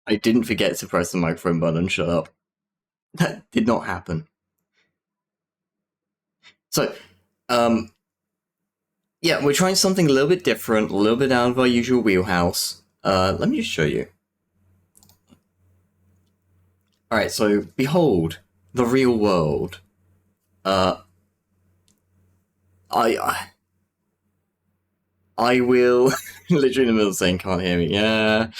I didn't forget to press the microphone button, shut up. That did not happen. So, yeah, we're trying something a little bit different, a little bit out of our usual wheelhouse. Let me just show you. Alright, so, behold, the real world. Uh, I will, literally in the middle of saying can't hear me, yeah.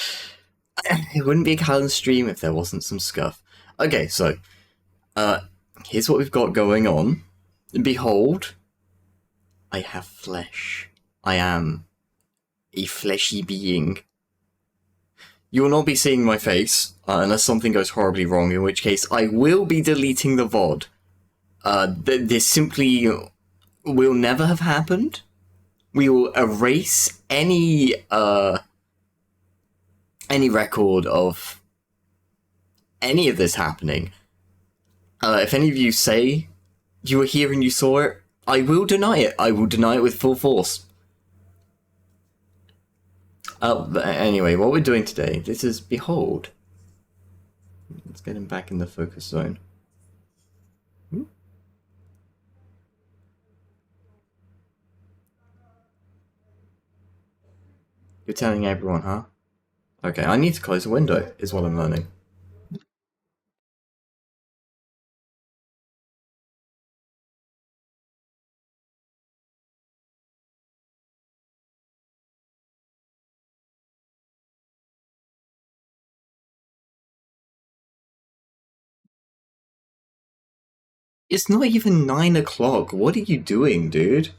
It wouldn't be a Callan stream if there wasn't some scuff. Okay, so, here's what we've got going on. Behold, I have flesh. I am a fleshy being. You will not be seeing my face, unless something goes horribly wrong, in which case I will be deleting the VOD. This simply will never have happened. We will erase any record of any of this happening. If any of you say you were here and you saw it, I will deny it. I will deny it with full force. But anyway, what we're doing today, this is Behold. Let's get him back in the focus zone. You're telling everyone, huh? Okay, I need to close the window, is what I'm learning. It's not even 9 o'clock. What are you doing, dude?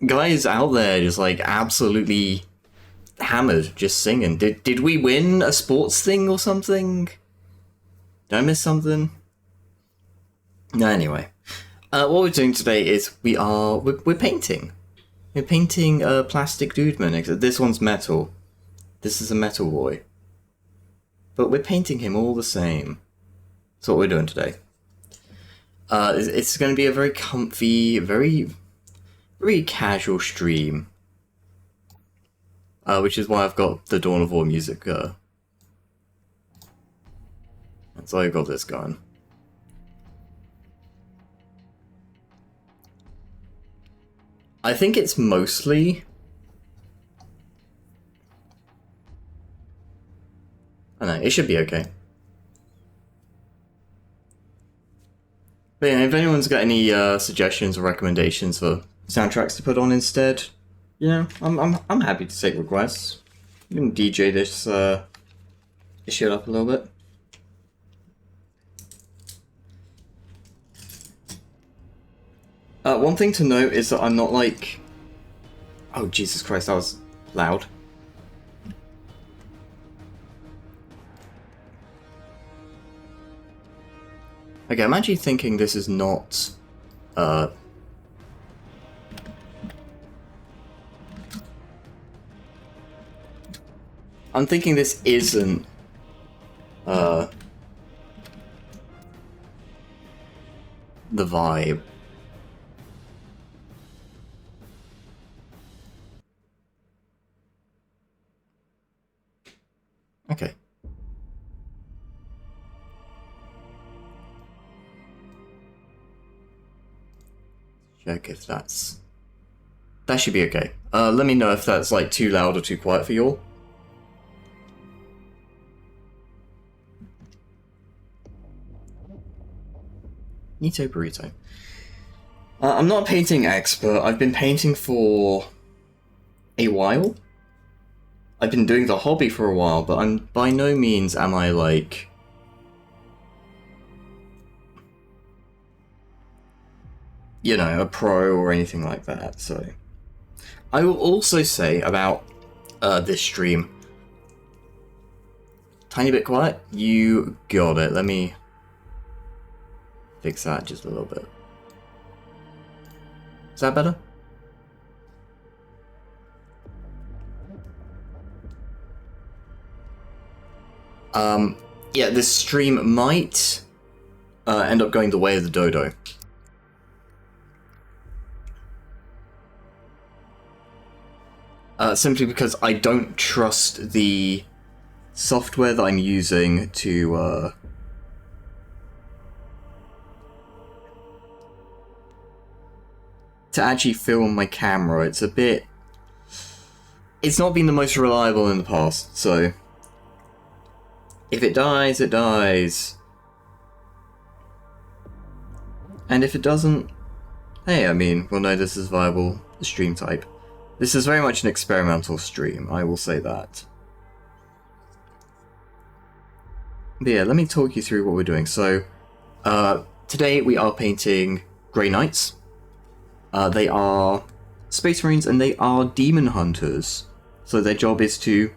Guys out there just like absolutely hammered, just singing. Did we win a sports thing or something? Did I miss something? No, anyway. What we're doing today is we're painting. We're painting a plastic dude man. This one's metal. This is a metal boy. But we're painting him all the same. That's what we're doing today. It's going to be a very comfy, very casual stream. Which is why I've got the Dawn of War music. That's why I've got this going. I think it's mostly... I don't know, it should be okay. But yeah, if anyone's got any suggestions or recommendations for soundtracks to put on instead, you know, I'm happy to take requests. You can DJ this shit up a little bit. One thing to note is that I'm not like... Oh, Jesus Christ, that was loud. Okay, I'm actually thinking this is not... I'm thinking this isn't... the vibe. Okay. Check if that's... That should be okay. Let me know if that's like too loud or too quiet for you all. Nito Burrito. I'm not a painting expert. I've been painting for a while. I've been doing the hobby for a while, but I'm by no means am I like... you know, a pro or anything like that, so... I will also say about this stream... Tiny bit quiet? You got it. Let me fix that just a little bit. Is that better? Yeah, this stream might end up going the way of the dodo. Simply because I don't trust the software that I'm using to actually film my camera, it's not been the most reliable in the past, so if it dies, it dies. And if it doesn't, hey, I mean, we'll know this is viable stream type. This is very much an experimental stream, I will say that. But yeah, let me talk you through what we're doing. So, today we are painting Grey Knights. They are Space Marines and they are demon hunters. So their job is to,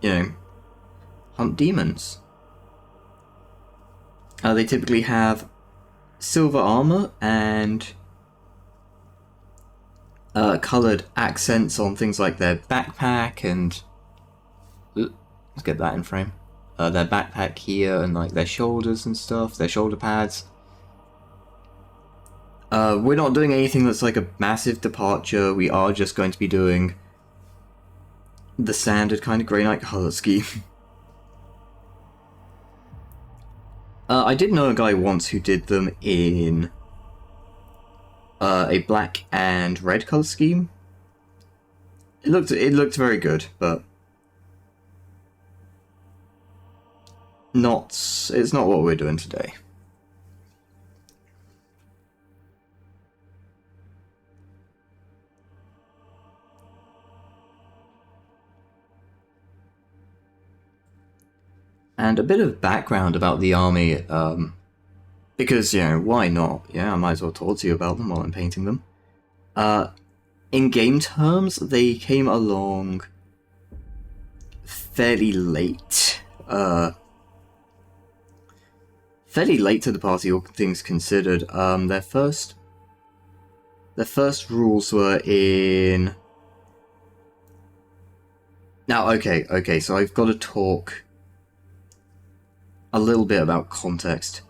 you know, hunt demons. They typically have silver armor and coloured accents on things like their backpack and... let's get that in frame. Their backpack here and like their shoulders and stuff, their shoulder pads. We're not doing anything that's like a massive departure. We are just going to be doing the standard kind of Grey Knight colour scheme. I did know a guy once who did them in a black and red colour scheme. It looked very good, but it's not what we're doing today. And a bit of background about the army, because, you know, why not? Yeah, I might as well talk to you about them while I'm painting them. In game terms, they came along fairly late. Fairly late to the party, all things considered. Their first rules were in... Now, okay, so I've got to talk a little bit about context.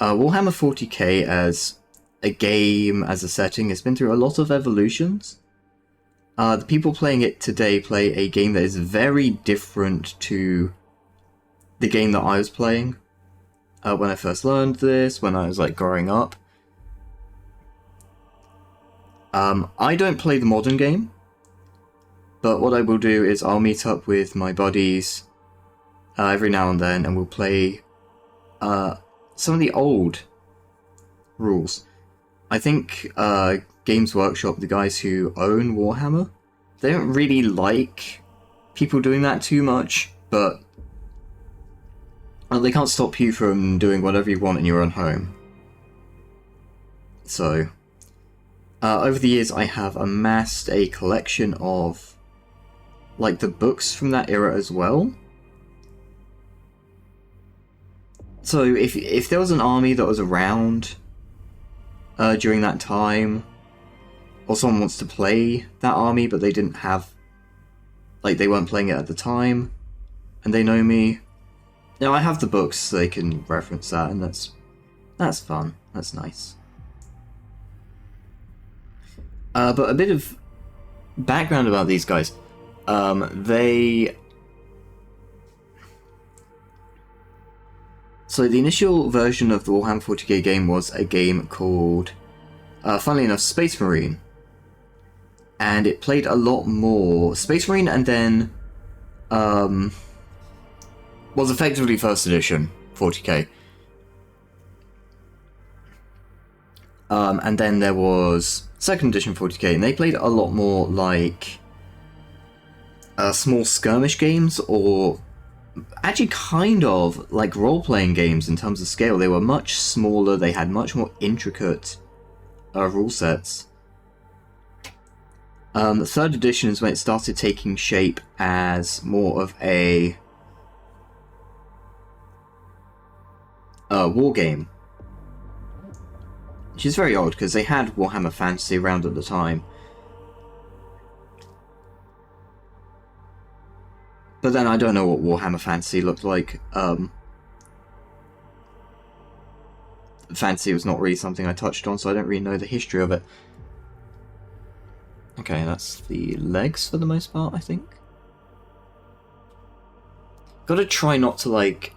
Warhammer 40k as a game, as a setting, has been through a lot of evolutions. The people playing it today play a game that is very different to the game that I was playing when I first learned this, when I was like growing up. I don't play the modern game, but what I will do is I'll meet up with my buddies every now and then, and we'll play some of the old rules. I think Games Workshop, the guys who own Warhammer, they don't really like people doing that too much, but they can't stop you from doing whatever you want in your own home. So, over the years I have amassed a collection of, like, the books from that era as well. So if there was an army that was around during that time, or someone wants to play that army but they didn't have, like, they weren't playing it at the time, and they know me, you know, I have the books so they can reference that, and that's fun, that's nice. But a bit of background about these guys. So the initial version of the Warhammer 40k game was a game called, funnily enough, Space Marine. And it played a lot more Space Marine, and then was effectively first edition 40k. And then there was second edition 40k, and they played a lot more like small skirmish games, or actually kind of like role-playing games in terms of scale. They were much smaller, they had much more intricate rule sets. The third edition is when it started taking shape as more of a war game, which is very odd because they had Warhammer Fantasy around at the time. But then I don't know what Warhammer Fantasy looked like. Fantasy was not really something I touched on, so I don't really know the history of it. Okay, that's the legs for the most part, I think. Gotta try not to, like,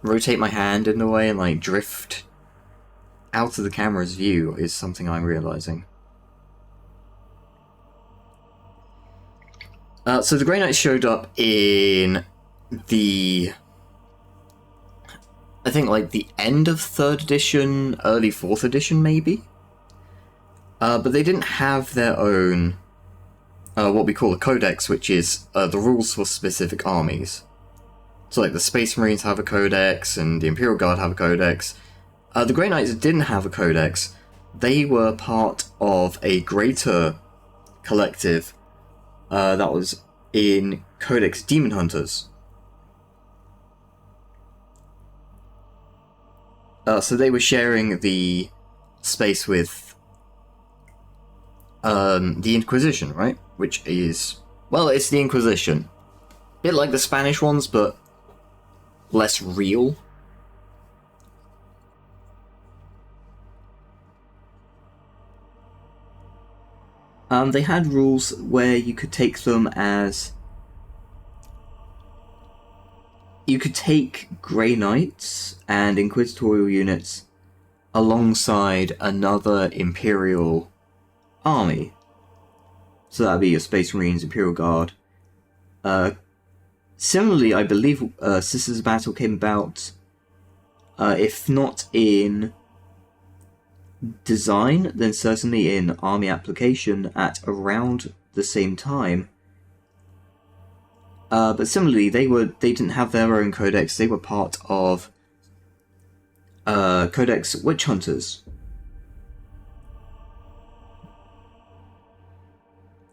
rotate my hand in the way and, like, drift out of the camera's view is something I'm realizing. So the Grey Knights showed up in the... I think, like, the end of 3rd edition, early 4th edition, maybe? But they didn't have their own, what we call a codex, which is the rules for specific armies. So, like, the Space Marines have a codex, and the Imperial Guard have a codex. The Grey Knights didn't have a codex. They were part of a greater collective that was in Codex Demon Hunters. So they were sharing the space with the Inquisition, right? Which is, well, it's the Inquisition. A bit like the Spanish ones, but less real. They had rules where you could take them as... You could take Grey Knights and Inquisitorial units alongside another Imperial army. So that'd be your Space Marines, Imperial Guard. Similarly, I believe Sisters of Battle came about, if not in design, then certainly in army application at around the same time. But similarly, they didn't have their own codex. They were part of Codex Witch Hunters.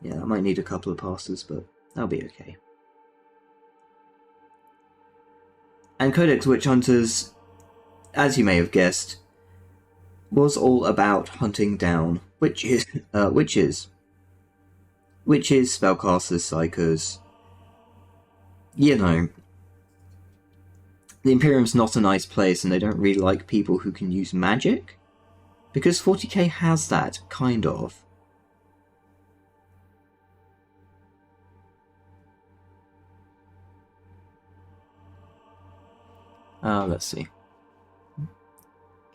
Yeah, I might need a couple of passes, but that'll be okay. And Codex Witch Hunters, as you may have guessed, was all about hunting down witches, spellcasters, psychers. You know, the Imperium's not a nice place, and they don't really like people who can use magic, because 40k has that, kind of. Let's see.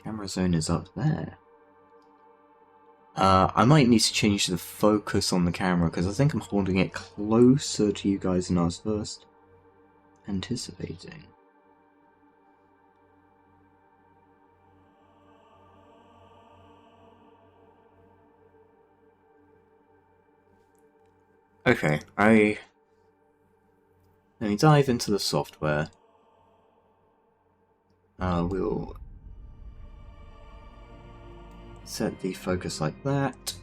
Camera zone is up there. I might need to change the focus on the camera, because I think I'm holding it closer to you guys than I was first anticipating. Okay, let me dive into the software. We'll set the focus like that.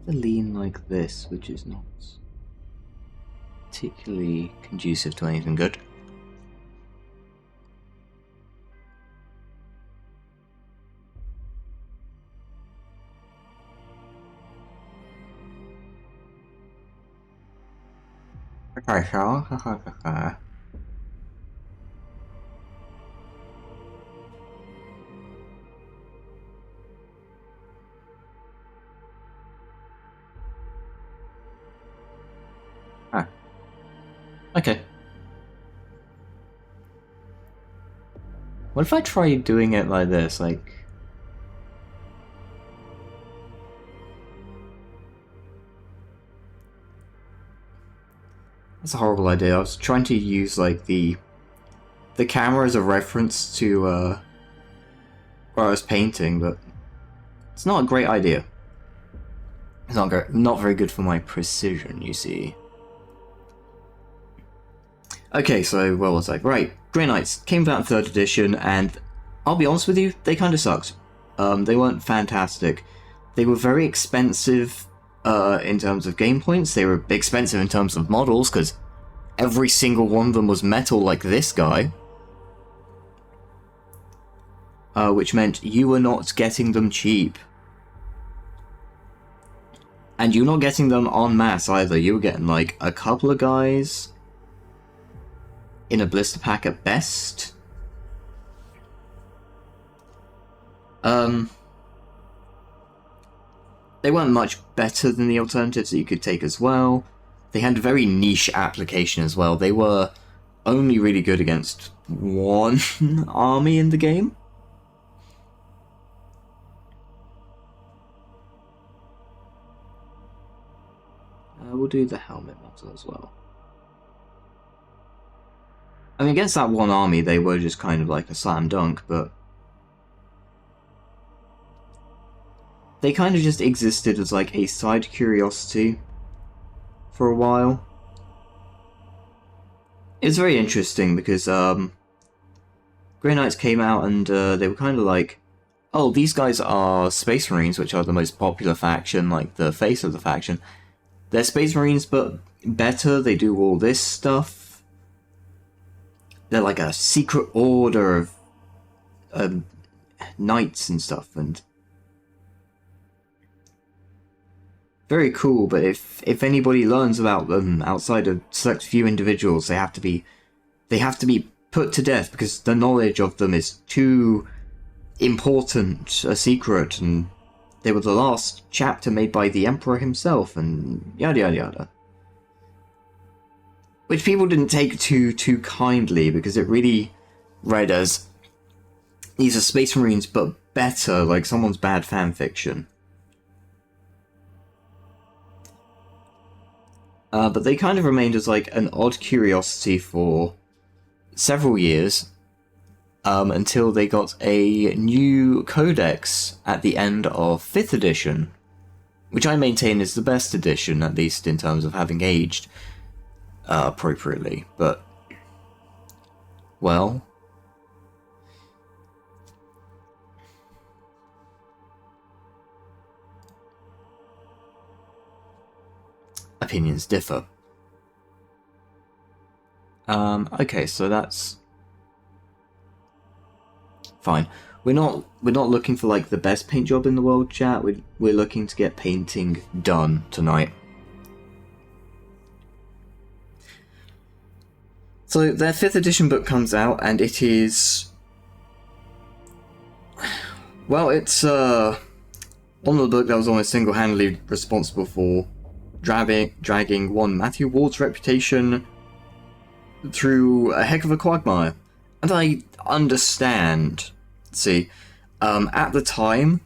Lean like this, which is not particularly conducive to anything good. Okay, okay. What if I try doing it like this, like... That's a horrible idea. I was trying to use, like, the camera as a reference to, where I was painting, but it's not a great idea. It's not very good for my precision, you see. Okay, so where was I? Right, Grey Knights came out in 3rd edition, and I'll be honest with you, they kind of sucked. They weren't fantastic. They were very expensive in terms of game points. They were expensive in terms of models, because every single one of them was metal like this guy. Which meant you were not getting them cheap. And you're not getting them en masse either. You were getting like a couple of guys in a blister pack at best. They weren't much better than the alternatives that you could take as well. They had a very niche application as well. They were only really good against one army in the game. We'll do the helmet model as well. I mean, against that one army, they were just kind of like a slam dunk, but they kind of just existed as like a side curiosity for a while. It's very interesting because Grey Knights came out and they were kind of like, oh, these guys are Space Marines, which are the most popular faction, like the face of the faction. They're Space Marines, but better. They do all this stuff. They're like a secret order of knights and stuff, and very cool. But if anybody learns about them outside of select few individuals, they have to be put to death because the knowledge of them is too important a secret, and they were the last chapter made by the Emperor himself, and yada yada yada. Which people didn't take too kindly, because it really read as, these are Space Marines but better, like someone's bad fanfiction. But they kind of remained as like an odd curiosity for several years, until they got a new codex at the end of 5th edition, which I maintain is the best edition, at least in terms of having aged appropriately. But, well, opinions differ. Okay, so that's fine. We're not looking for like the best paint job in the world, chat. We're looking to get painting done tonight. So their 5th edition book comes out, and it is, well, it's one of the book that was almost single-handedly responsible for dragging one Matthew Ward's reputation through a heck of a quagmire. And I understand. See, at the time,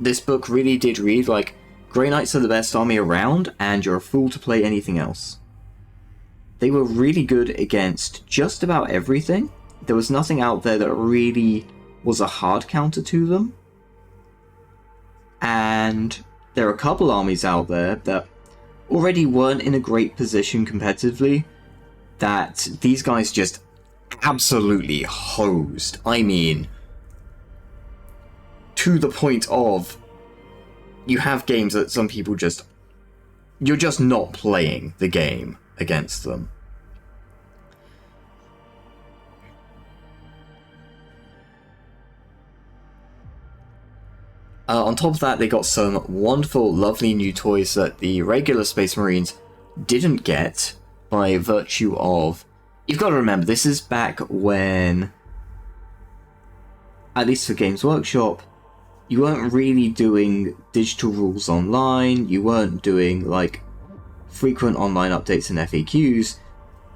this book really did read like, Grey Knights are the best army around, and you're a fool to play anything else. They were really good against just about everything. There was nothing out there that really was a hard counter to them. And there are a couple armies out there that already weren't in a great position competitively, that these guys just absolutely hosed. I mean, to the point of, you have games that some people just, you're just not playing the game against them. On top of that, they got some wonderful, lovely new toys that the regular Space Marines didn't get by virtue of... You've got to remember, this is back when, at least for Games Workshop, you weren't really doing digital rules online, you weren't doing, like, frequent online updates and FAQs.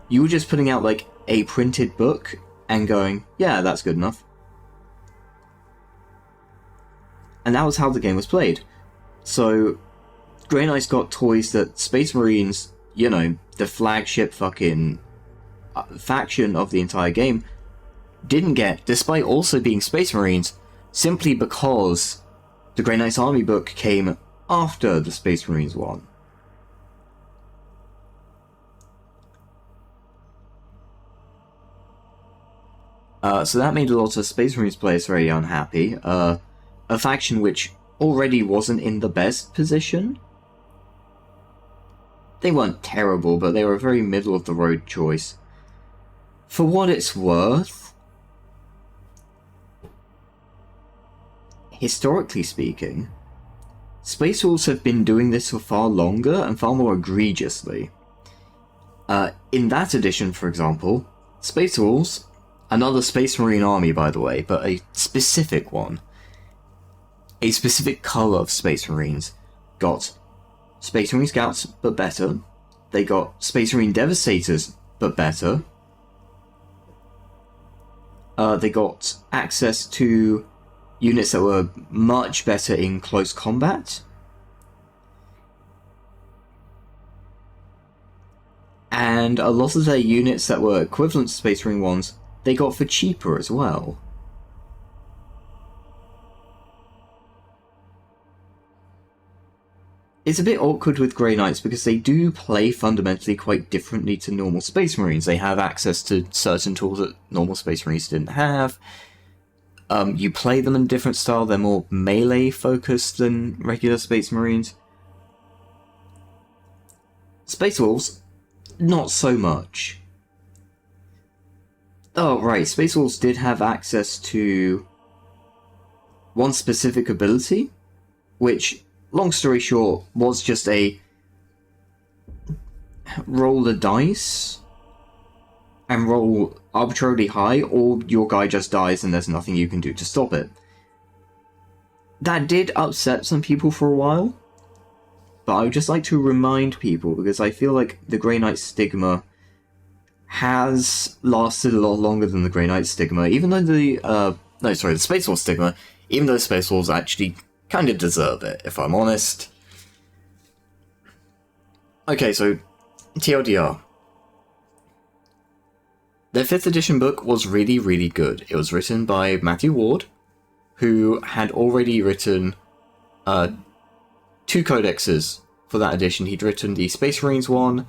You were just putting out, like, a printed book and going, yeah, that's good enough. And that was how the game was played. So, Grey Knights got toys that Space Marines, you know, the flagship fucking faction of the entire game, didn't get, despite also being Space Marines, simply because the Grey Knights Army book came after the Space Marines one. So that made a lot of Space Marines players very unhappy. A faction which already wasn't in the best position. They weren't terrible, but they were a very middle-of-the-road choice. For what it's worth, historically speaking, Space Wolves have been doing this for far longer and far more egregiously. In that edition, for example, Space Wolves, another Space Marine army by the way, but a specific one, a specific colour of Space Marines got Space Marine Scouts, but better. They got Space Marine Devastators, but better. They got access to units that were much better in close combat. And a lot of their units that were equivalent to Space Marine ones, they got for cheaper as well. It's a bit awkward with Grey Knights because they do play fundamentally quite differently to normal Space Marines. They have access to certain tools that normal Space Marines didn't have. You play them in a different style, they're more melee focused than regular Space Marines. Space Wolves, not so much. Oh right, Space Wolves did have access to one specific ability, which, long story short, was just a roll the dice and roll arbitrarily high, or your guy just dies and there's nothing you can do to stop it. That did upset some people for a while, but I would just like to remind people, because I feel like the Grey Knight stigma has lasted a lot longer than the Grey Knight stigma, even though the Space Wolf stigma, even though Space Wolves actually kind of deserve it, if I'm honest. Okay, so TLDR. Their 5th edition book was really, really good. It was written by Matthew Ward, who had already written 2 codexes for that edition. He'd written the Space Marines one,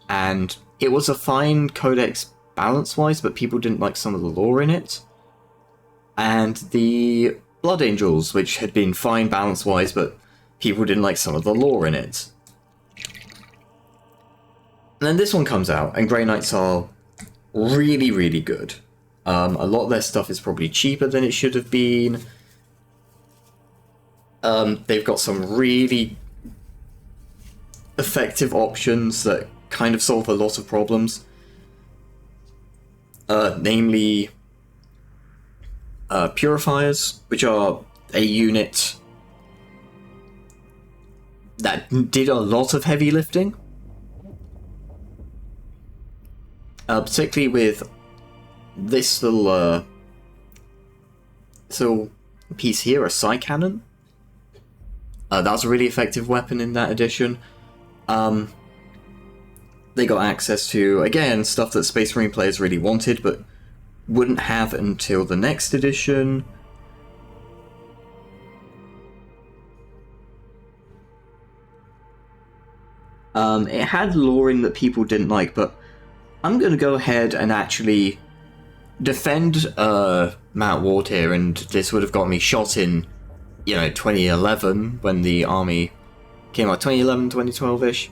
and it was a fine codex balance-wise, but people didn't like some of the lore in it. And the Blood Angels, which had been fine balance-wise, but people didn't like some of the lore in it. And then this one comes out, and Grey Knights are really, really good. A lot of their stuff is probably cheaper than it should have been. They've got some really effective options that kind of solve a lot of problems. Namely, Purifiers, which are a unit that did a lot of heavy lifting. Particularly with this little piece here, a Psy Cannon. That was a really effective weapon in that edition. They got access to, again, stuff that Space Marine players really wanted, but wouldn't have until the next edition. It had lore in that people didn't like, but I'm going to go ahead and actually defend Matt Ward here, and this would have got me shot in, 2011, when the army came out, 2011, 2012-ish.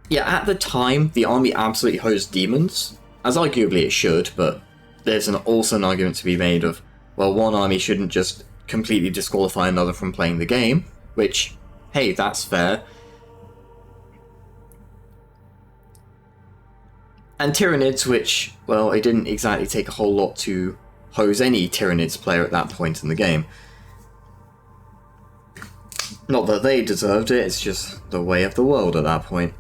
Yeah, at the time, the army absolutely hosed demons, as arguably it should, but there's also an argument to be made of, well, one army shouldn't just completely disqualify another from playing the game, which, hey, that's fair. And Tyranids, which, well, it didn't exactly take a whole lot to hose any Tyranids player at that point in the game. Not that they deserved it, it's just the way of the world at that point.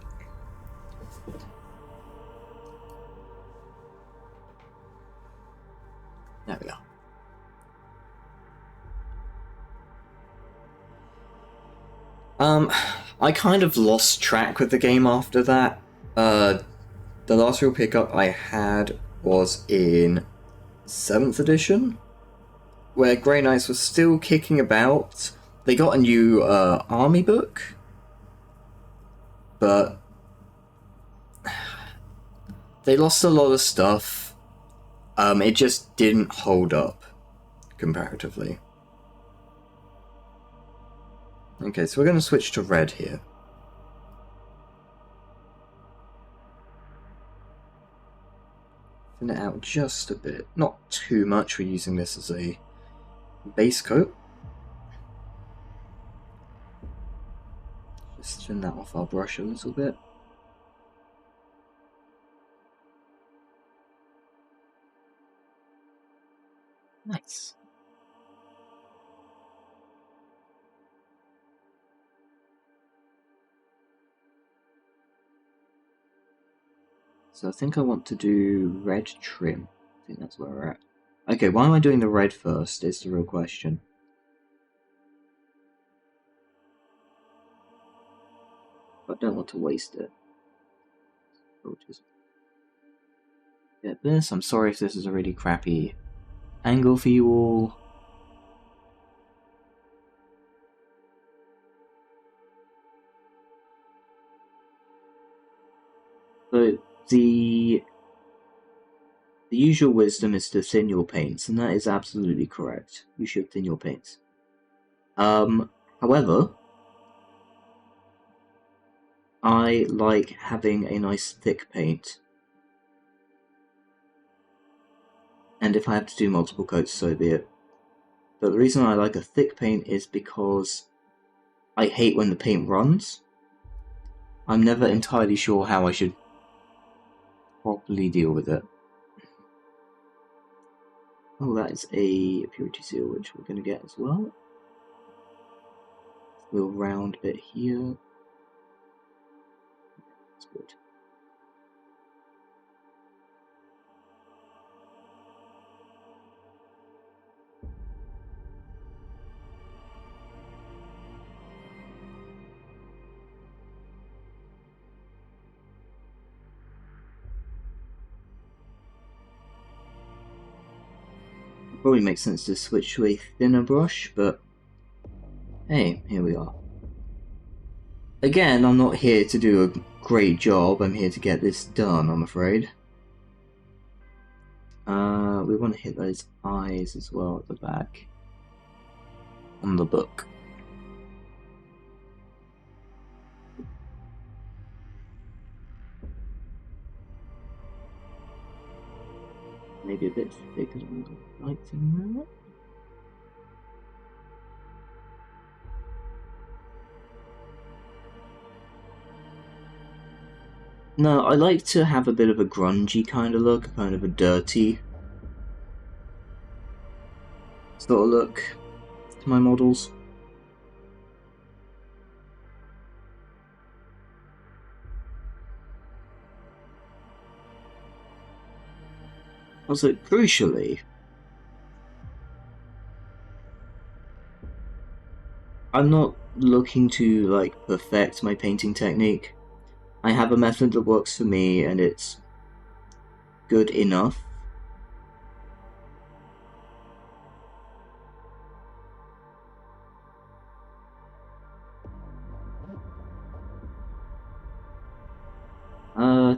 There we go. I kind of lost track with the game after that. The last real pickup I had was in 7th edition, where Grey Knights was still kicking about. They got a new army book, but they lost a lot of stuff. It just didn't hold up, comparatively. Okay, so we're going to switch to red here. Thin it out just a bit. Not too much, we're using this as a base coat. Just thin that off our brush a little bit. Nice. So I think I want to do red trim. I think that's where we're at. Okay, why am I doing the red first is the real question. I don't want to waste it. We'll just get this. I'm sorry if this is a really crappy angle for you all. But the usual wisdom is to thin your paints, and that is absolutely correct. You should thin your paints. However, I like having a nice thick paint. And if I have to do multiple coats, so be it. But the reason I like a thick paint is because I hate when the paint runs. I'm never entirely sure how I should properly deal with it. Oh, that is a purity seal, which we're going to get as well. A little round bit here. That's good. It probably makes sense to switch to a thinner brush, but hey, here we are. Again, I'm not here to do a great job, I'm here to get this done, I'm afraid. We want to hit those eyes as well at the back. On the book. Maybe a bit thicker than the lights in there. No, I like to have a bit of a grungy kind of look, kind of a dirty sort of look to my models. Also, crucially, I'm not looking to, like, perfect my painting technique. I have a method that works for me, and it's good enough.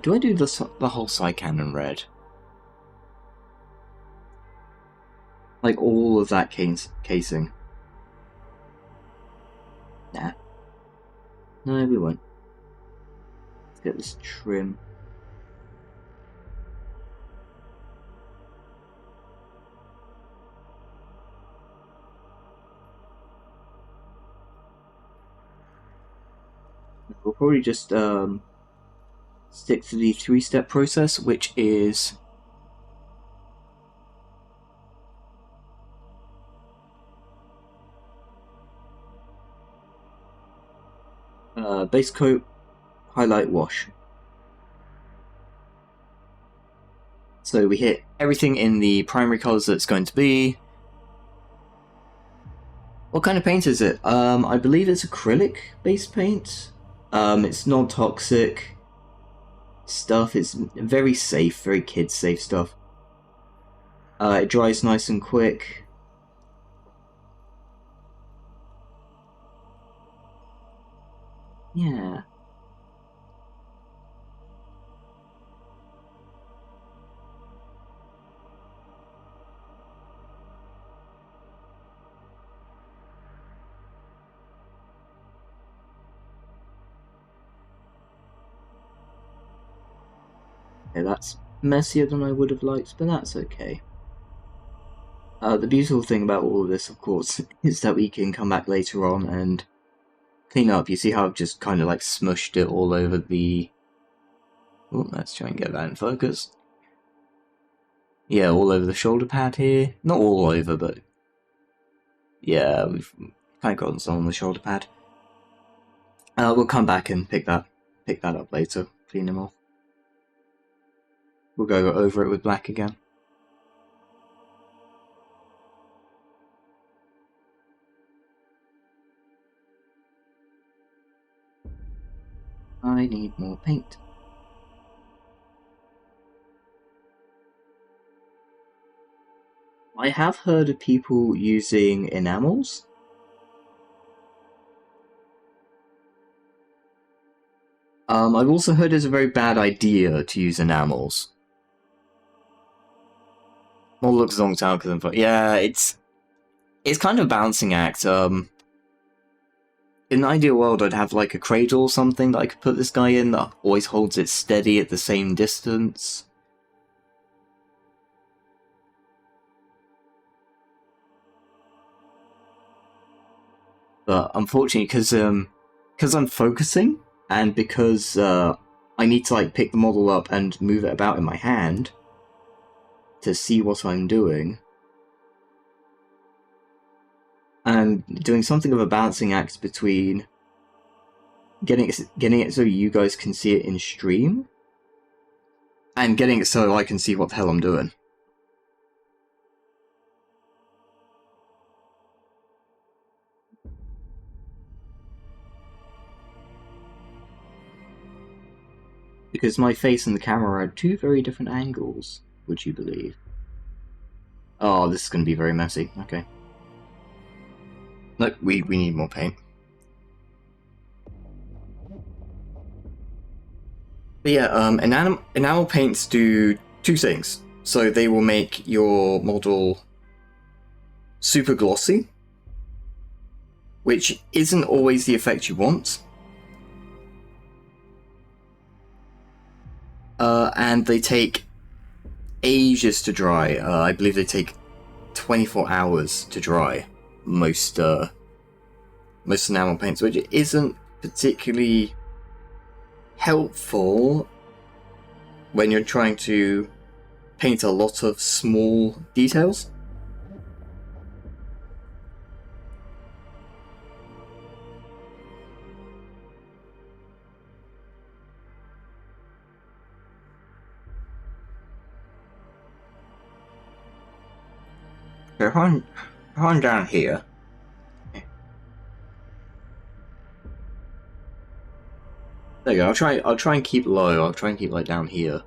Do I do the whole side cannon red? Like, all of that casing? Nah. No, we won't. Let's get this trim. We'll probably just stick to the 3-step process, which is base coat, highlight, wash. So we hit everything in the primary colors that it's going to be. What kind of paint is it? I believe it's acrylic based paint. It's non-toxic stuff. It's very safe, very kid safe stuff. It dries nice and quick. Yeah. Okay, that's messier than I would have liked, but that's okay. The beautiful thing about all of this, of course, is that we can come back later on and clean up. You see how I've just kind of like smushed it all over the... Oh, let's try and get that in focus. Yeah, all over the shoulder pad here. Not all over, but yeah, we've kind of gotten some on the shoulder pad. We'll come back and pick that up later. Clean them off. We'll go over it with black again. I need more paint. I have heard of people using enamels. I've also heard it's a very bad idea to use enamels. More looks long time because yeah, it's kind of a balancing act. In an ideal world, I'd have like a cradle or something that I could put this guy in that always holds it steady at the same distance. But unfortunately, because I'm focusing, and because I need to like pick the model up and move it about in my hand to see what I'm doing, and doing something of a balancing act between getting it so you guys can see it in stream, and getting it so I can see what the hell I'm doing. Because my face and the camera are at two very different angles, would you believe? Oh, this is going to be very messy. Okay. Look, we need more paint. But yeah, enamel paints do two things. So they will make your model super glossy, which isn't always the effect you want. And they take ages to dry. I believe they take 24 hours to dry. Most enamel paints, which isn't particularly helpful when you're trying to paint a lot of small details. So on down here. There you go. I'll try and keep low. I'll try and keep like down here.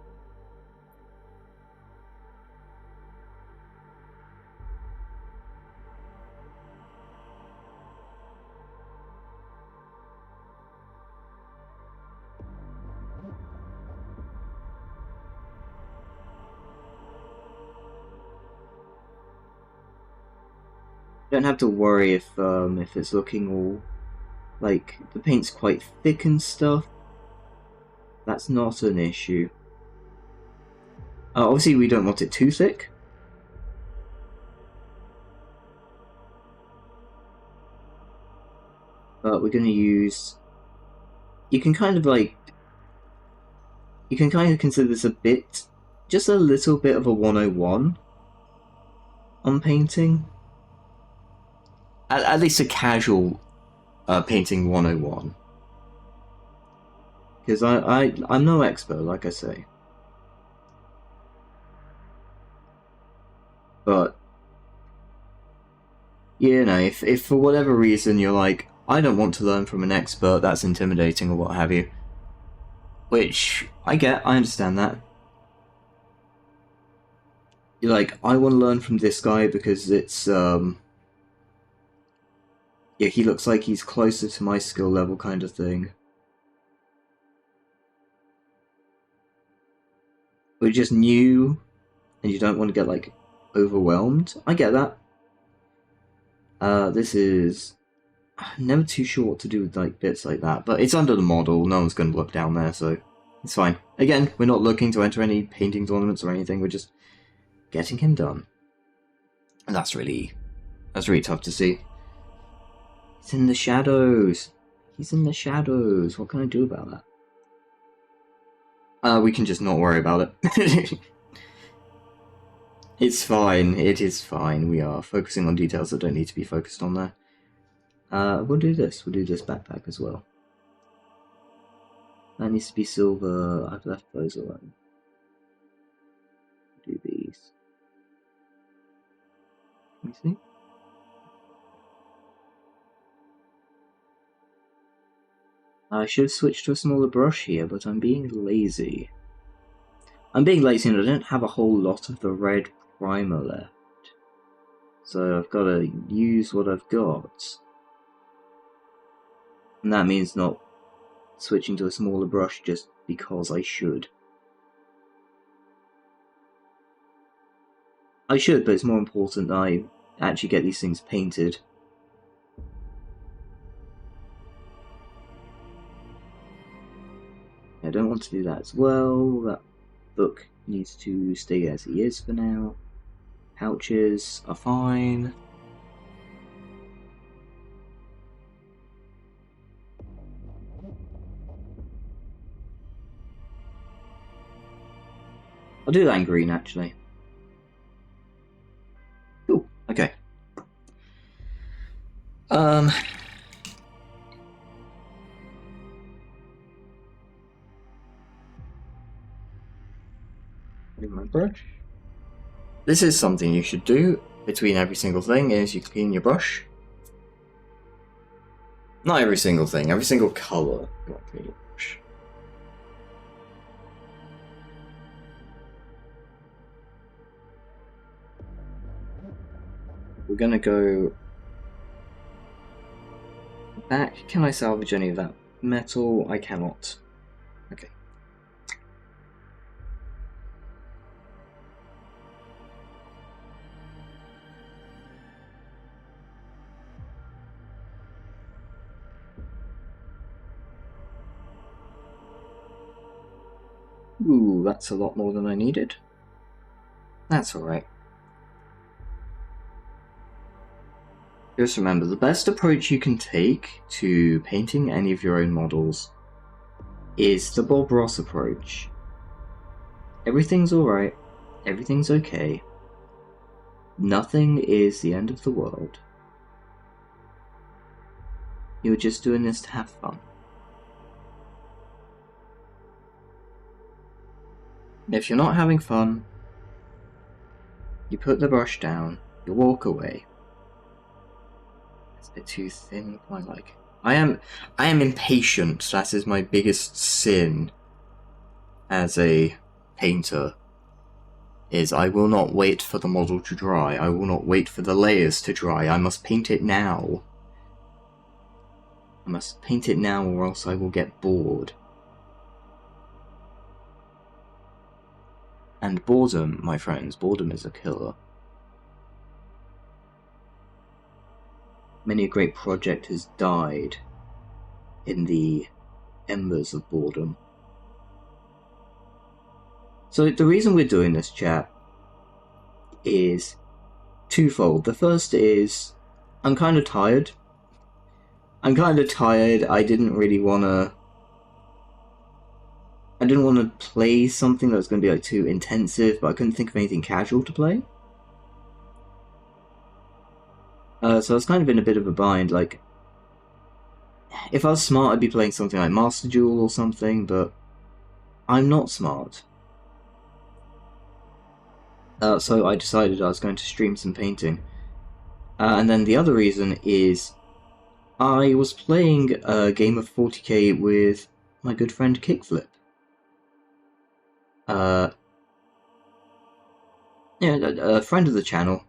You don't have to worry if it's looking all like the paint's quite thick and stuff. That's not an issue. Obviously, we don't want it too thick. But we're going to use. You can kind of consider this a bit, just a little bit of a 101 on painting. At least a casual painting 101. Because I'm no expert, like I say. But, you know, if for whatever reason you're like, I don't want to learn from an expert, that's intimidating or what have you. Which, I understand that. You're like, I want to learn from this guy because it's, yeah, he looks like he's closer to my skill level kind of thing. Or you're just new, and you don't want to get, like, overwhelmed. I get that. This is... I'm never too sure what to do with, like, bits like that. But it's under the model, no one's going to look down there, so it's fine. Again, we're not looking to enter any painting tournaments or anything, we're just getting him done. And that's really tough to see. He's in the shadows. He's in the shadows. What can I do about that? We can just not worry about it. It's fine. It is fine. We are focusing on details that don't need to be focused on there. We'll do this. We'll do this backpack as well. That needs to be silver. I've left those alone. Do these. Let me see. I should switch to a smaller brush here, but I'm being lazy. I'm being lazy and I don't have a whole lot of the red primer left. So I've got to use what I've got. And that means not switching to a smaller brush just because I should. I should, but it's more important that I actually get these things painted. I don't want to do that as well. That book needs to stay as he is for now. Pouches are fine. I'll do that in green, actually. Cool, okay. My brush. This is something you should do between every single thing is you clean your brush. Not every single thing, every single colour you want to clean your brush. We're gonna go back. Can I salvage any of that metal? I cannot. Okay. Ooh, that's a lot more than I needed. That's alright. Just remember, the best approach you can take to painting any of your own models is the Bob Ross approach. Everything's alright, everything's okay, nothing is the end of the world. You're just doing this to have fun. If you're not having fun, you put the brush down, you walk away. It's a bit too thin for my liking. I am impatient. That is my biggest sin as a painter. Is I will not wait for the model to dry. I will not wait for the layers to dry. I must paint it now. I must paint it now or else I will get bored. And boredom, my friends, boredom is a killer. Many a great project has died in the embers of boredom. So the reason we're doing this, chat, is twofold. The first is, I'm kind of tired. I didn't want to play something that was going to be like too intensive, but I couldn't think of anything casual to play. So I was kind of in a bit of a bind. Like, if I was smart, I'd be playing something like Master Duel or something, but I'm not smart. So I decided I was going to stream some painting. And then the other reason is I was playing a game of 40k with my good friend Kickflip. Yeah, a friend of the channel,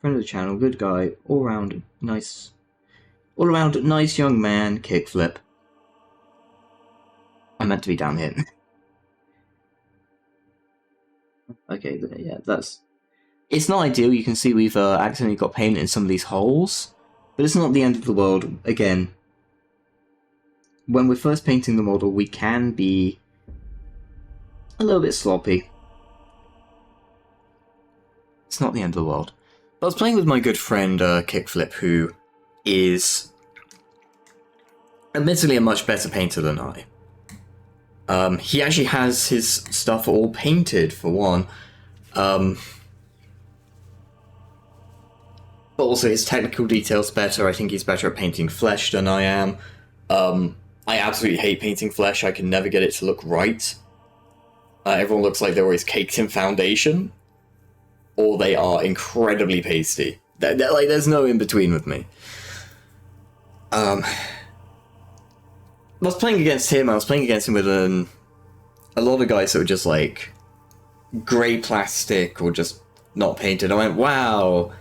good guy, all around nice young man, Kickflip. I meant to be down here. Okay, yeah, it's not ideal. You can see we've accidentally got paint in some of these holes, but it's not the end of the world. Again, when we're first painting the model, we can be a little bit sloppy. It's not the end of the world. I was playing with my good friend Kickflip, who is admittedly a much better painter than I. He actually has his stuff all painted, for one. But also his technical details better. I think he's better at painting flesh than I am. I absolutely hate painting flesh. I can never get it to look right. Everyone looks like they're always caked in foundation, or they are incredibly pasty. Like, there's no in between with me. I was playing against him. I was playing against him with a lot of guys that were just like grey plastic or just not painted. I went, wow.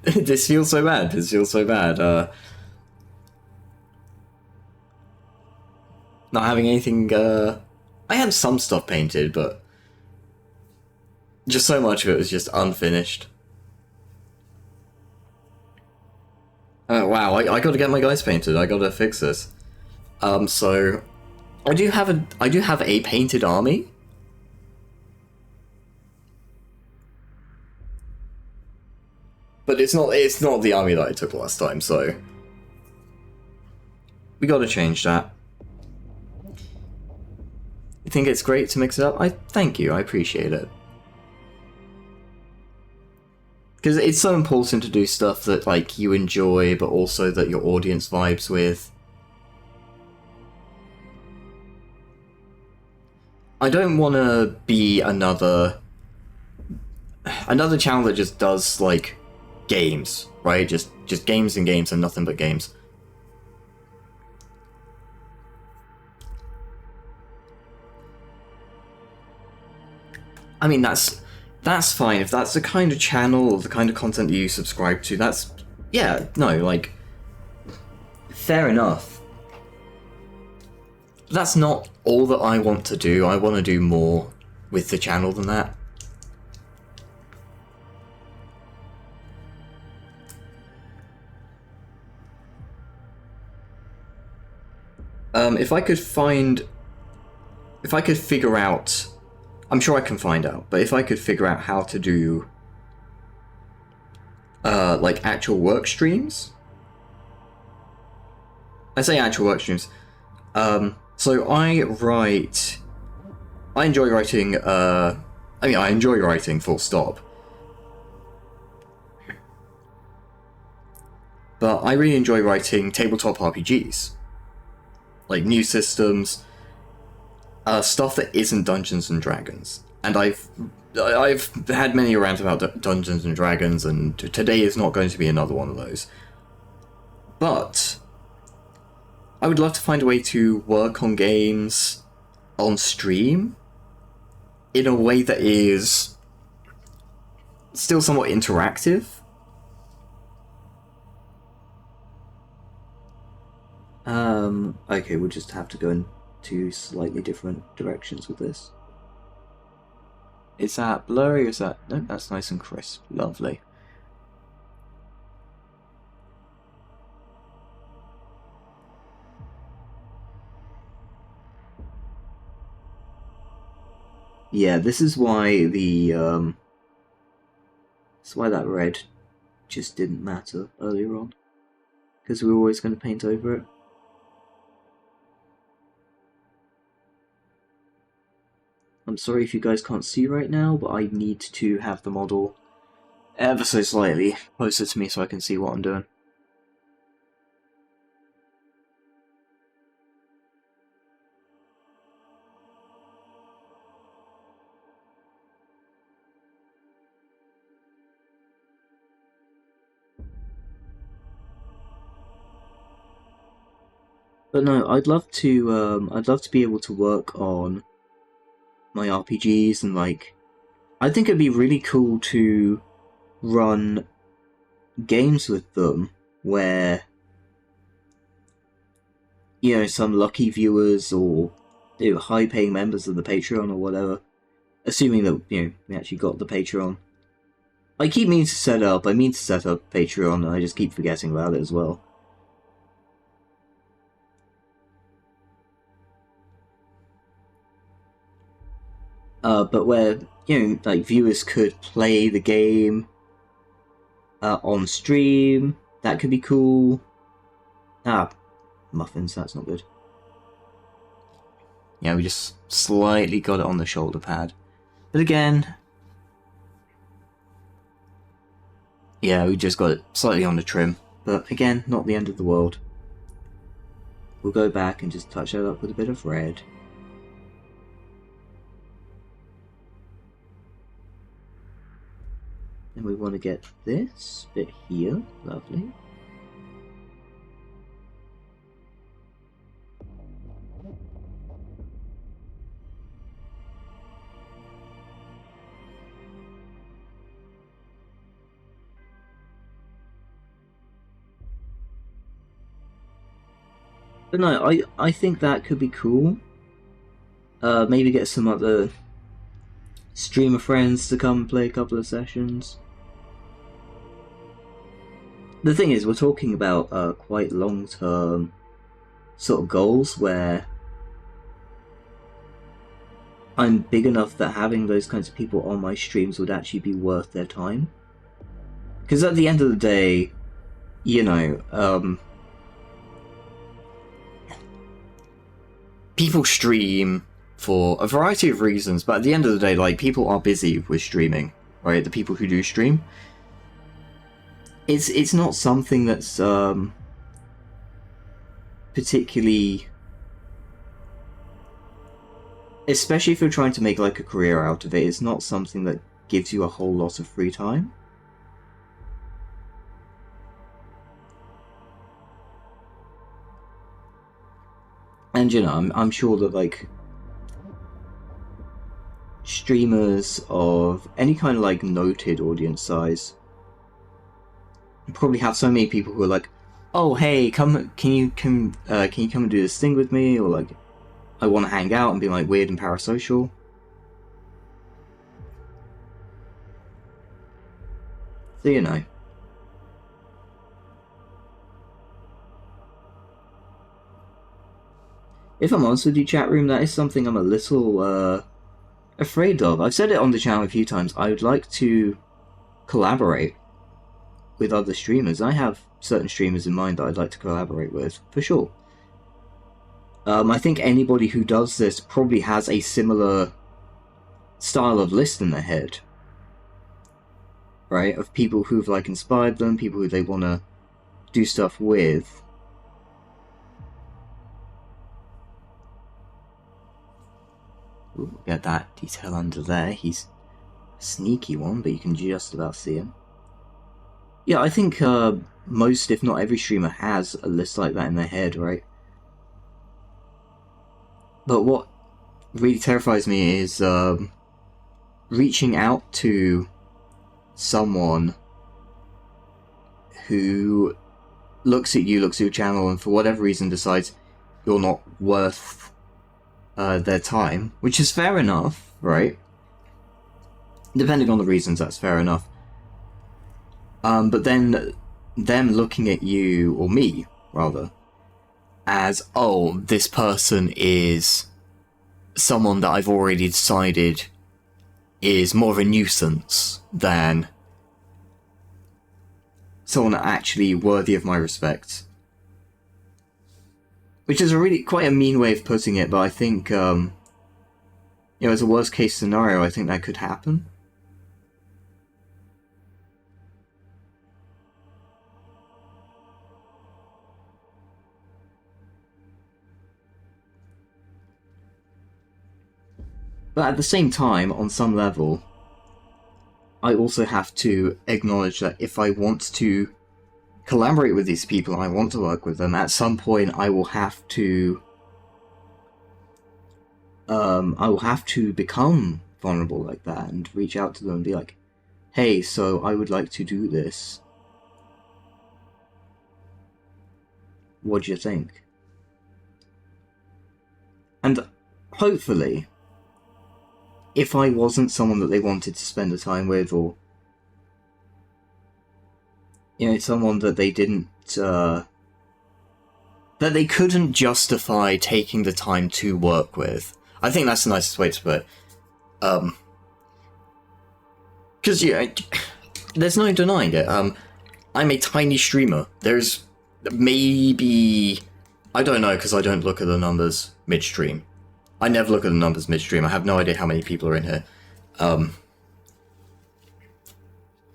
This feels so bad. This feels so bad. Not having anything. I had some stuff painted, but just so much of it was just unfinished. Wow, I gotta get my guys painted. I gotta fix this. So I do have a painted army. But it's not the army that I took last time, so we gotta change that. You think it's great to mix it up? I thank you, I appreciate it. Because it's so important to do stuff that like you enjoy, but also that your audience vibes with. I don't want to be another channel that just does like games, right? Just games and games and nothing but games. I mean, that's fine if that's the kind of channel or the kind of content that you subscribe to. That's, yeah, no, like, fair enough. That's not all that I want to do. I want to do more with the channel than that. If I could figure out, I'm sure I can find out, but if I could figure out how to do, like, actual work streams. I say actual work streams. So I enjoy writing, I enjoy writing, full stop. But I really enjoy writing tabletop RPGs. Like, new systems, stuff that isn't Dungeons and Dragons. And I've had many rants about Dungeons and Dragons, and today is not going to be another one of those. But I would love to find a way to work on games on stream in a way that is still somewhat interactive. Okay, we'll just have to go in two slightly different directions with this. Is that blurry or is that... No, that's nice and crisp. Lovely. Yeah, this is why the, that's why that red just didn't matter earlier on. Because we were always going to paint over it. I'm sorry if you guys can't see right now, but I need to have the model ever so slightly closer to me so I can see what I'm doing. But no, I'd love to be able to work on my RPGs and like, I think it'd be really cool to run games with them where, you know, some lucky viewers or, you know, high-paying members of the Patreon or whatever, assuming that, you know, we actually got the Patreon. I keep meaning to set up Patreon, and I just keep forgetting about it as well. But where, you know, like, viewers could play the game on stream, that could be cool. Muffins, that's not good. Yeah, we just slightly got it on the shoulder pad. But again, Yeah, we just got it slightly on the trim. But again, not the end of the world. We'll go back and just touch that up with a bit of red. And we want to get this bit here. Lovely. But no, I think that could be cool. Maybe get some other streamer friends to come play a couple of sessions. The thing is, we're talking about quite long-term sort of goals where I'm big enough that having those kinds of people on my streams would actually be worth their time. Because at the end of the day, you know, people stream for a variety of reasons, but at the end of the day, like, people are busy with streaming, right? The people who do stream. It's not something that's particularly, especially if you're trying to make like a career out of it, it's not something that gives you a whole lot of free time. And you know, I'm sure that like streamers of any kind of like noted audience size probably have so many people who are like, oh hey, can you come and do this thing with me, or like, I want to hang out and be like weird and parasocial. So you know. If I'm honest with you, chat room, that is something I'm a little afraid of. I've said it on the channel a few times. I would like to collaborate with other streamers. I have certain streamers in mind that I'd like to collaborate with, for sure. I think anybody who does this probably has a similar style of list in their head, right? Of people who've like inspired them, people who they want to do stuff with. Ooh, get that detail under there. He's a sneaky one, but you can just about see him. Yeah, I think most, if not every streamer has a list like that in their head, right? But what really terrifies me is reaching out to someone who looks at you, looks at your channel, and for whatever reason decides you're not worth their time, which is fair enough, right? Depending on the reasons, that's fair enough. But then them looking at you, or me, rather, as, oh, this person is someone that I've already decided is more of a nuisance than someone actually worthy of my respect. Which is a really quite a mean way of putting it, but I think, you know, as a worst case scenario, I think that could happen. But at the same time, on some level, I also have to acknowledge that if I want to collaborate with these people and I want to work with them, at some point I will have to become vulnerable like that and reach out to them and be like, hey, so I would like to do this. What do you think? And hopefully, if I wasn't someone that they wanted to spend the time with, or, you know, someone that they didn't, that they couldn't justify taking the time to work with. I think that's the nicest way to put it. Because, yeah, there's no denying it. I'm a tiny streamer. There's maybe, I don't know, because I don't look at the numbers midstream. I never look at the numbers midstream. I have no idea how many people are in here.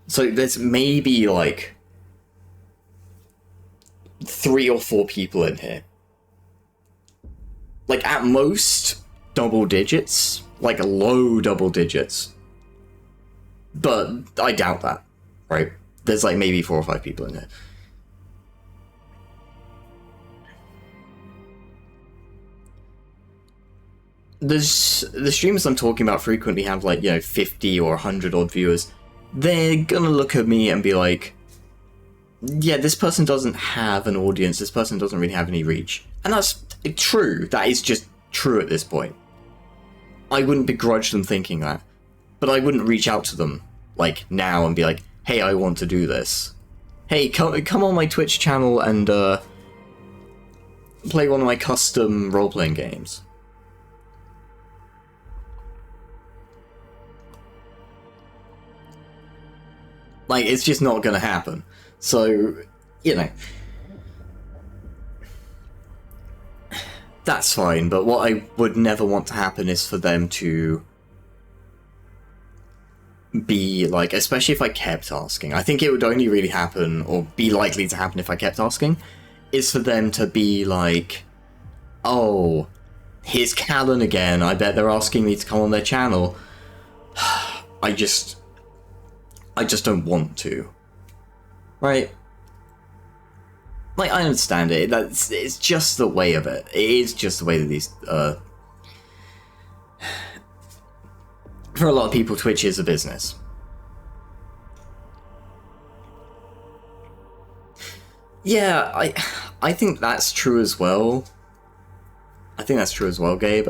So there's maybe like 3 or 4 people in here. Like at most double digits, like low double digits. But I doubt that, right? There's like maybe 4 or 5 people in here. The streamers I'm talking about frequently have like, 50 or 100 odd viewers. They're gonna look at me and be like, yeah, this person doesn't have an audience, this person doesn't really have any reach. And that's true, that is just true at this point. I wouldn't begrudge them thinking that, but I wouldn't reach out to them, like, now and be like, hey, I want to do this. Hey, come on my Twitch channel and, play one of my custom role-playing games. Like, it's just not gonna happen. So, that's fine, but what I would never want to happen is for them to be like, especially if I kept asking, I think it would only really happen, or be likely to happen if I kept asking, is for them to be like, oh, here's Callan again, I bet they're asking me to come on their channel. I just don't want to. Right? Like, I understand it. It's just the way of it. It is just the way that these, for a lot of people, Twitch is a business. Yeah, I think that's true as well. I think that's true as well, Gabe.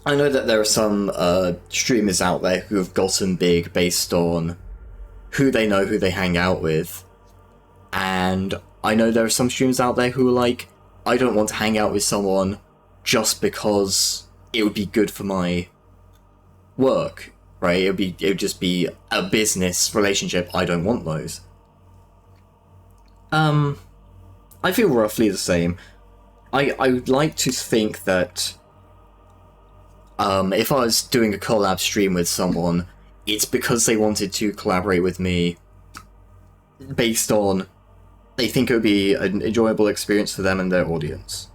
I know that there are some streamers out there who have gotten big based on who they know, who they hang out with. And I know there are some streamers out there who are like, I don't want to hang out with someone just because it would be good for my work, right? It would just be a business relationship. I don't want those. I feel roughly the same. I would like to think that if I was doing a collab stream with someone, it's because they wanted to collaborate with me based on they think it would be an enjoyable experience for them and their audience.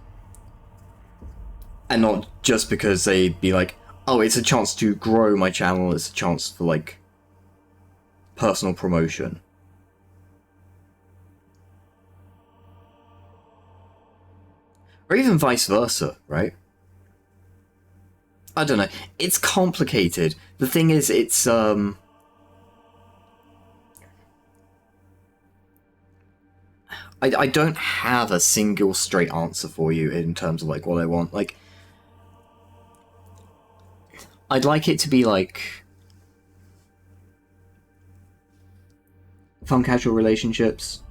And not just because they'd be like, oh, it's a chance to grow my channel, it's a chance for, like, personal promotion. Or even vice versa, right? I don't know. It's complicated. The thing is, it's, I don't have a single straight answer for you in terms of, like, what I want. Like, I'd like it to be, like, fun casual relationships.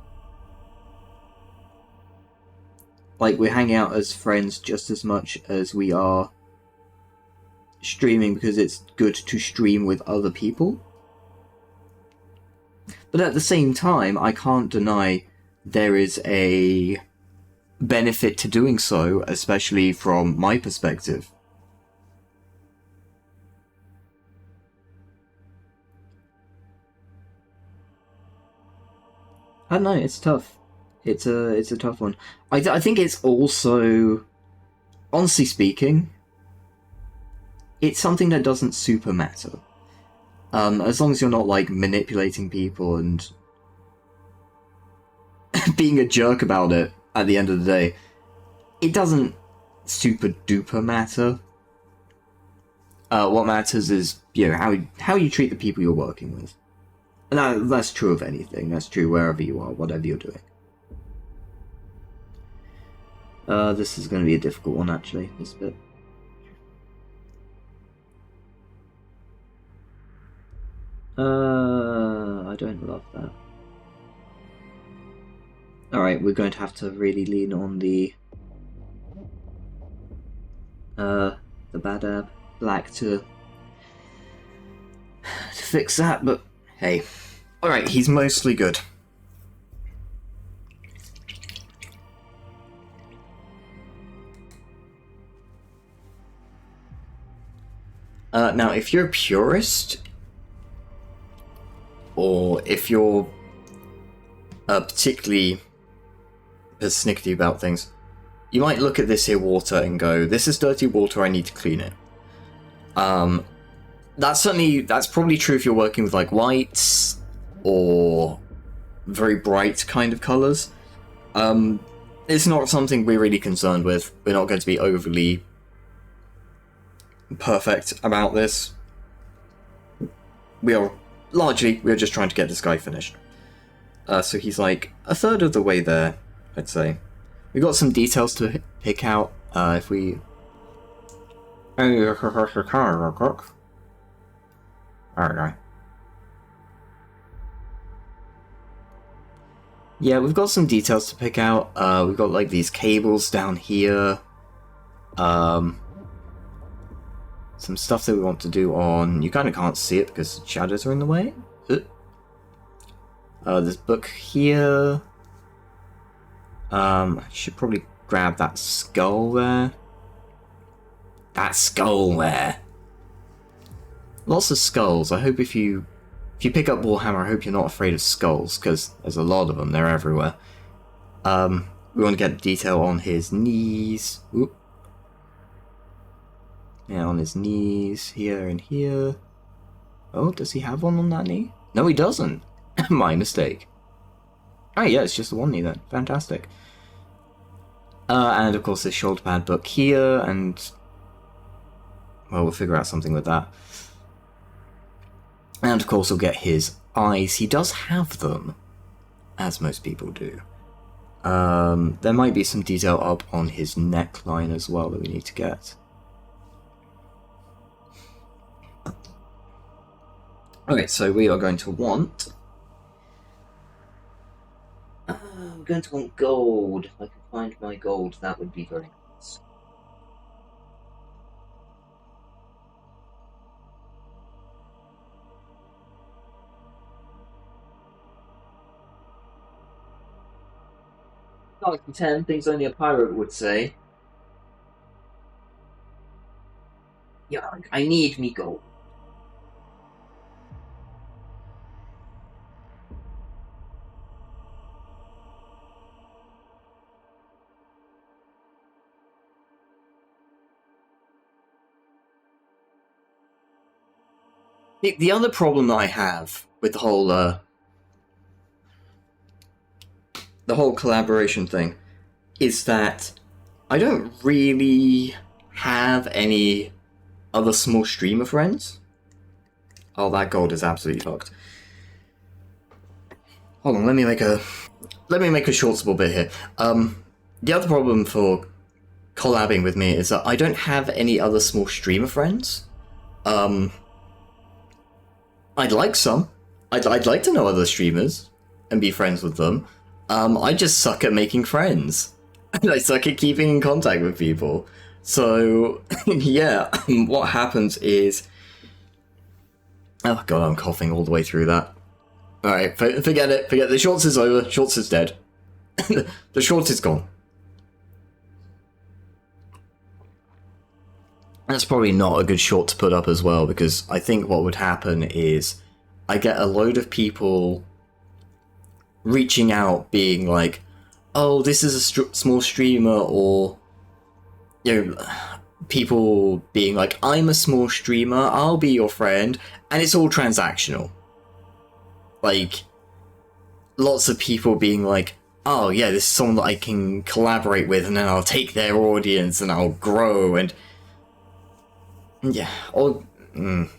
Like, we're hanging out as friends just as much as we are streaming because it's good to stream with other people. But at the same time, I can't deny there is a benefit to doing so, especially from my perspective. I don't know, it's tough. It's a tough one. I think it's also, honestly speaking, it's something that doesn't super matter. As long as you're not, like, manipulating people and being a jerk about it at the end of the day, it doesn't super duper matter. What matters is, how you treat the people you're working with. And that's true of anything. That's true wherever you are, whatever you're doing. This is going to be a difficult one, actually, this bit. I don't love that. Alright, we're going to have to really lean on the bad black to fix that, but hey. Alright, he's mostly good. Now, if you're a purist, or if you're particularly persnickety about things, you might look at this here water and go, this is dirty water, I need to clean it. That's probably true if you're working with like whites or very bright kind of colors. It's not something we're really concerned with. We're not going to be overly perfect about this. We're just trying to get this guy finished. So he's like a third of the way there, I'd say. We got some details to pick out. If we... real quick. Alright. Yeah, we've got some details to pick out. We've got like these cables down here. Some stuff that we want to do on... You kind of can't see it because shadows are in the way. This book here. I should probably grab that skull there. That skull there. Lots of skulls. I hope if you pick up Warhammer, I hope you're not afraid of skulls, because there's a lot of them. They're everywhere. We want to get detail on his knees. Oop. Yeah, on his knees, here and here. Oh, does he have one on that knee? No, he doesn't. My mistake. Oh yeah, it's just the one knee then. Fantastic. And of course this shoulder pad book here, and... well, we'll figure out something with that. And of course we'll get his eyes. He does have them, as most people do. There might be some detail up on his neckline as well that we need to get. Okay, so we are going to want... I'm going to want gold. If I can find my gold, that would be very nice. Not 10, things only a pirate would say. Yeah, I need me gold. The other problem that I have with the whole collaboration thing is that I don't really have any other small streamer friends. Oh, that gold is absolutely fucked. Hold on, let me make a short small bit here. The other problem for collabing with me is that I don't have any other small streamer friends. I'd like some. I'd like to know other streamers and be friends with them. I just suck at making friends. And I suck at keeping in contact with people. So, yeah, what happens is... oh god, I'm coughing all the way through that. Alright, forget it. Forget it. The shorts is over. Shorts is dead. The shorts is gone. That's probably not a good short to put up as well, because I think what would happen is I get a load of people reaching out being like, oh, this is a small streamer, or, you know, people being like, I'm a small streamer, I'll be your friend, and it's all transactional. Like, lots of people being like, oh yeah, this is someone that I can collaborate with, and then I'll take their audience and I'll grow, and yeah, or you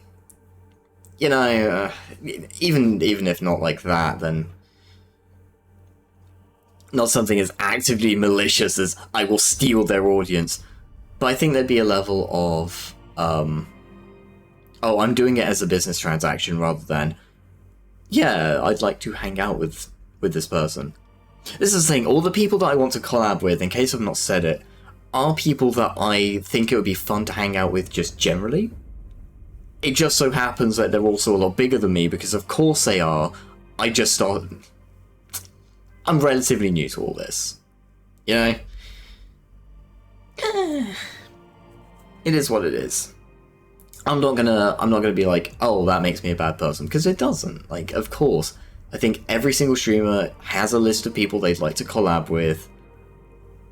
know, even if not like that, then not something as actively malicious as I will steal their audience. But I think there'd be a level of oh, I'm doing it as a business transaction rather than, yeah, I'd like to hang out with this person. This is the thing, all the people that I want to collab with, in case I've not said it, are people that I think it would be fun to hang out with just generally. It just so happens that they're also a lot bigger than me, because of course they are. I'm relatively new to all this. You know? It is what it is. I'm not gonna be like, oh, that makes me a bad person, because it doesn't. Like, of course, I think every single streamer has a list of people they'd like to collab with,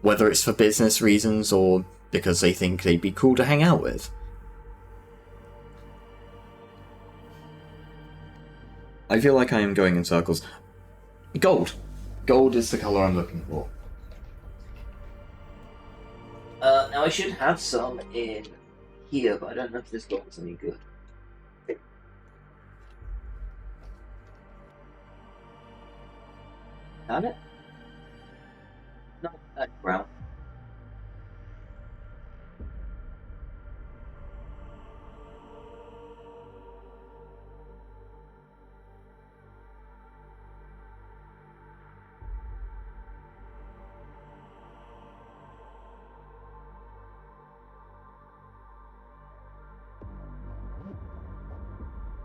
whether it's for business reasons or because they think they'd be cool to hang out with. I feel like I am going in circles. Gold. Gold is the color I'm looking for. Now I should have some in here, but I don't know if this gold's any good. Found it? No, brown.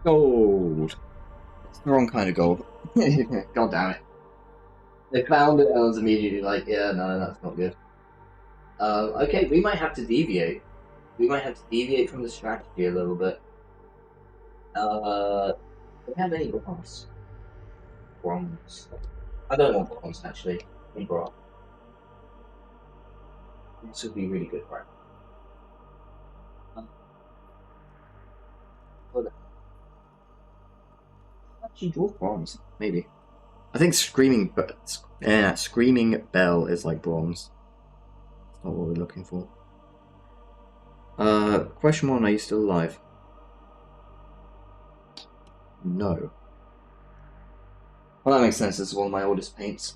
Gold. It's the wrong kind of gold. God damn it. They found it and I was immediately like, yeah, no, that's not good. Okay, we might have to deviate. We might have to deviate from the strategy a little bit. Do we have any bronze? Bronze. I don't want bronze, actually. I need bronze. This would be really good, right? Actually, draw bronze, maybe. I think Screaming Bell is like bronze. That's not what we're looking for. Question 1, are you still alive? No. Well, that makes sense, this is one of my oldest paints.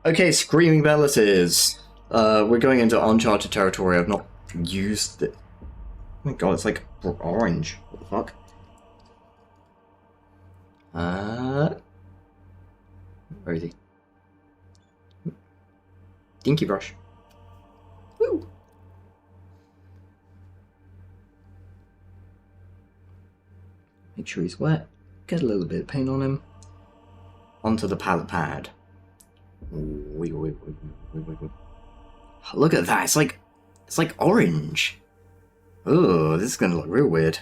Okay, Screaming Bell it is. We're going into uncharted territory. I've not used it. Oh my god, it's like orange. What the fuck? Where is he? Dinky brush. Woo! Make sure he's wet. Get a little bit of paint on him. Onto the palette pad. Look at that! It's like orange. Oh, this is gonna look real weird.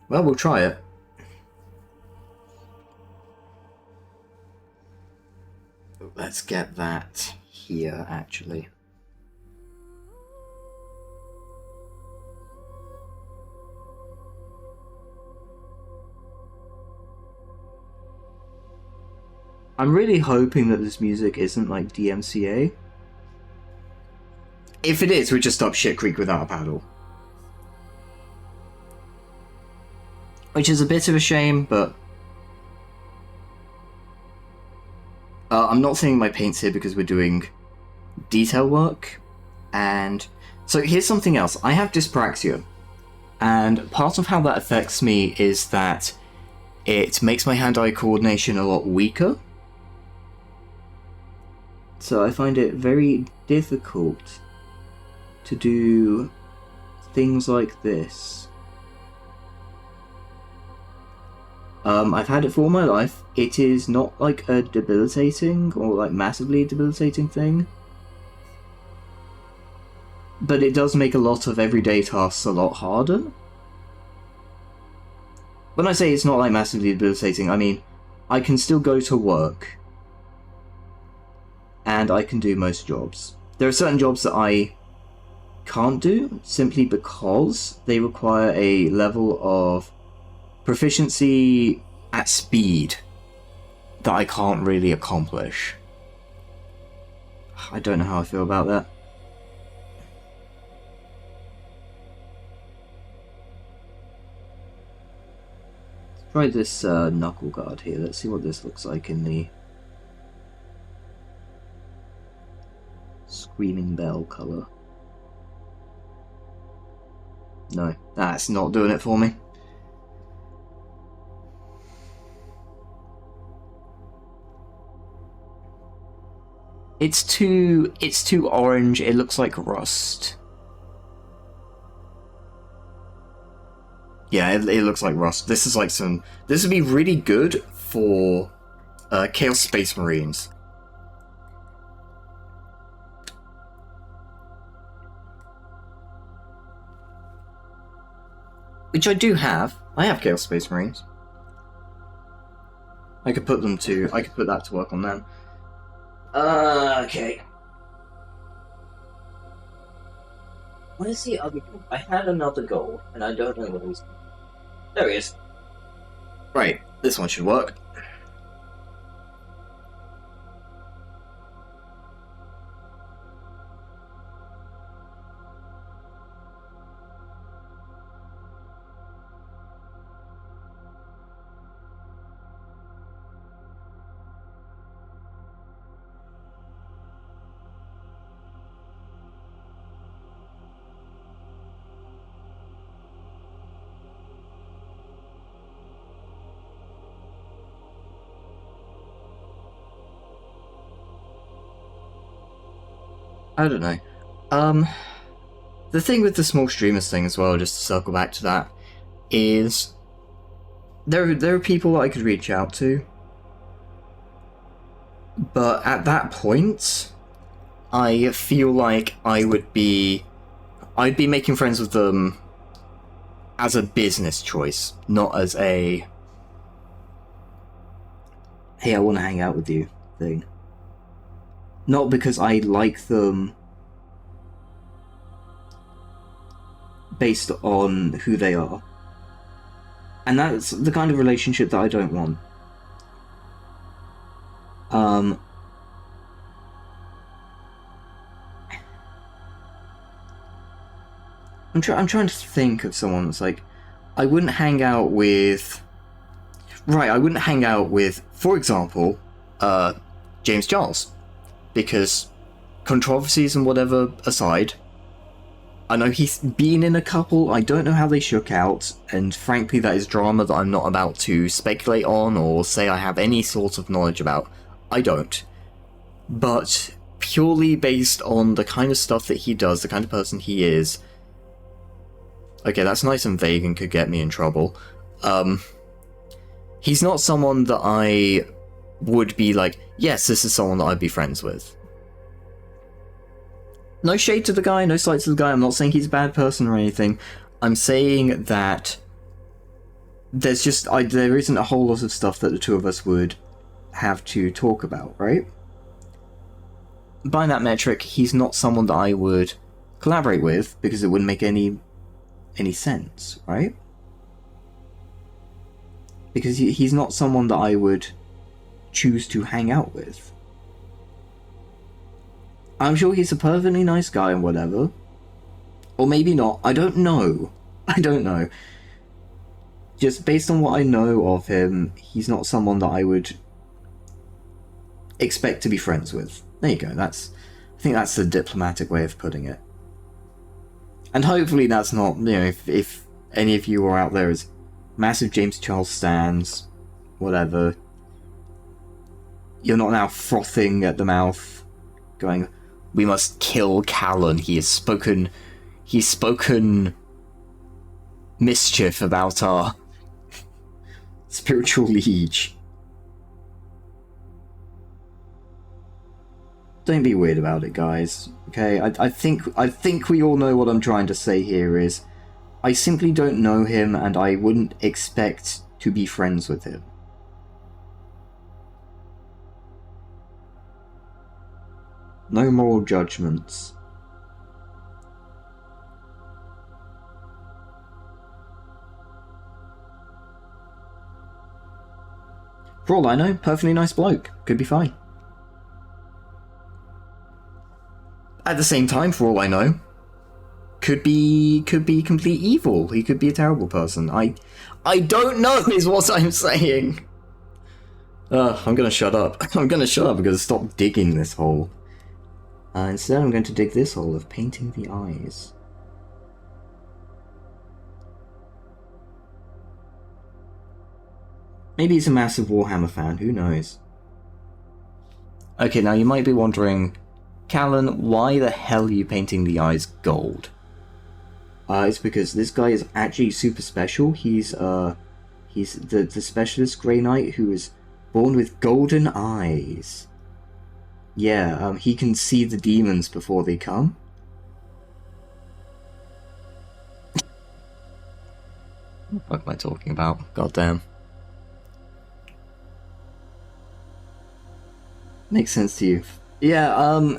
Well, we'll try it. Let's get that here, actually. I'm really hoping that this music isn't like DMCA. If it is, we just stop Shit Creek without a paddle. Which is a bit of a shame, but... I'm not seeing my paints here because we're doing detail work. And so here's something else. I have dyspraxia. And part of how that affects me is that it makes my hand-eye coordination a lot weaker. So I find it very difficult to do things like this. I've had it for all my life. It is not like a debilitating or like massively debilitating thing. But it does make a lot of everyday tasks a lot harder. When I say it's not like massively debilitating, I mean I can still go to work. And I can do most jobs. There are certain jobs that I can't do simply because they require a level of proficiency at speed that I can't really accomplish. I don't know how I feel about that. Let's try this knuckle guard here. Let's see what this looks like in the Screaming Bell colour. No, that's not doing it for me. It's too orange, it looks like rust. Yeah, it looks like rust. This is like this would be really good for Chaos Space Marines. which I do have. I have Chaos Space Marines. I could put that to work on them. Okay. What is the other gold? I had another gold, and I don't know what it was. There he is. Right, this one should work. I don't know. The thing with the small streamers thing as well, just to circle back to that, is there are people that I could reach out to, but at that point, I feel like I'd be making friends with them as a business choice, not as a hey, I want to hang out with you thing. Not because I like them based on who they are. And that's the kind of relationship that I don't want. I'm trying to think of someone that's like, I wouldn't hang out with... Right, I wouldn't hang out with, for example, James Charles. Because controversies and whatever aside, I know he's been in a couple, I don't know how they shook out, and frankly that is drama that I'm not about to speculate on or say I have any sort of knowledge about. I don't. But purely based on the kind of stuff that he does, the kind of person he is... Okay, that's nice and vague and could get me in trouble. He's not someone that I would be like, yes, this is someone that I'd be friends with. No shade to the guy, no slight to the guy, I'm not saying he's a bad person or anything. I'm saying that there isn't a whole lot of stuff that the two of us would have to talk about, right? By that metric, he's not someone that I would collaborate with, because it wouldn't make any sense, right? Because he's not someone that I would choose to hang out with. I'm sure he's a perfectly nice guy and whatever. Or maybe not. I don't know. I don't know. Just based on what I know of him, he's not someone that I would expect to be friends with. There you go. I think that's the diplomatic way of putting it. And hopefully that's not, if any of you are out there as massive James Charles stans, whatever, you're not now frothing at the mouth, going, we must kill Callan. He's spoken mischief about our spiritual liege. Don't be weird about it, guys. Okay, I think we all know what I'm trying to say here is, I simply don't know him, and I wouldn't expect to be friends with him. No moral judgments. For all I know, perfectly nice bloke. Could be fine. At the same time, for all I know, could be complete evil. He could be a terrible person. I don't know is what I'm saying. I'm gonna shut up. I'm gonna shut up because stop digging this hole. Instead, I'm going to dig this hole of painting the eyes. Maybe he's a massive Warhammer fan, who knows? Okay, now you might be wondering, Callan, why the hell are you painting the eyes gold? It's because this guy is actually super special. He's the specialist Grey Knight who is born with golden eyes. Yeah, he can see the demons before they come. What am I talking about? God damn. Makes sense to you. Yeah,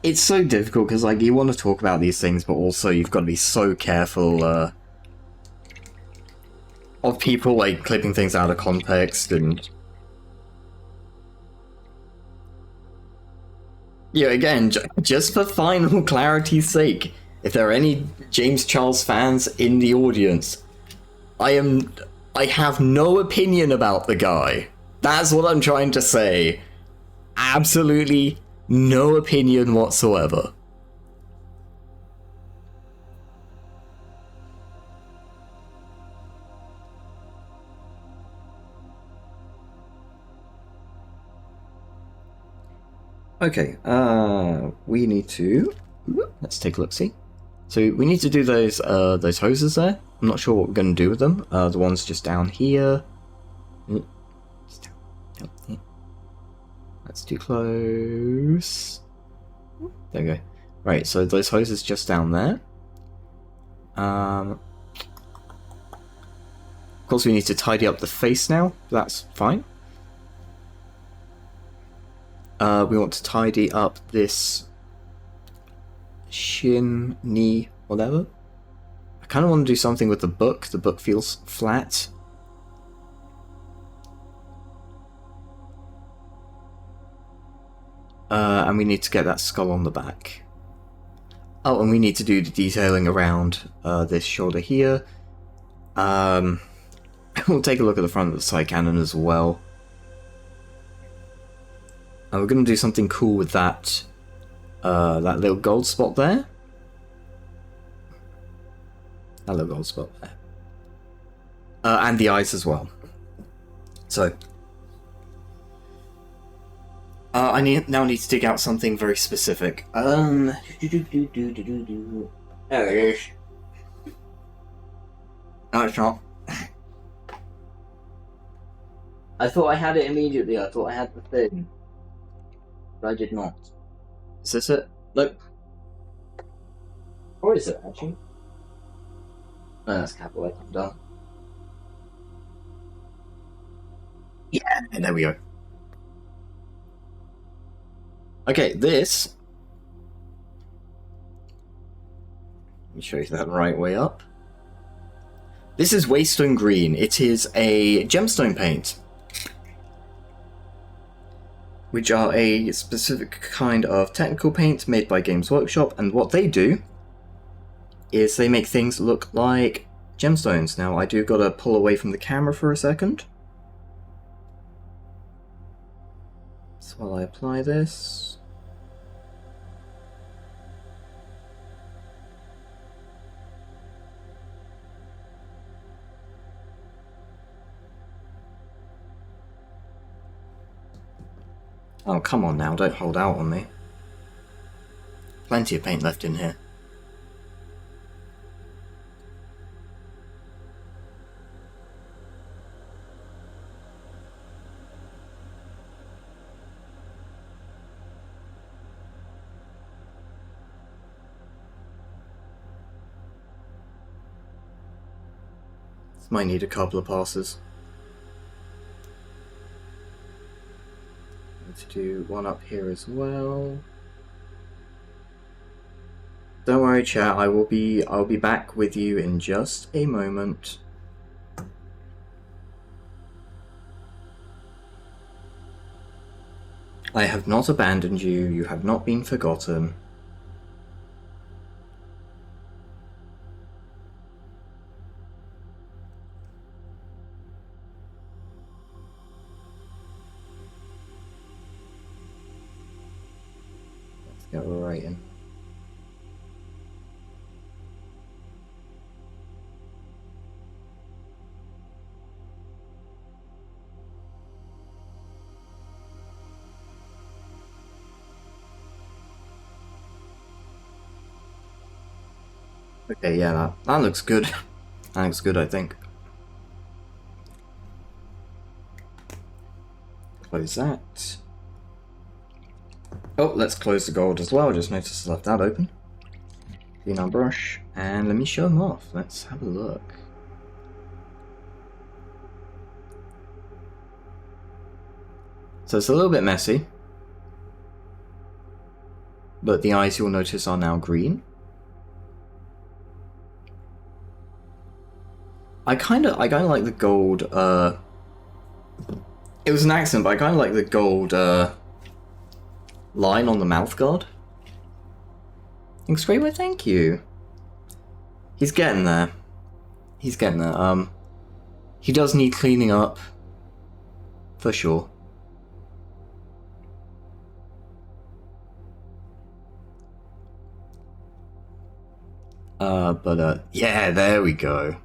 it's so difficult because, like, you want to talk about these things, but also you've got to be so careful, of people, like, clipping things out of context and... Yeah, again, just for final clarity's sake, if there are any James Charles fans in the audience, I have no opinion about the guy. That's what I'm trying to say. Absolutely no opinion whatsoever. Okay, we need to... Let's take a look-see. So we need to do those hoses there. I'm not sure what we're going to do with them. The ones just down here. That's too close. There we go. Right, so those hoses just down there. Of course we need to tidy up the face now. That's fine. We want to tidy up this shin, knee, whatever. I kind of want to do something with the book. The book feels flat. And we need to get that skull on the back. Oh, and we need to do the detailing around this shoulder here. We'll take a look at the front of the side cannon as well. And we're going to do something cool with that little gold spot there. That little gold spot there. And the eyes as well. So, I now need to dig out something very specific. There it is. No, it's not. I thought I had it immediately. I thought I had the thing. But I did not. Is this it? Look. Or is it actually? No, that's capital. I'm done. Yeah, and there we go. Okay, this... Let me show you that right way up. This is Waystone Green. It is a gemstone paint, which are a specific kind of technical paint made by Games Workshop, and what they do is they make things look like gemstones. Now, I do gotta pull away from the camera for a second. So while I apply this... Oh, come on now, don't hold out on me. Plenty of paint left in here. This might need a couple of passes. To do one up here as well. Don't worry, chat. I'll be back with you in just a moment. I have not abandoned you. You have not been forgotten. Get right in. Okay, yeah, that looks good. That looks good, I think. Close that. Oh, let's close the gold as well. Just noticed I left that open. clean our brush, and let me show them off. Let's have a look. So it's a little bit messy, but the eyes, you'll notice, are now green. I kind of like the gold, it was an accent, but I kind of like the gold, line on the mouth guard. Thanks, Greatway, thank you. He's getting there. He's getting there. He does need cleaning up, for sure. Yeah, there we go.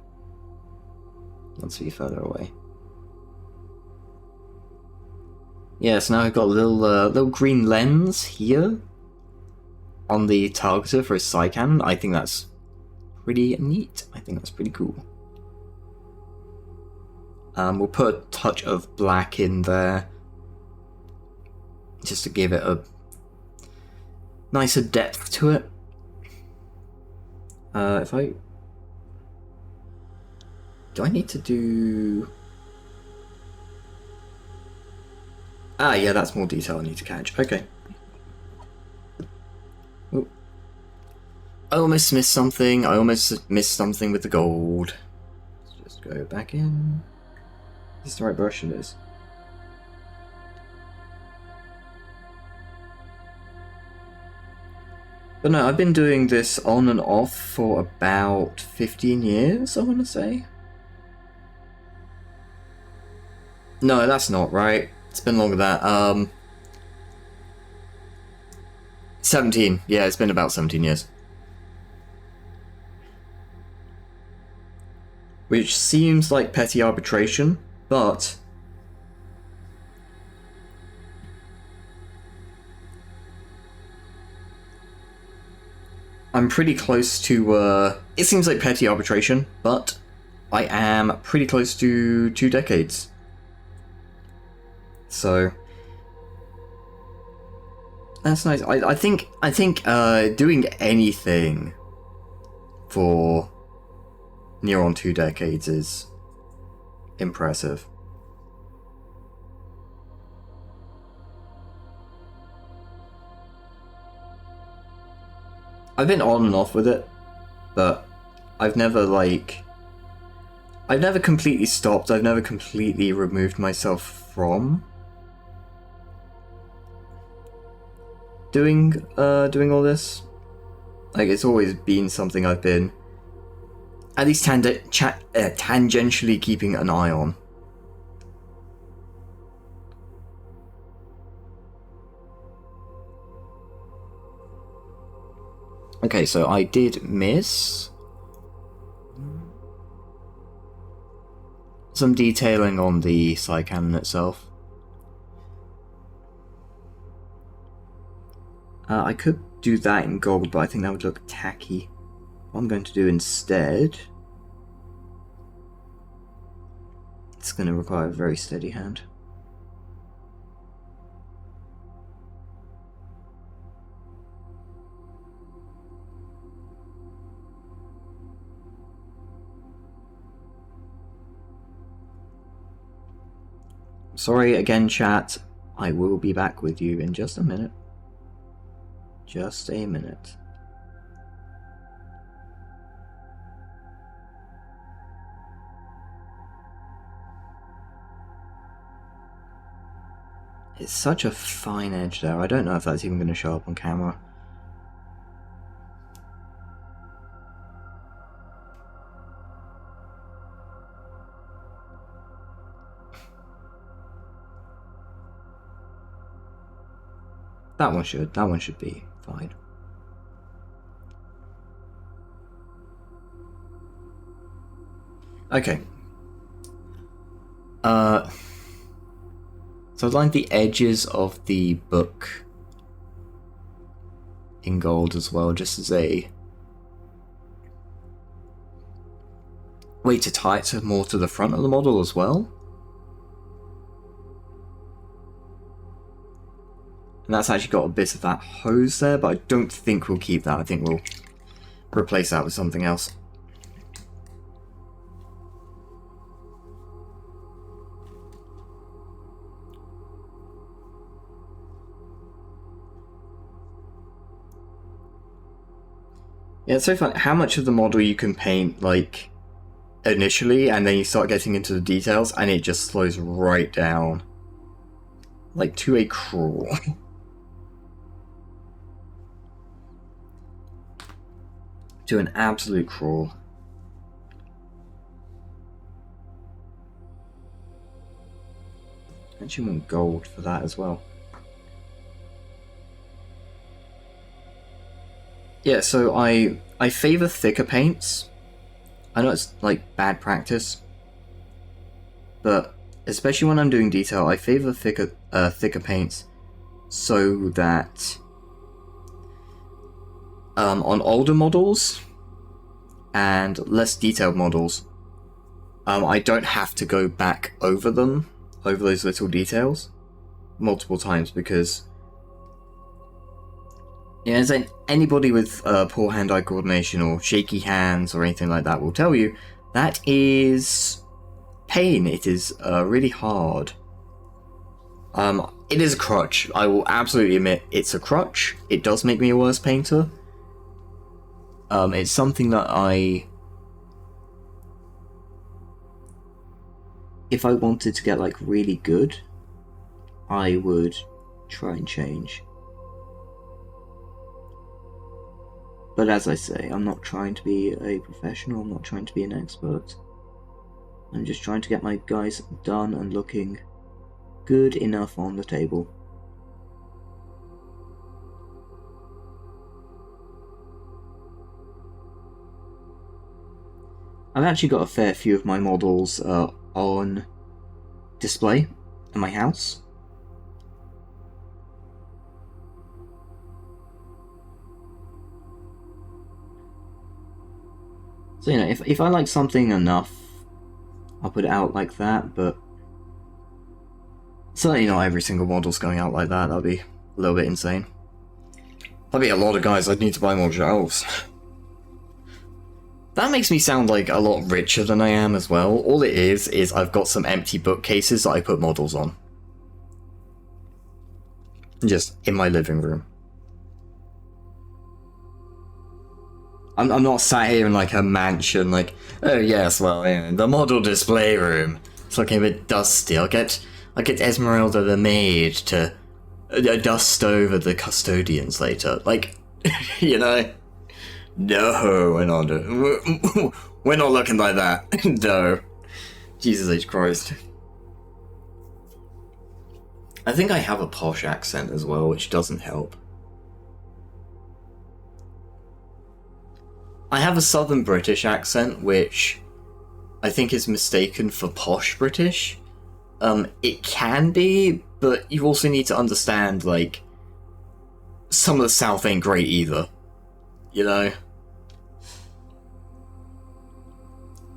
Let's be further away. Yeah, so now I've got a little green lens here on the targeter for his Psycan. I think that's pretty neat. I think that's pretty cool. We'll put a touch of black in there, just to give it a nicer depth to it. Do I need to do... Ah, yeah, that's more detail I need to catch. Okay. Ooh. I almost missed something. I almost missed something with the gold. Let's just go back in. Is this the right brush? It is. But no, I've been doing this on and off for about 15 years, I want to say. No, that's not right. It's been longer than that. 17. Yeah, it's been about 17 years. Which seems like petty arbitration, but... I'm pretty close to, it seems like petty arbitration, but I am pretty close to 2 decades. So... that's nice. I think doing anything for near on 2 decades is impressive. I've been on and off with it, but I've never completely stopped. I've never completely removed myself from doing all this. Like, it's always been something I've been at least tangentially keeping an eye on. Okay, so I did miss some detailing on the Psycannon itself. I could do that in gold, but I think that would look tacky. What I'm going to do instead... it's going to require a very steady hand. Sorry again, chat. I will be back with you in just a minute. Just a minute. It's such a fine edge there. I don't know if that's even going to show up on camera. That one should be fine. Okay. So I've lined the edges of the book in gold as well, just as a way to tie it more to the front of the model as well. And that's actually got a bit of that hose there, but I don't think we'll keep that. I think we'll replace that with something else. Yeah, it's so fun how much of the model you can paint, like, initially, and then you start getting into the details, and it just slows right down. Like, to a crawl. To an absolute crawl. Actually want gold for that as well. Yeah, so I favor thicker paints. I know it's like bad practice, but especially when I'm doing detail, I favor thicker paints so that on older models and less detailed models, I don't have to go back over them, over those little details, multiple times, because as anybody with poor hand-eye coordination or shaky hands or anything like that will tell you, that is pain. It is really hard. It is a crutch. I will absolutely admit it's a crutch. It does make me a worse painter. It's something that if I wanted to get like really good, I would try and change. But as I say, I'm not trying to be a professional, I'm not trying to be an expert. I'm just trying to get my guys done and looking good enough on the table. I've actually got a fair few of my models on display in my house. So, you know, if I like something enough, I'll put it out like that, but certainly not every single model's going out like that. That'd be a little bit insane. That'd be a lot of guys. I'd need to buy more shelves. That makes me sound like a lot richer than I am as well. All it is I've got some empty bookcases that I put models on. Just in my living room. I'm not sat here in like a mansion like, oh yes, well, yeah, the model display room. It's looking a bit dusty. I'll get Esmeralda the maid to dust over the custodians later. Like, you know? No, we're not looking like that. No. Jesus H. Christ. I think I have a posh accent as well, which doesn't help. I have a Southern British accent, which I think is mistaken for posh British. It can be, but you also need to understand, like, some of the South ain't great either. You know?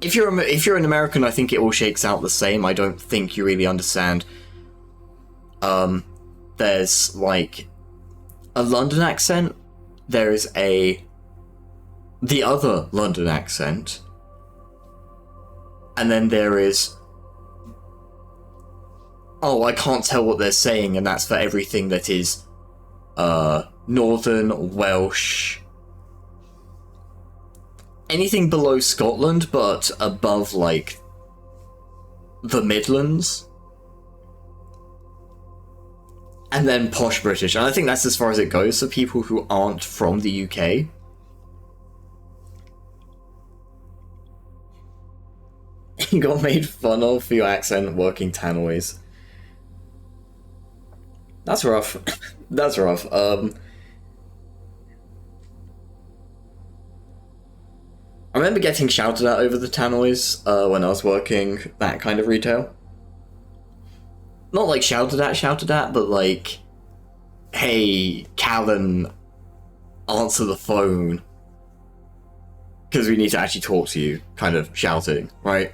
If you're an American, I think it all shakes out the same. I don't think you really understand. There's, like, a London accent. There is the other London accent. And then there is, oh, I can't tell what they're saying, and that's for everything that is Northern, Welsh, anything below Scotland, but above, like, the Midlands. And then posh British. And I think that's as far as it goes for people who aren't from the UK. You got made fun of for your accent working tannoys. That's rough. That's rough. I remember getting shouted at over the tannoys when I was working that kind of retail. Not like shouted at, but like, hey, Callan, answer the phone. Because we need to actually talk to you, kind of shouting, right?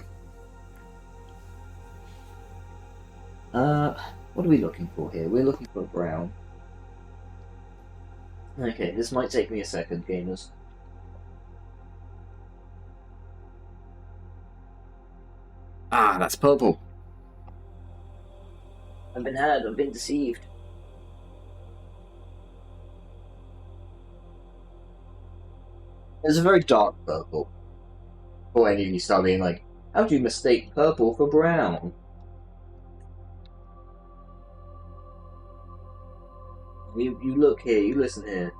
What are we looking for here? We're looking for a brown. Okay, this might take me a second, gamers. Ah, that's purple. I've been had. I've been deceived. It's a very dark purple. Before any of you start being like, how do you mistake purple for brown? You look here, you listen here.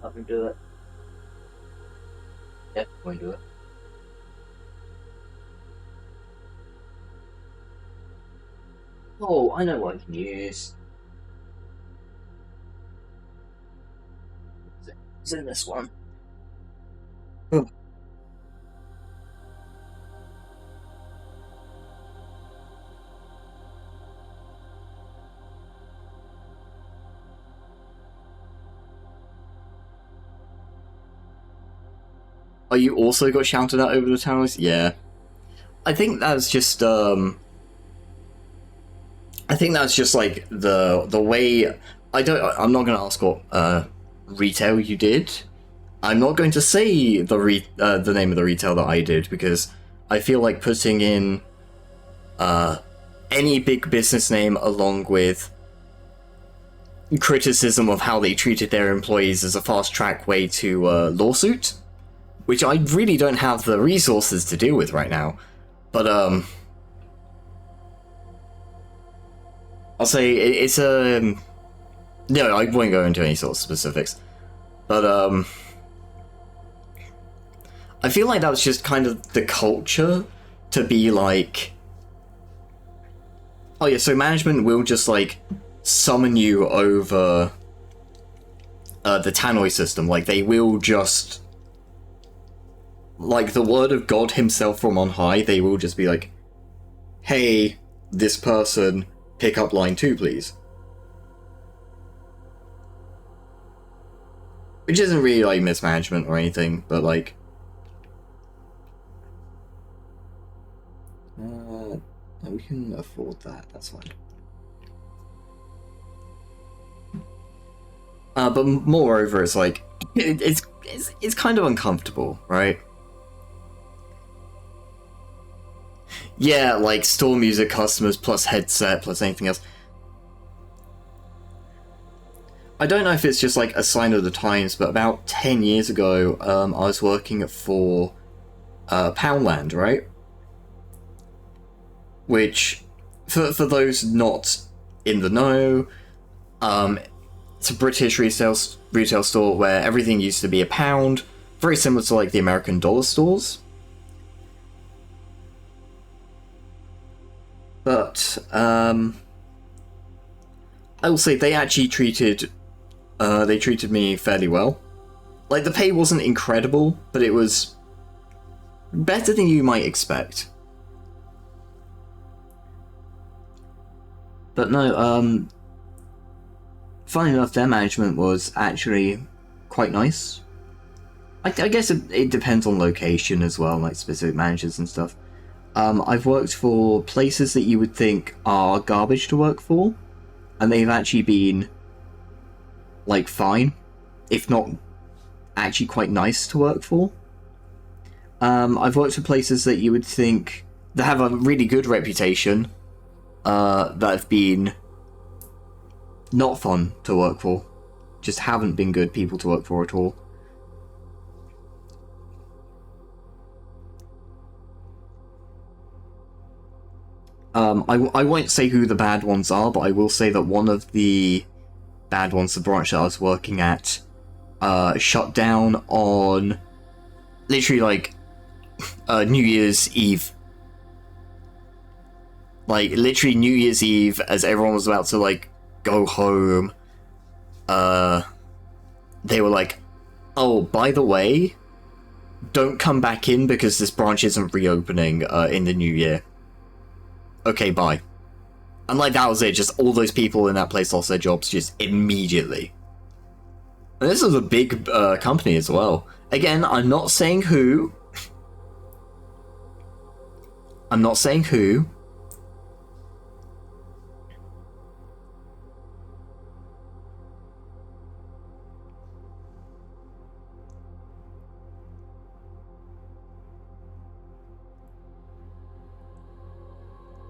Let me do it. Yep, let me do it. Oh, I know what I can use. It's in this one. Oh. Oh, you also got shouted at over the towers? Yeah. I think that's just I think that's just like the way I'm not gonna ask what retail you did. I'm not going to say the name of the retail that I did because I feel like putting in any big business name along with criticism of how they treated their employees is a fast track way to lawsuit, which I really don't have the resources to deal with right now. But I'll say it's a no. I won't go into any sort of specifics, but I feel like that's just kind of the culture to be like, oh yeah, so management will just like summon you over the Tannoy system. Like they will just, like the word of God himself from on high, they will just be like, hey, this person, pick up line 2, please. Which isn't really like mismanagement or anything, but like, we can afford that, that's fine. But moreover, it's like, it's kind of uncomfortable, right? Yeah, like store music customers plus headset plus anything else. I don't know if it's just like a sign of the times, but about 10 years ago, I was working for Poundland, right? Which, for those not in the know, it's a British retail store where everything used to be a pound, very similar to like the American dollar stores. But I will say they actually treated me fairly well. Like the pay wasn't incredible, but it was better than you might expect. But no, funny enough, their management was actually quite nice. I guess it depends on location as well, like specific managers and stuff. I've worked for places that you would think are garbage to work for, and they've actually been, like, fine, if not actually quite nice to work for. I've worked for places that you would think that have a really good reputation, that have been not fun to work for. Just haven't been good people to work for at all. I won't say who the bad ones are, but I will say that one of the bad ones, the branch that I was working at, shut down on literally like New Year's Eve. Like literally New Year's Eve, as everyone was about to like go home. They were like, "Oh, by the way, don't come back in because this branch isn't reopening in the new year." Okay, bye. And like that was it, just all those people in that place lost their jobs just immediately. And this is a big company as well. Again, I'm not saying who. I'm not saying who.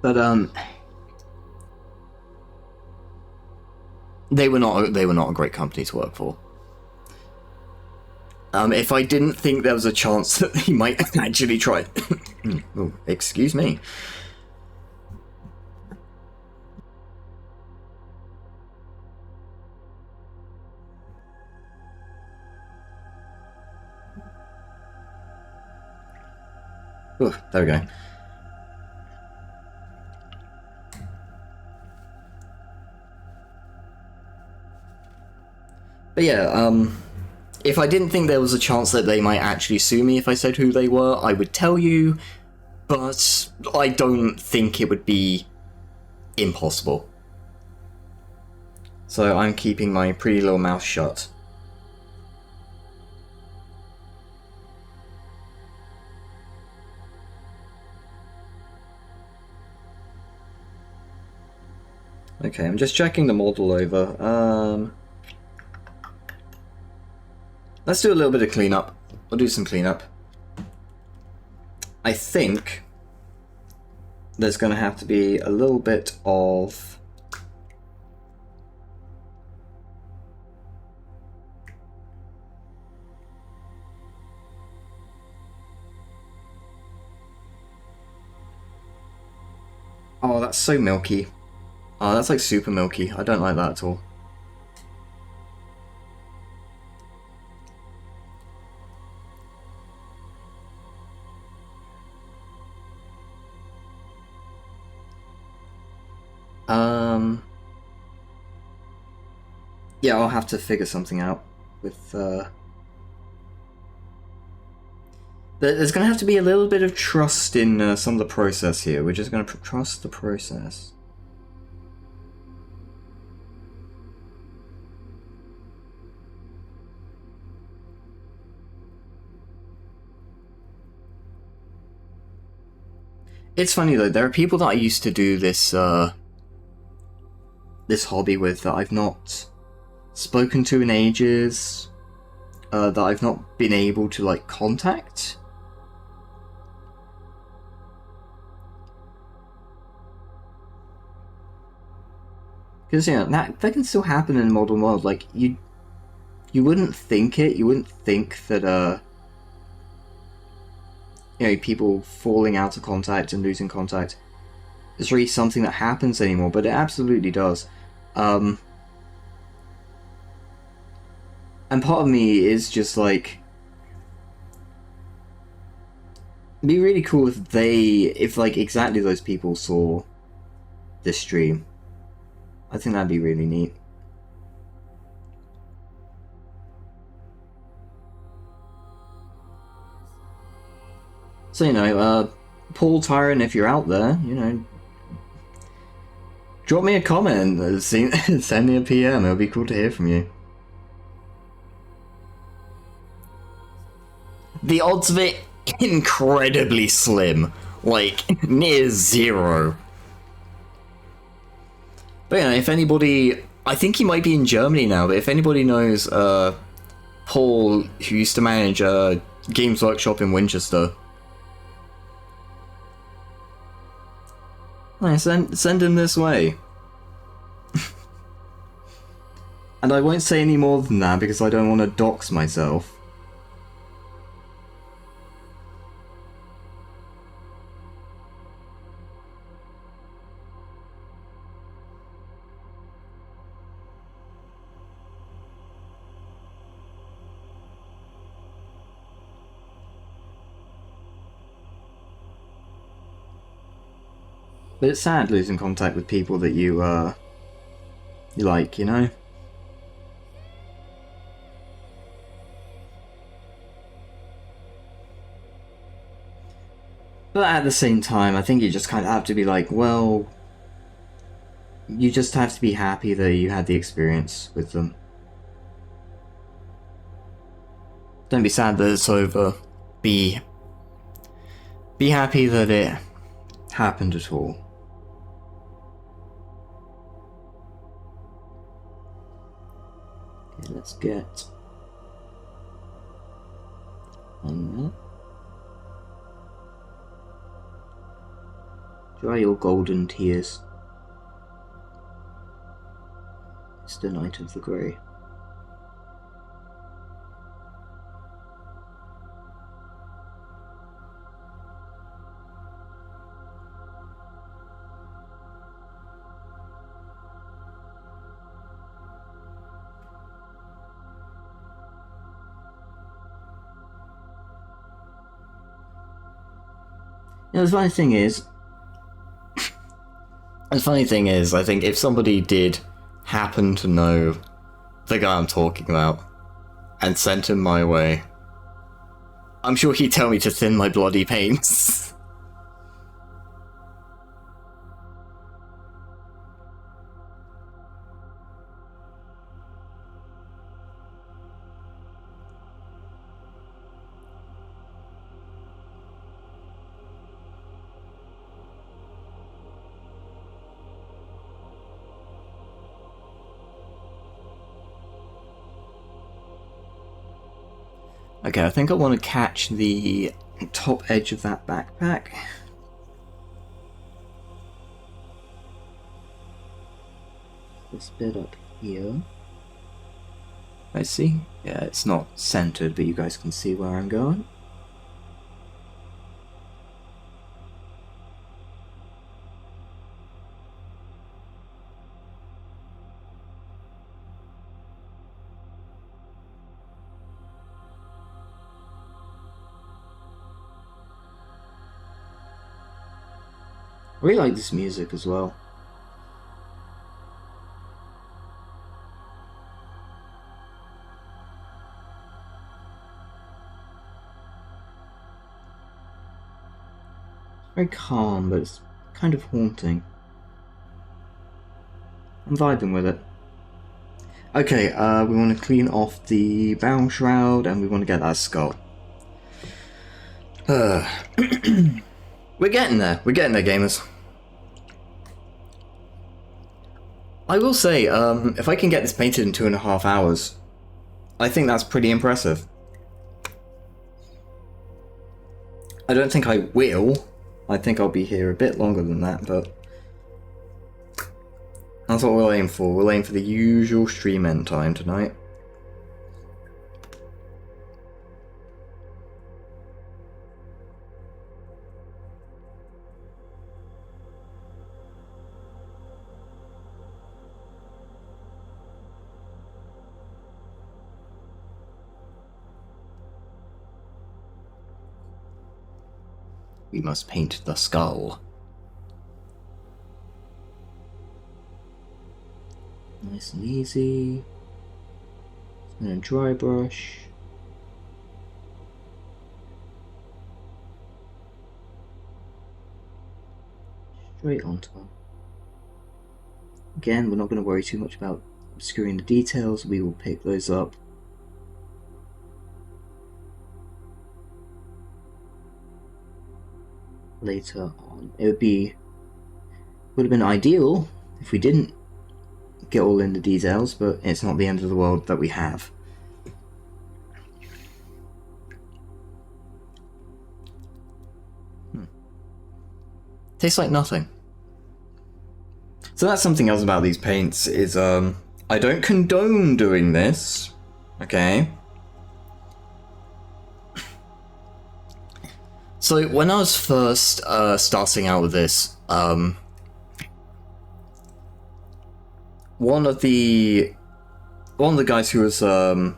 But they were not a great company to work for. If I didn't think there was a chance that he might actually try. Oh, excuse me. Oh, there we go. But yeah, if I didn't think there was a chance that they might actually sue me if I said who they were, I would tell you, but I don't think it would be impossible. So I'm keeping my pretty little mouth shut. Okay, I'm just checking the model over. Let's do a little bit of cleanup. We'll do some cleanup. I think there's going to have to be a little bit of... Oh, that's so milky. Oh, that's like super milky. I don't like that at all. Yeah, I'll have to figure something out with, There's going to have to be a little bit of trust in some of the process here. We're just going to trust the process. It's funny though, there are people that I used to do this, this hobby with that I've not spoken to in ages, that I've not been able to, like, contact. Because, you know, that can still happen in the modern world. Like, you wouldn't think it, you wouldn't think that, you know, people falling out of contact and losing contact is really something that happens anymore, but it absolutely does. And part of me is just like, it'd be really cool if like exactly those people saw this stream. I think that'd be really neat. So, you know, Paul Tyron, if you're out there, you know, drop me a comment, send me a PM, it'll be cool to hear from you. The odds of it, incredibly slim. Like, near zero. But you know, if anybody... I think he might be in Germany now, but if anybody knows Paul, who used to manage Games Workshop in Winchester, send him this way. And I won't say any more than that because I don't want to dox myself. But it's sad losing contact with people that you like, you know? But at the same time, I think you just kind of have to be like, well, you just have to be happy that you had the experience with them. Don't be sad that it's over. Be happy that it happened at all. Okay, let's get on that. Dry your golden tears. Mr. Knight of the Grey. You know, the funny thing is, I think if somebody did happen to know the guy I'm talking about and sent him my way, I'm sure he'd tell me to thin my bloody paints. Okay, I think I want to catch the top edge of that backpack. This bit up here. I see. Yeah, it's not centered, but you guys can see where I'm going. I really like this music as well. It's very calm, but it's kind of haunting. I'm vibing with it. Okay, we want to clean off the bow shroud and we want to get that skull. We're getting there, gamers. I will say, if I can get this painted in 2.5 hours, I think that's pretty impressive. I don't think I will. I think I'll be here a bit longer than that, but that's what we'll aim for. We'll aim for the usual stream end time tonight. We must paint the skull. Nice and easy. And a dry brush. Straight on top. Again, we're not going to worry too much about obscuring the details. We will pick those up later on. It would have been ideal if we didn't get all in the details, but it's not the end of the world that we have. Tastes like nothing. So that's something else about these paints is I don't condone doing this, okay? So when I was first starting out with this, one of the guys who was showing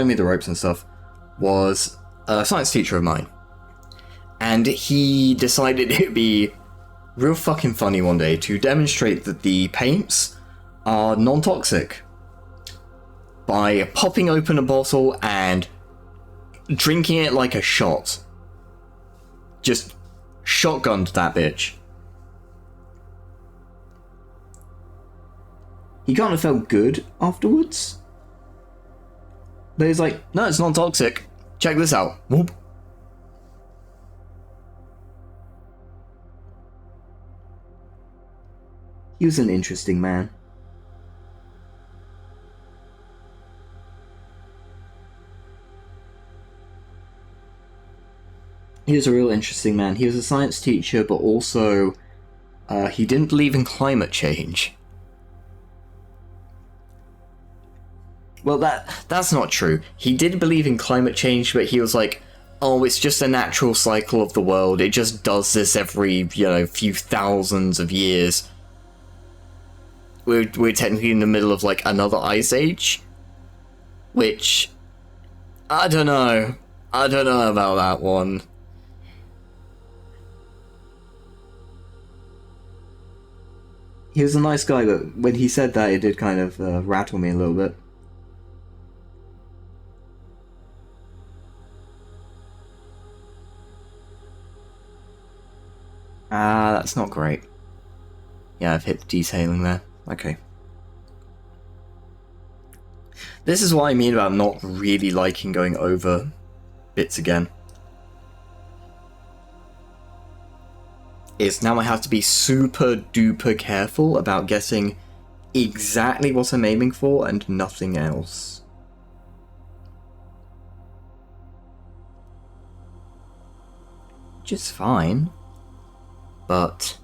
me the ropes and stuff was a science teacher of mine, and he decided it'd be real fucking funny one day to demonstrate that the paints are non-toxic by popping open a bottle and drinking it like a shot. Just shotgunned that bitch. He can't have felt good afterwards. But he's like, no, it's not toxic. Check this out. Whoop. He was an interesting man. He was a real interesting man. He was a science teacher, but also he didn't believe in climate change. Well, that's not true. He did believe in climate change, but he was like, oh, it's just a natural cycle of the world. It just does this every, few thousands of years. We're technically in the middle of, like, another ice age. Which, I don't know. I don't know about that one. He was a nice guy, but when he said that, it did kind of rattle me a little bit. Ah, that's not great. Yeah, I've hit the detailing there. Okay. This is what I mean about not really liking going over bits again. Is now I have to be super duper careful about getting exactly what I'm aiming for and nothing else. Which is fine. But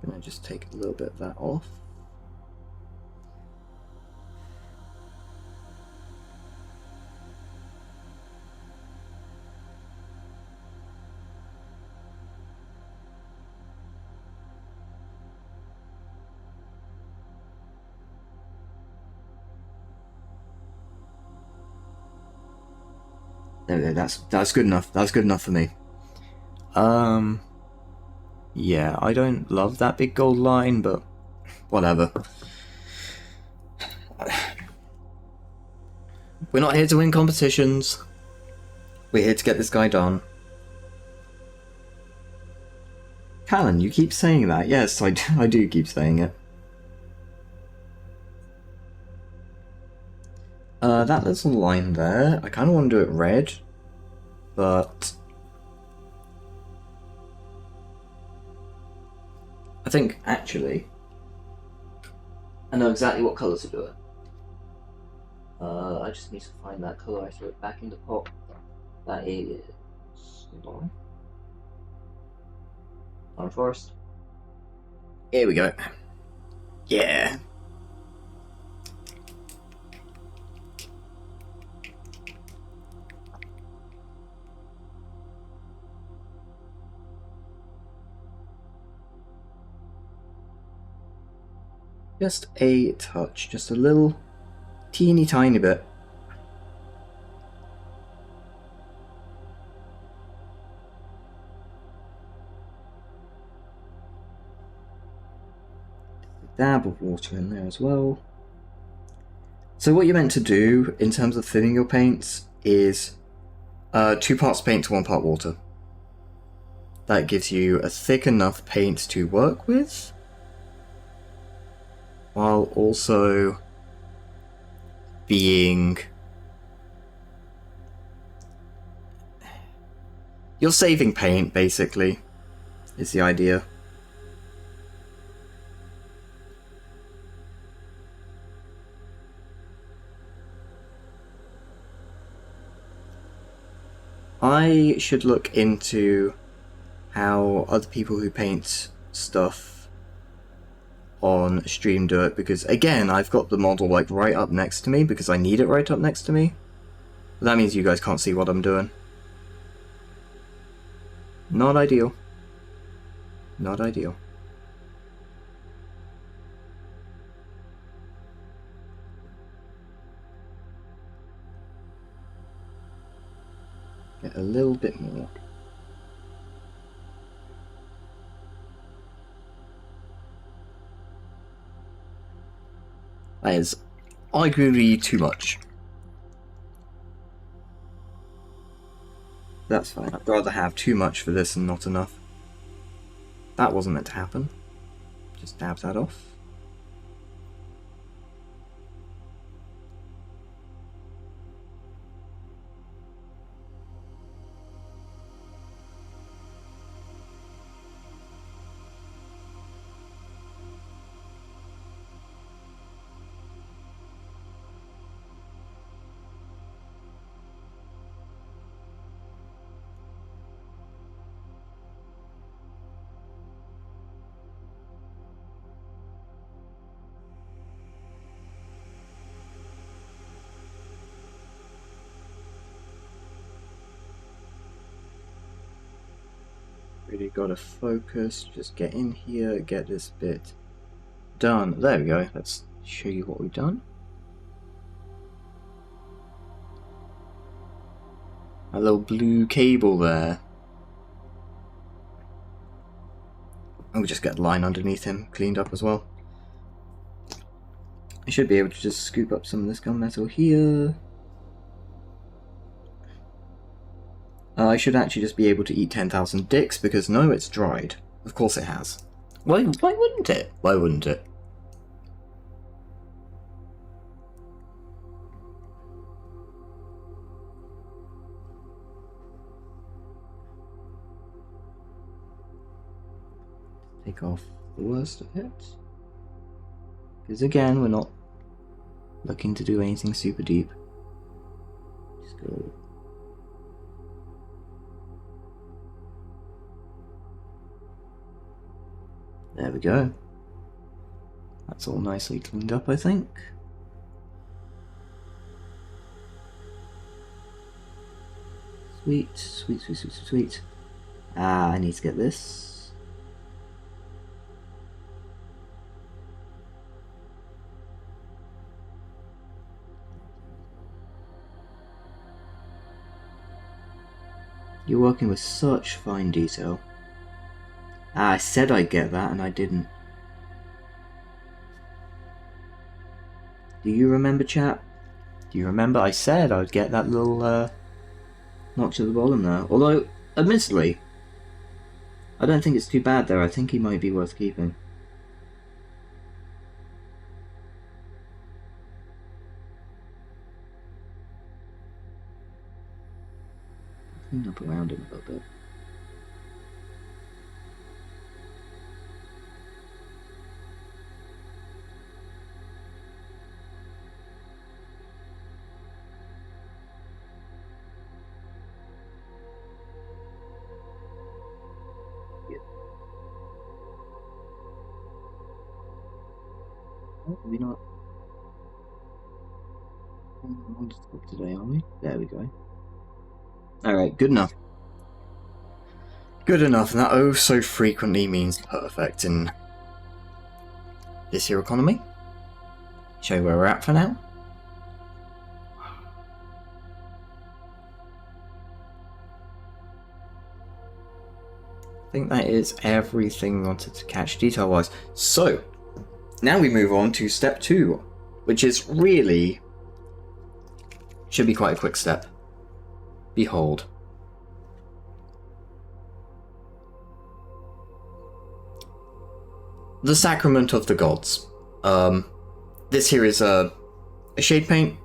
I'm gonna just take a little bit of that off. There we go, that's good enough. That's good enough for me. Yeah, I don't love that big gold line, but whatever. We're not here to win competitions. We're here to get this guy done. Callan, you keep saying that. Yes, I do keep saying it. That little line there, I kind of want to do it red, but I think, actually, I know exactly what colour to do it. I just need to find that colour I threw it back in the pot. That is... hold on forest. Here we go. Yeah. Just a touch, just a little teeny tiny bit. A dab of water in there as well. So what you're meant to do in terms of thinning your paints is 2 parts paint to 1 part water. That gives you a thick enough paint to work with, while also being... you're saving paint, basically, is the idea. I should look into how other people who paint stuff on stream do it, because again, I've got the model like right up next to me because I need it right up next to me. But that means you guys can't see what I'm doing. Not ideal. Not ideal. Get a little bit more. That is arguably too much. That's fine. I'd rather have too much for this than not enough. That wasn't meant to happen. Just dab that off. Really gotta focus, just get in here, get this bit done. There we go, let's show you what we've done. A little blue cable there. And we'll just get a line underneath him cleaned up as well. I should be able to just scoop up some of this gunmetal here. I should actually just be able to eat 10,000 dicks because no, it's dried. Of course it has. Why wouldn't it? Why wouldn't it? Take off the worst of it. Because again, we're not looking to do anything super deep. Just go. There we go. That's all nicely cleaned up, I think. Sweet, sweet, sweet, sweet, sweet. Ah, I need to get this. You're working with such fine detail. Ah, I said I'd get that and I didn't. Do you remember, chat? Do you remember I said I'd get that little notch at the bottom there? Although, admittedly, I don't think it's too bad there. I think he might be worth keeping. Clean up around him a little bit. We're not on today, are we? There we go. Alright, good enough. Good enough, and that oh so frequently means perfect in this here economy. Show you where we're at for now. I think that is everything we wanted to catch detail-wise. So, now we move on to step 2, which is really... should be quite a quick step. Behold. The Sacrament of the Gods. This here is a shade paint,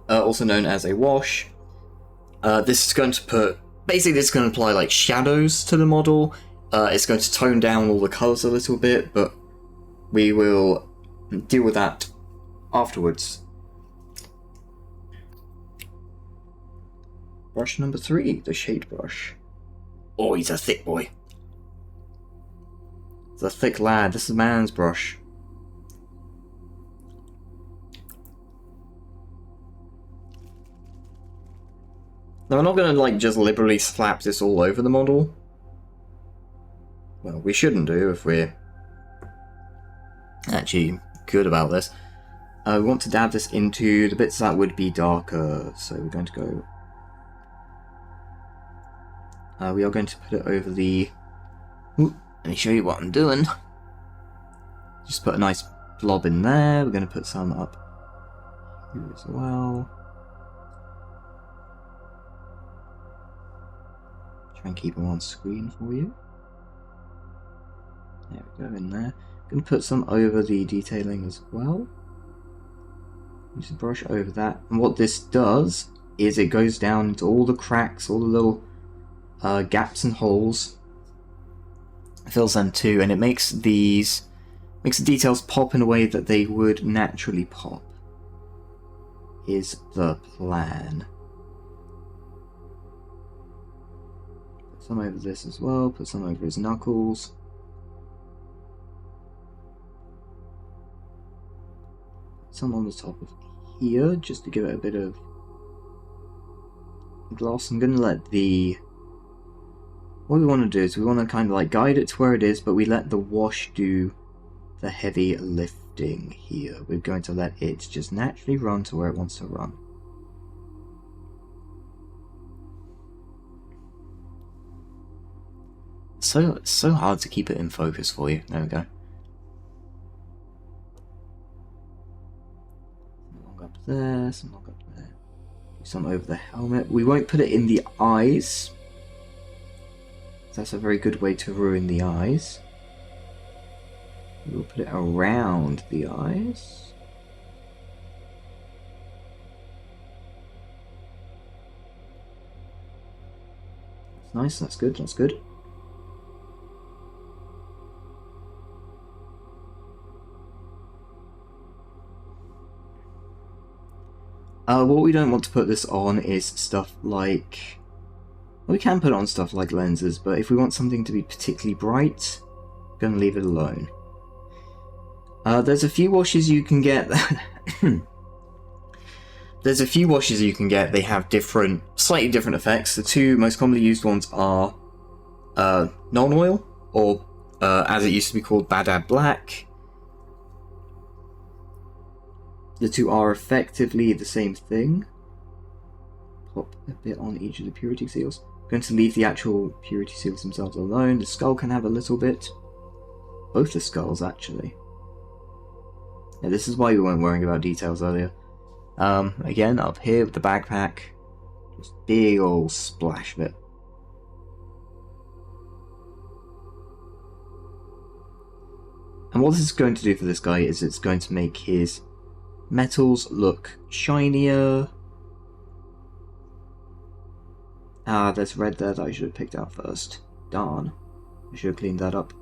also known as a wash. This is going to put... basically it's going to apply like shadows to the model. It's going to tone down all the colours a little bit, but we will deal with that afterwards. Brush number 3, the shade brush. Oh, he's a thick boy. He's a thick lad. This is a man's brush. Now, we're not going to like just liberally slap this all over the model. Well, we shouldn't do if we're actually good about this. We want to dab this into the bits that would be darker, so we're going to go... we are going to put it over the... Ooh, let me show you what I'm doing. Just put a nice blob in there. We're going to put some up here as well. Try and keep them on screen for you. There we go, in there. I'm going to put some over the detailing as well. Use a brush over that. And what this does is it goes down into all the cracks, all the little gaps and holes. Fills them too, and it makes the details pop in a way that they would naturally pop. Is the plan. Put some over this as well, put some over his knuckles. Some on the top of here, just to give it a bit of gloss. I'm going to let the... What we want to do is we want to kind of like guide it to where it is, but we let the wash do the heavy lifting here. We're going to let it just naturally run to where it wants to run. So hard to keep it in focus for you. There we go. Some long up there, some long up there. Do some over the helmet. We won't put it in the eyes. That's a very good way to ruin the eyes. We'll put it around the eyes. That's nice, that's good, that's good. What we don't want to put this on is stuff like... We can put it on stuff like lenses, but if we want something to be particularly bright, I'm going to leave it alone. There's a few washes you can get. There's a few washes you can get. They have slightly different effects. The two most commonly used ones are non-oil, or as it used to be called, Badab Black. The two are effectively the same thing. Pop a bit on each of the purity seals. I'm going to leave the actual purity seals themselves alone. The skull can have a little bit. Both the skulls, actually. Yeah, this is why we weren't worrying about details earlier. Again, up here with the backpack. Just big old splash of it. And what this is going to do for this guy is it's going to make his metals look shinier. There's red there that I should have picked out first. Darn. I should have cleaned that up.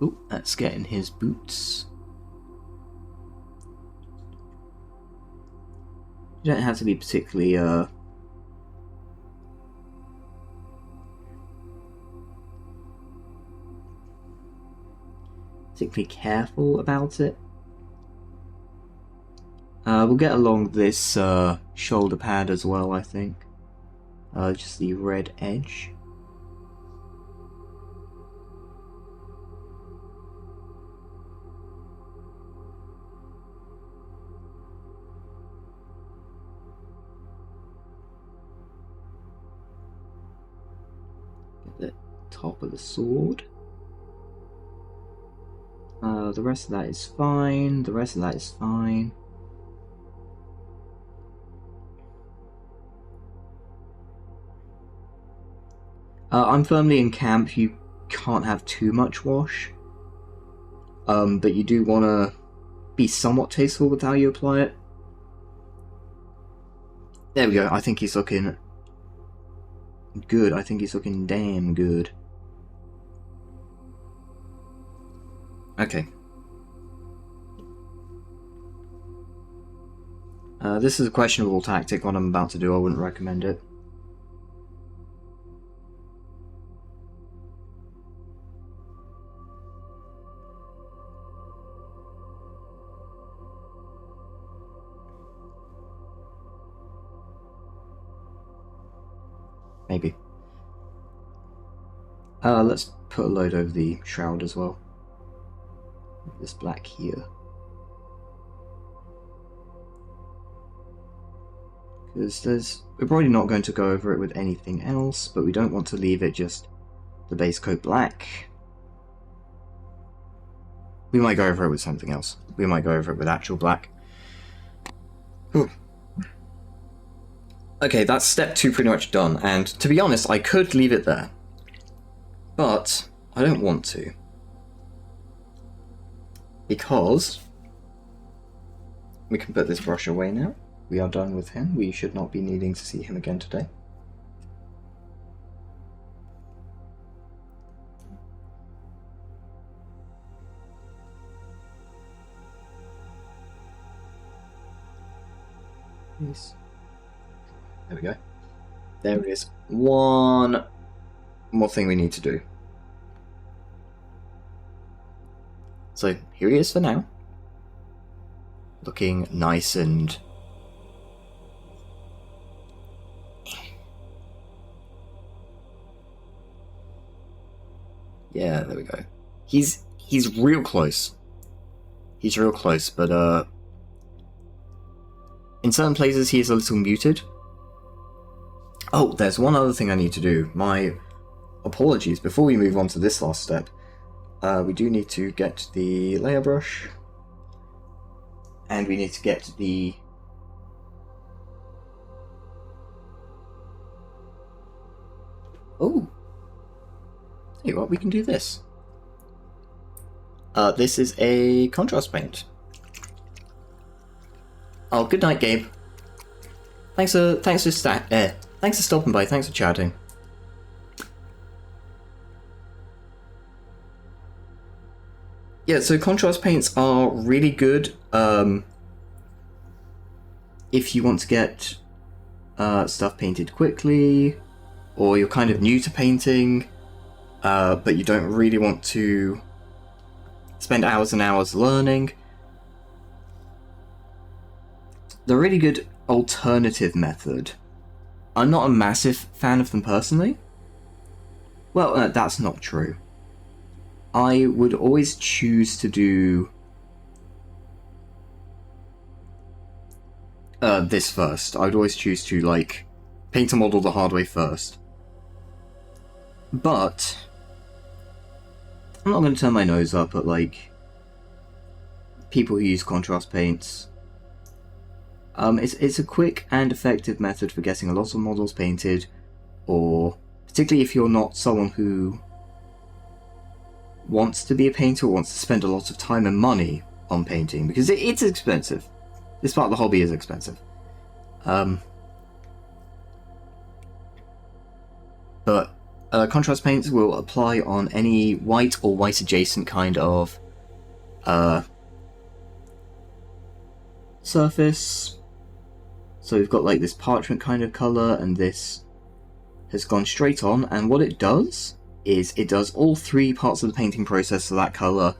Ooh, let's get in his boots. You don't have to be particularly, particularly careful about it. We'll get along this shoulder pad as well, I think. Just the red edge. Get the top of the sword. The rest of that is fine. The rest of that is fine. I'm firmly in camp. You can't have too much wash. But you do want to be somewhat tasteful with how you apply it. There we go. I think he's looking good. I think he's looking damn good. Okay. This is a questionable tactic, what I'm about to do. I wouldn't recommend it. Maybe. Let's put a load over the shroud as well. This black here. Because we're probably not going to go over it with anything else, but we don't want to leave it just the base coat black. We might go over it with something else. We might go over it with actual black. Ooh. Okay, that's step 2 pretty much done, and to be honest, I could leave it there. But I don't want to. Because we can put this brush away now. We are done with him. We should not be needing to see him again today. Yes. There we go. There is one more thing we need to do. So here he is for now. Looking nice and... yeah, there we go. He's real close. He's real close, but in certain places he is a little muted. Oh, there's one other thing I need to do. My apologies. Before we move on to this last step, we do need to get the layer brush. And we need to get the... oh! Tell you what, we can do this. This is a contrast paint. Oh, good night, Gabe. Thanks for stopping by. Thanks for chatting. Yeah, so contrast paints are really good if you want to get stuff painted quickly, or you're kind of new to painting, but you don't really want to spend hours and hours learning. They're a really good alternative method. I'm not a massive fan of them personally. Well, that's not true. I would always choose to do this first. I would always choose to, like, paint a model the hard way first. But I'm not going to turn my nose up at, like, people who use contrast paints. It's a quick and effective method for getting a lot of models painted, or particularly if you're not someone who wants to be a painter or wants to spend a lot of time and money on painting, because it's expensive. This part of the hobby is expensive. But contrast paints will apply on any white or white adjacent kind of surface. So we've got like this parchment kind of colour, and this has gone straight on, and what it does is it does all three parts of the painting process of that colour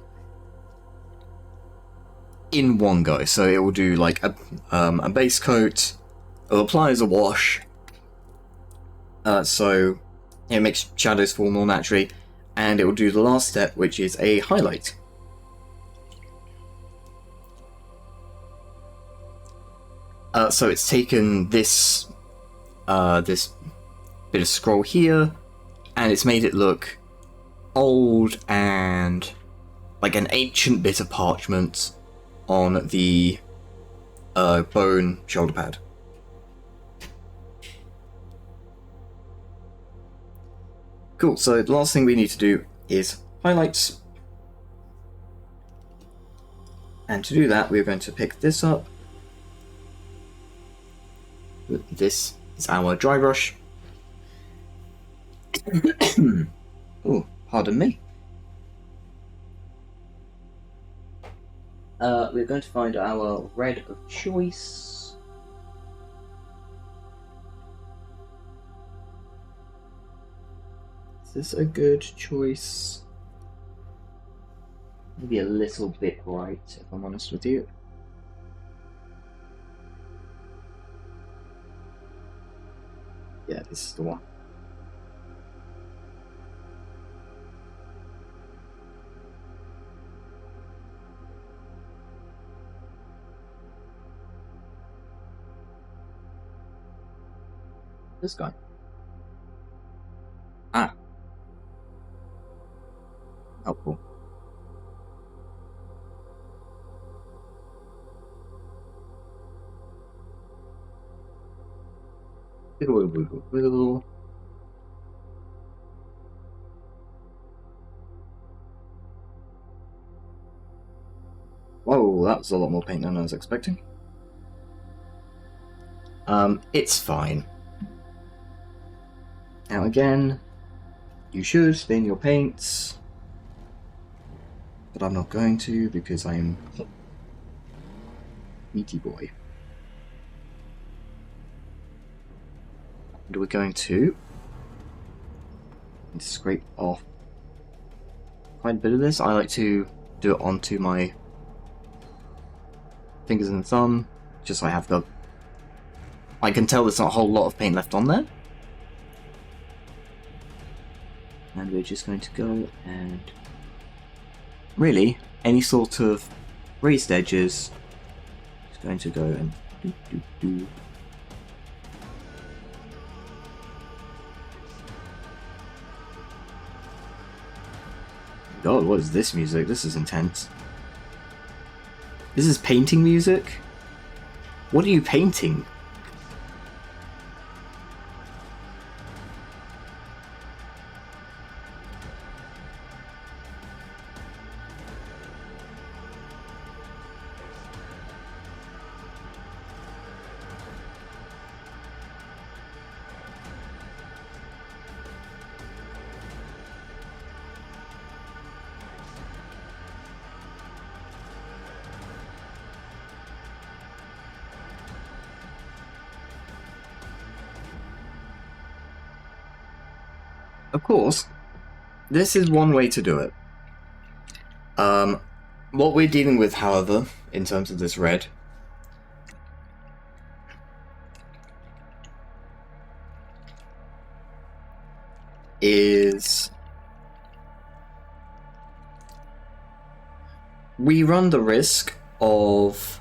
in one go. So it will do like a base coat, it'll apply as a wash, so it makes shadows fall more naturally, and it will do the last step, which is a highlight. So it's taken this this bit of scroll here, and it's made it look old and like an ancient bit of parchment on the bone shoulder pad. Cool, so the last thing we need to do is highlights. And to do that, we're going to pick this up. This is our dry brush. Oh, pardon me. We're going to find our red of choice. Is this a good choice? Maybe a little bit bright, if I'm honest with you. Yeah, this is the one. This guy. Ah. Helpful. Wiggle, wiggle, wiggle. Whoa, that was a lot more paint than I was expecting. It's fine. Now again, you should stain your paints, but I'm not going to because I'm meaty boy. And we're going to scrape off quite a bit of this. I like to do it onto my fingers and thumb, just so I have the... I can tell there's not a whole lot of paint left on there. And we're just going to go and... really, any sort of raised edges is going to go and do. God, what is this music? This is intense. This is painting music? What are you painting? Of course, this is one way to do it. What we're dealing with, however, in terms of this red, is we run the risk of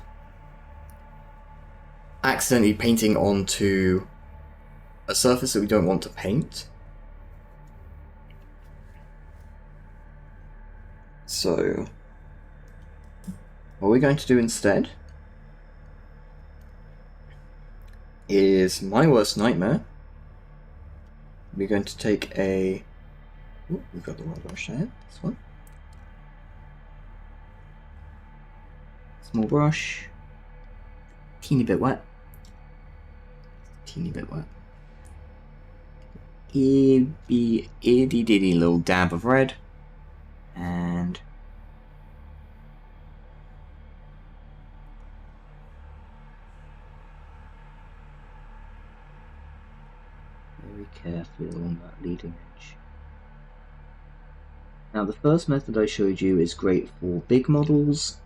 accidentally painting onto a surface that we don't want to paint. So, what we're going to do instead is my worst nightmare. We're going to take a... Ooh, we've got the right brush there, this one. Small brush. Teeny bit wet. Teeny bit wet. Itty ditty little dab of red. And very carefully along that leading edge. Now the first method I showed you is great for big models.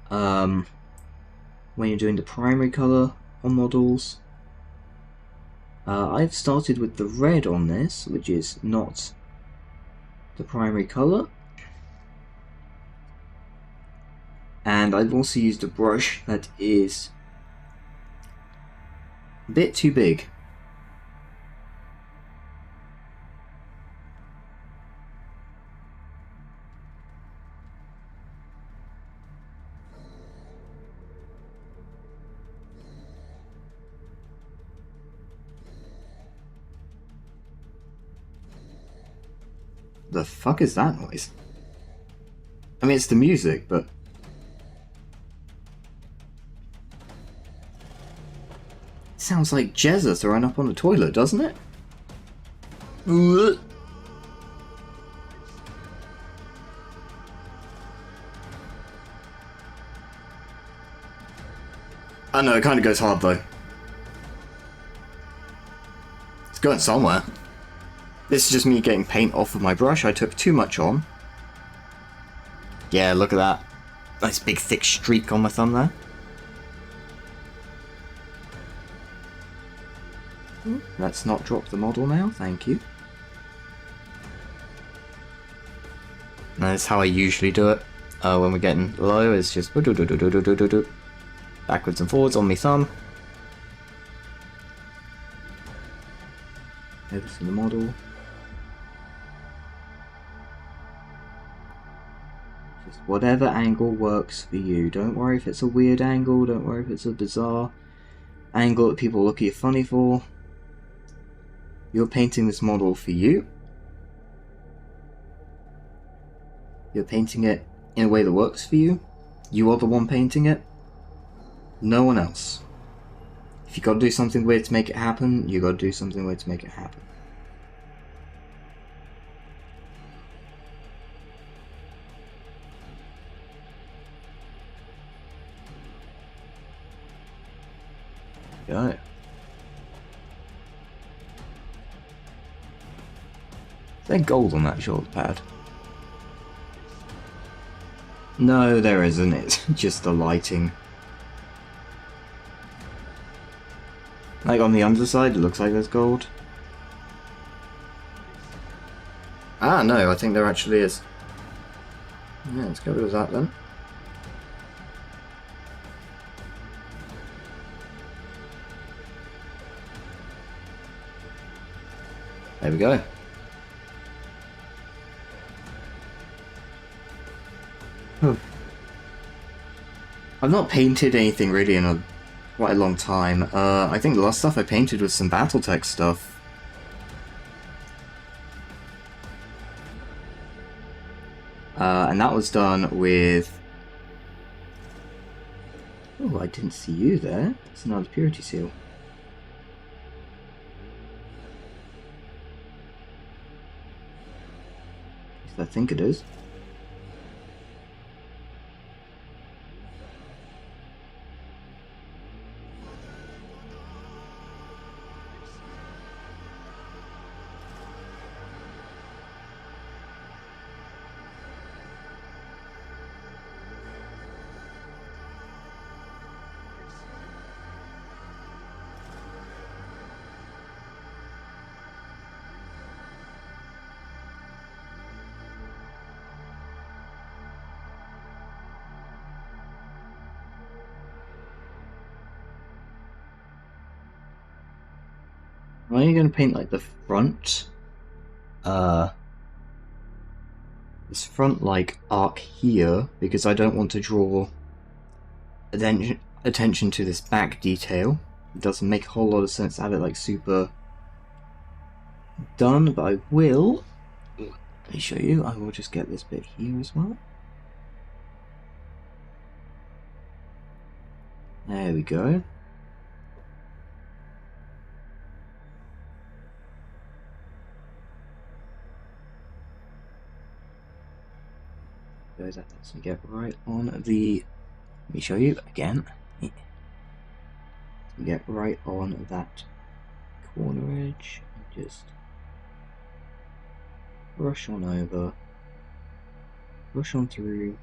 When you're doing the primary color on models. I've started with the red on this, which is not the primary color. And I've also used a brush that is a bit too big. The fuck is that noise? I mean, it's the music, but... It sounds like Jezza throwing up on the toilet, doesn't it? I know, it kind of goes hard though. It's going somewhere. This is just me getting paint off of my brush. I took too much on. Yeah, look at that. Nice big thick streak on my thumb there. Let's not drop the model now, thank you. That's how I usually do it. When we're getting low, it's just backwards and forwards on my thumb. Over to the model. Just whatever angle works for you. Don't worry if it's a weird angle, don't worry if it's a bizarre angle that people look at you funny for. You're painting this model for you. You're painting it in a way that works for you. You are the one painting it. No one else. If you gotta do something weird to make it happen, you gotta do something weird to make it happen. Go. Is there gold on that shoulder pad? No, there isn't. It's just the lighting. Like on the underside, it looks like there's gold. Ah, no, I think there actually is. Yeah, let's go with that then. There we go. I've not painted anything really in quite a long time. I think the last stuff I painted was some Battletech stuff. And that was done with... Oh, I didn't see you there. It's another purity seal. I think it is. I'm only going to paint like the front, this front like arc here, because I don't want to draw attention to this back detail. It doesn't make a whole lot of sense to have it like super done, but I will. Let me show you. I will just get this bit here as well. There we go. That lets me get right on the... Let me show you again. Get right on that corner edge and just brush on over, brush on through.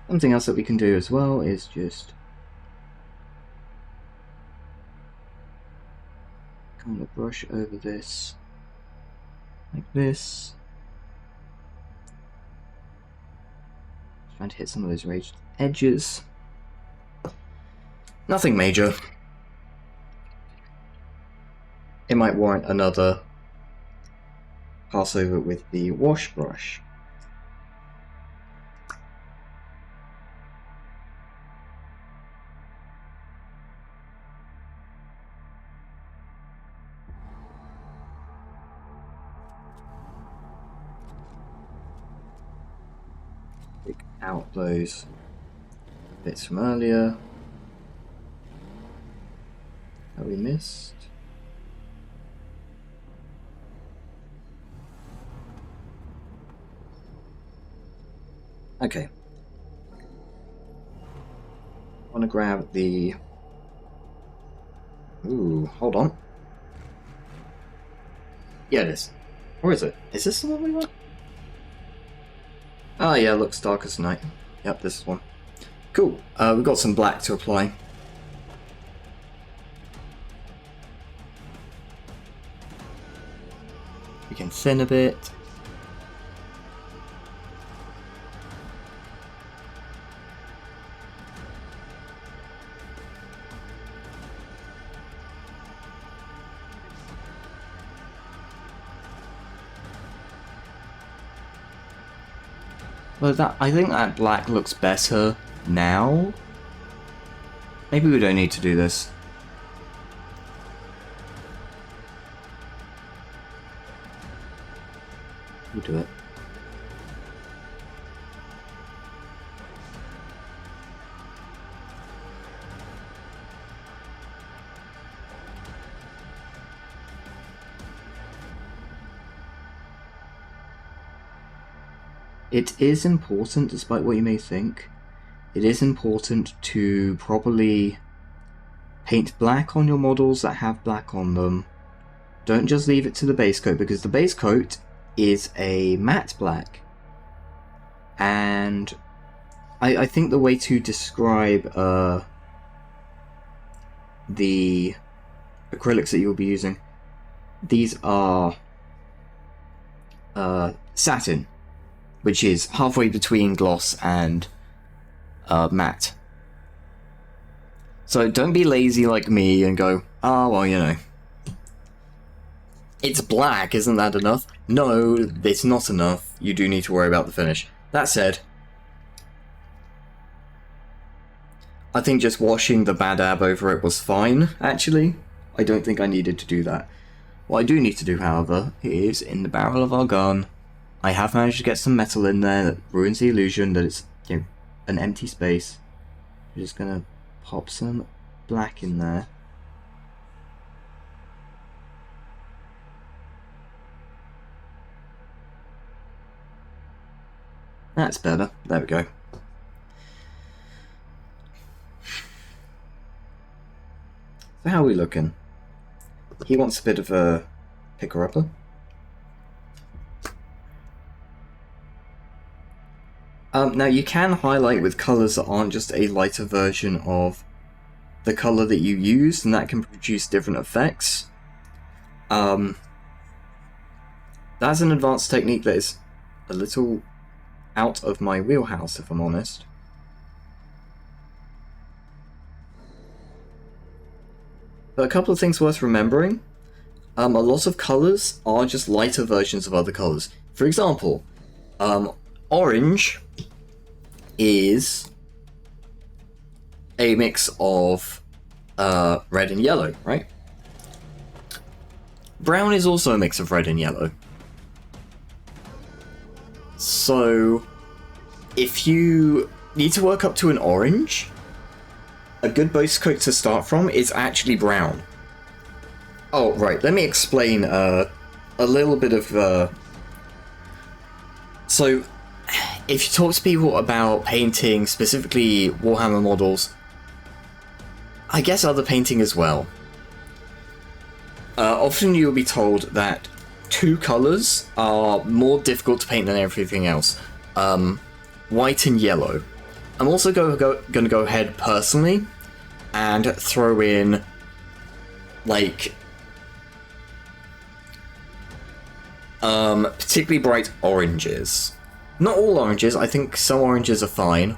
Something else that we can do as well is just kind of brush over this like this. Trying to hit some of those raised edges. Nothing major. It might warrant another pass over with the wash brush. Pick out those bits from earlier that we missed. Okay. I want to grab the... Ooh, hold on. Yeah, it is. Or is it? Is this the one we want? Ah, yeah, looks dark as night. Yep, this is one. Cool. We've got some black to apply. We can thin a bit. Well, I think that black looks better now. Maybe we don't need to do this. We'll do it. It is important, despite what you may think, it is important to properly paint black on your models that have black on them. Don't just leave it to the base coat, because the base coat is a matte black. And I think the way to describe the acrylics that you'll be using, these are satin, which is halfway between gloss and matte. So don't be lazy like me and go, oh, well, you know, it's black, isn't that enough? No, it's not enough. You do need to worry about the finish. That said, I think just washing the bad ab over it was fine, actually. I don't think I needed to do that. What I do need to do, however, is in the barrel of our gun, I have managed to get some metal in there that ruins the illusion that it's, you know, an empty space. I'm just gonna pop some black in there. That's better. There we go. So how are we looking? He wants a bit of a picker-upper. Now you can highlight with colours that aren't just a lighter version of the colour that you used, and that can produce different effects. That's an advanced technique that is a little out of my wheelhouse, if I'm honest. But a couple of things worth remembering. A lot of colours are just lighter versions of other colours. For example, orange is a mix of red and yellow, right? Brown is also a mix of red and yellow. So, if you need to work up to an orange, a good base coat to start from is actually brown. Oh, right, let me explain a little bit of... So, if you talk to people about painting, specifically Warhammer models, I guess other painting as well, often you'll be told that two colours are more difficult to paint than everything else. White and yellow. I'm also going to go ahead personally and throw in, like, particularly bright oranges. Not all oranges, I think some oranges are fine.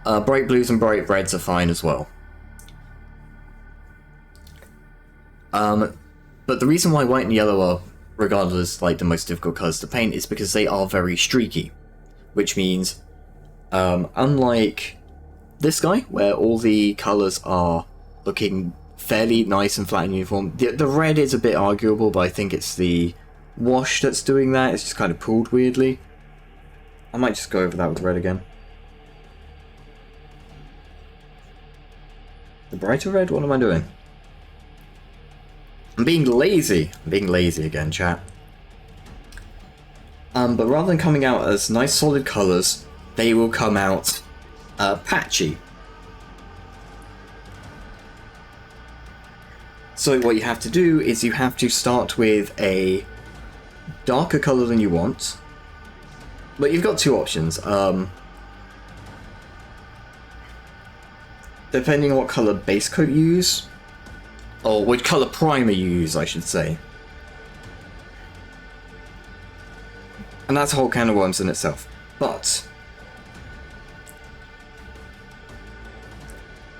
Bright blues and bright reds are fine as well. But the reason why white and yellow are regarded as like the most difficult colours to paint is because they are very streaky. Which means, unlike this guy, where all the colours are looking fairly nice and flat and uniform, the red is a bit arguable, but I think it's the wash that's doing that. It's just kind of pooled weirdly. I might just go over that with red again. The brighter red? What am I doing? I'm being lazy. I'm being lazy again, chat. But rather than coming out as nice solid colours, they will come out patchy. So what you have to do is you have to start with a darker colour than you want. But you've got two options. Depending on what colour base coat you use, or what colour primer you use, I should say. And that's a whole can of worms in itself. But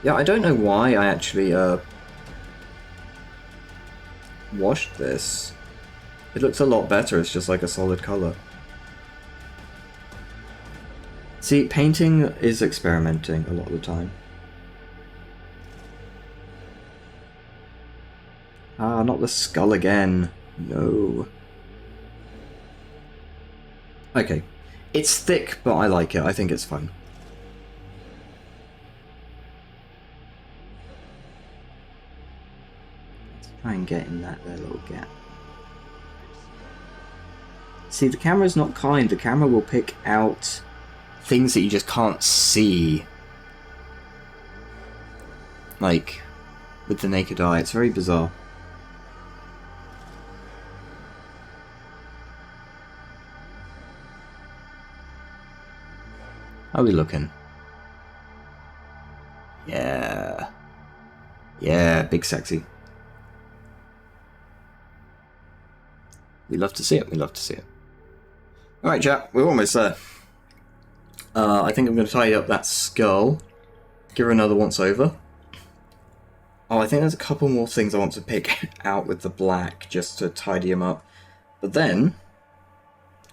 yeah, I don't know why I actually washed this. It looks a lot better, it's just like a solid colour. See, painting is experimenting a lot of the time. Ah, not the skull again. No. Okay. It's thick, but I like it. I think it's fun. Let's try and get in that there little gap. See, the camera's not kind. The camera will pick out things that you just can't see. Like, with the naked eye. It's very bizarre. How are we looking? Yeah. Yeah, big sexy. We love to see it, we love to see it. Alright, chat, we're almost there. I think I'm going to tidy up that skull. Give her another once over. Oh, I think there's a couple more things I want to pick out with the black, just to tidy them up. But then,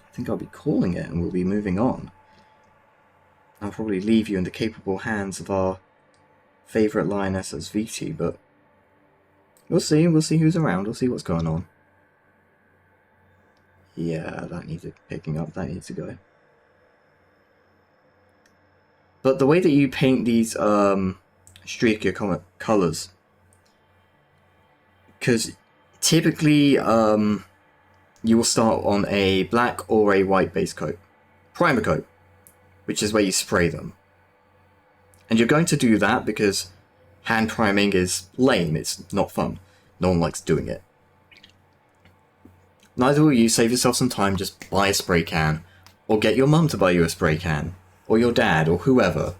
I think I'll be calling it and we'll be moving on. I'll probably leave you in the capable hands of our favourite lioness as VT, but we'll see who's around, we'll see what's going on. Yeah, that needed picking up, that needs to go. But the way that you paint these streakier colours, because typically you will start on a black or a white base coat, primer coat, which is where you spray them. And you're going to do that because hand priming is lame, it's not fun. No one likes doing it. Neither will you. Save yourself some time, just buy a spray can. Or get your mum to buy you a spray can. Or your dad, or whoever.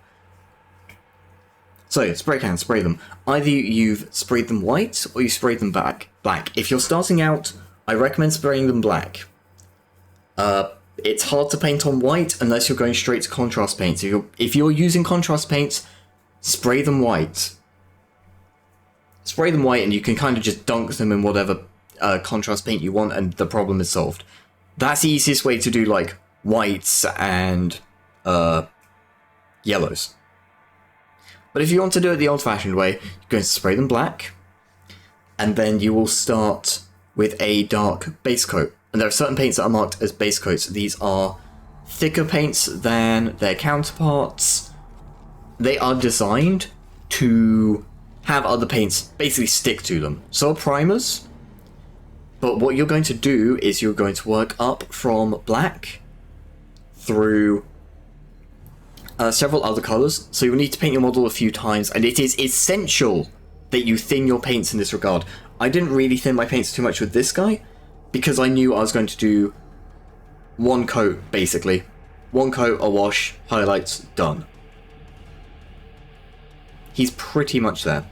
So, spray cans, spray them. Either you've sprayed them white, or you sprayed them black. If you're starting out, I recommend spraying them black. It's hard to paint on white unless you're going straight to contrast paints. If you're using contrast paints, spray them white. Spray them white and you can kind of just dunk them in whatever contrast paint you want and the problem is solved. That's the easiest way to do like whites and yellows. But if you want to do it the old-fashioned way, you're going to spray them black and then you will start with a dark base coat. And there are certain paints that are marked as base coats. These are thicker paints than their counterparts. They are designed to have other paints basically stick to them. So are primers. But what you're going to do is you're going to work up from black through several other colours. So you'll need to paint your model a few times. And it is essential that you thin your paints in this regard. I didn't really thin my paints too much with this guy, because I knew I was going to do one coat, basically. One coat, a wash, highlights, done. He's pretty much there.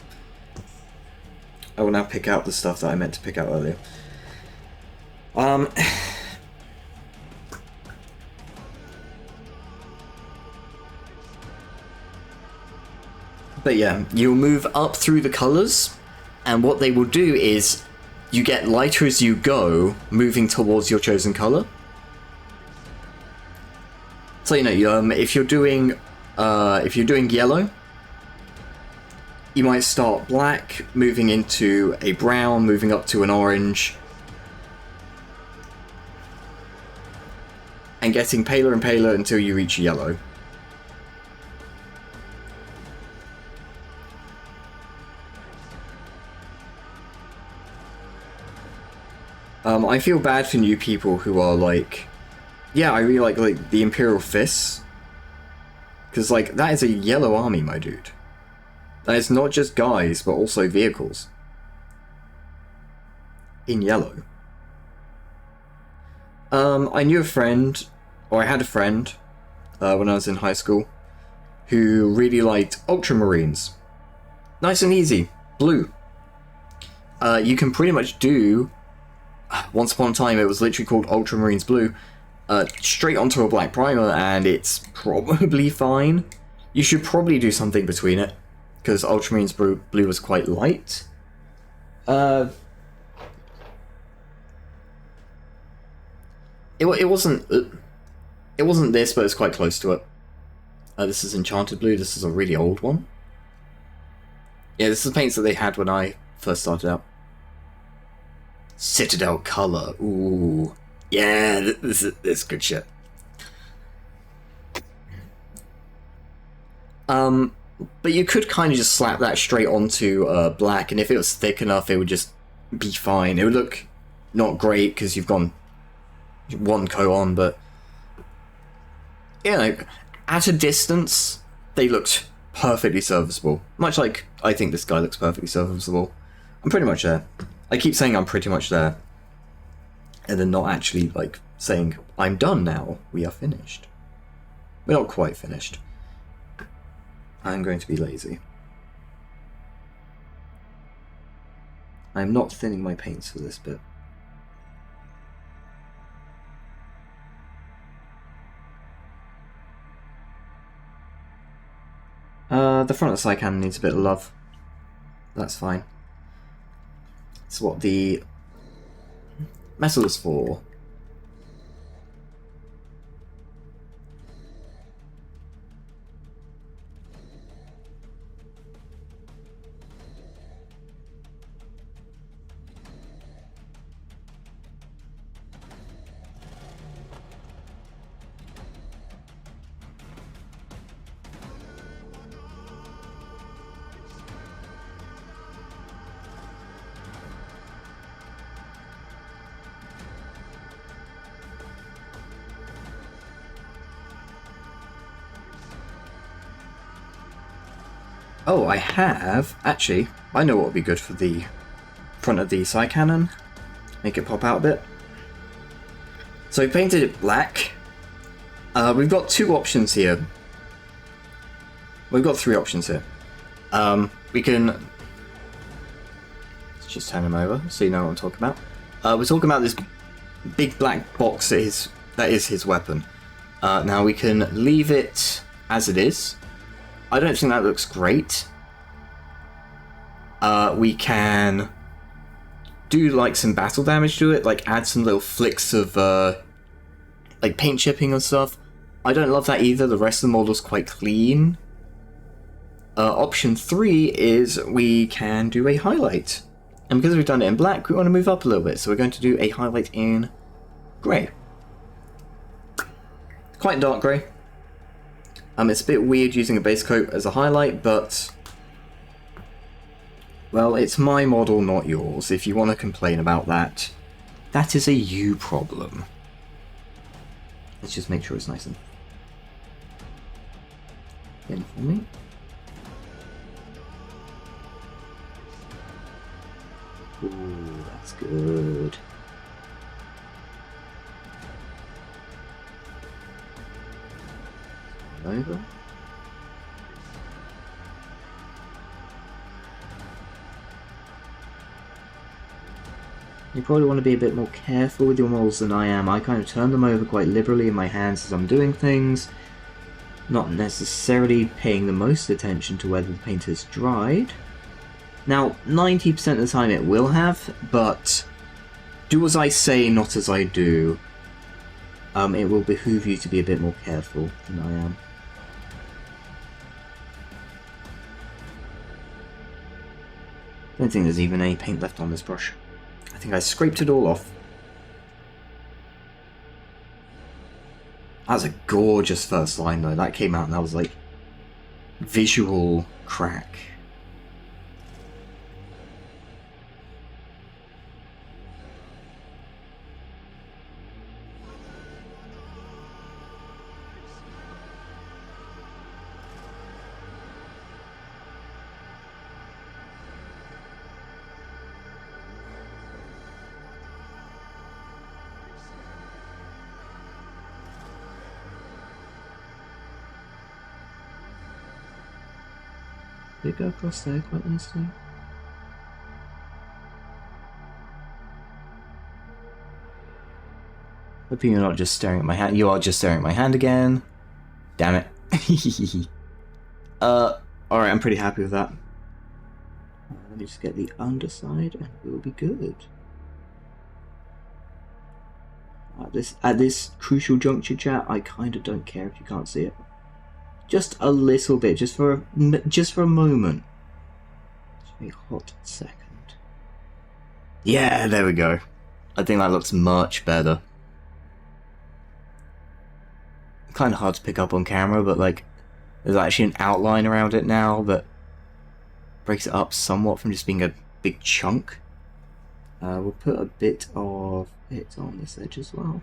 I will now pick out the stuff that I meant to pick out earlier. But yeah, you'll move up through the colours, and what they will do is you get lighter as you go, moving towards your chosen colour. So you know, if you're doing yellow, you might start black, moving into a brown, moving up to an orange, and getting paler and paler until you reach yellow. I feel bad for new people who are like, yeah, I really like the Imperial Fists, because like that is a yellow army, my dude. That is not just guys, but also vehicles in yellow. I knew a friend, or I had a friend when I was in high school, who really liked Ultramarines. Nice and easy, blue. You can pretty much do. Once upon a time, it was literally called Ultramarines Blue. Straight onto a black primer, and it's probably fine. You should probably do something between it, because Ultramarines Blue was quite light. It wasn't this, but it's quite close to it. This is Enchanted Blue. This is a really old one. Yeah, this is the paints that they had when I first started out. Citadel Color. Ooh. Yeah, this is good shit. But you could kind of just slap that straight onto black, and if it was thick enough, it would just be fine. It would look not great because you've gone one coat on, but you know, at a distance, they looked perfectly serviceable. Much like I think this guy looks perfectly serviceable. I'm pretty much there. I keep saying I'm pretty much there, and then not actually like saying I'm done now. We are finished. We're not quite finished. I'm going to be lazy. I'm not thinning my paints for this bit. The front of the side cannon needs a bit of love. That's fine. That's what the metal is for. Oh, I have. Actually, I know what would be good for the front of the side cannon. Make it pop out a bit. So we painted it black. We've got two options here. We've got three options here. We can... Let's just turn him over so you know what I'm talking about. We're talking about this big black box that is his weapon. Now we can leave it as it is. I don't think that looks great. We can do like some battle damage to it, like add some little flicks of like paint chipping and stuff. I don't love that either. The rest of the model's quite clean. Option 3 is we can do a highlight. And because we've done it in black, we want to move up a little bit. So we're going to do a highlight in grey. Quite dark grey. It's a bit weird using a base coat as a highlight, but... well, it's my model, not yours. If you want to complain about that, that is a you problem. Let's just make sure it's nice and thin for me. Ooh, that's good. Over. You probably want to be a bit more careful with your models than I am. I kind of turn them over quite liberally in my hands as I'm doing things, not necessarily paying the most attention to whether the paint has dried. Now, 90% of the time it will have, but do as I say, not as I do. It will behoove you to be a bit more careful than I am. I don't think there's even any paint left on this brush. I think I scraped it all off. That was a gorgeous first line though. That came out and that was like visual crack. Did it go across there quite nicely? Hoping you're not just staring at my hand. You are just staring at my hand again. Damn it. Alright, I'm pretty happy with that. Let me just get the underside and we'll be good. At this crucial juncture, chat, I kind of don't care if you can't see it. Just a little bit, just for a moment. Just a hot second. Yeah, there we go. I think that looks much better. Kind of hard to pick up on camera, but like, there's actually an outline around it now that breaks it up somewhat from just being a big chunk. We'll put a bit of it on this edge as well.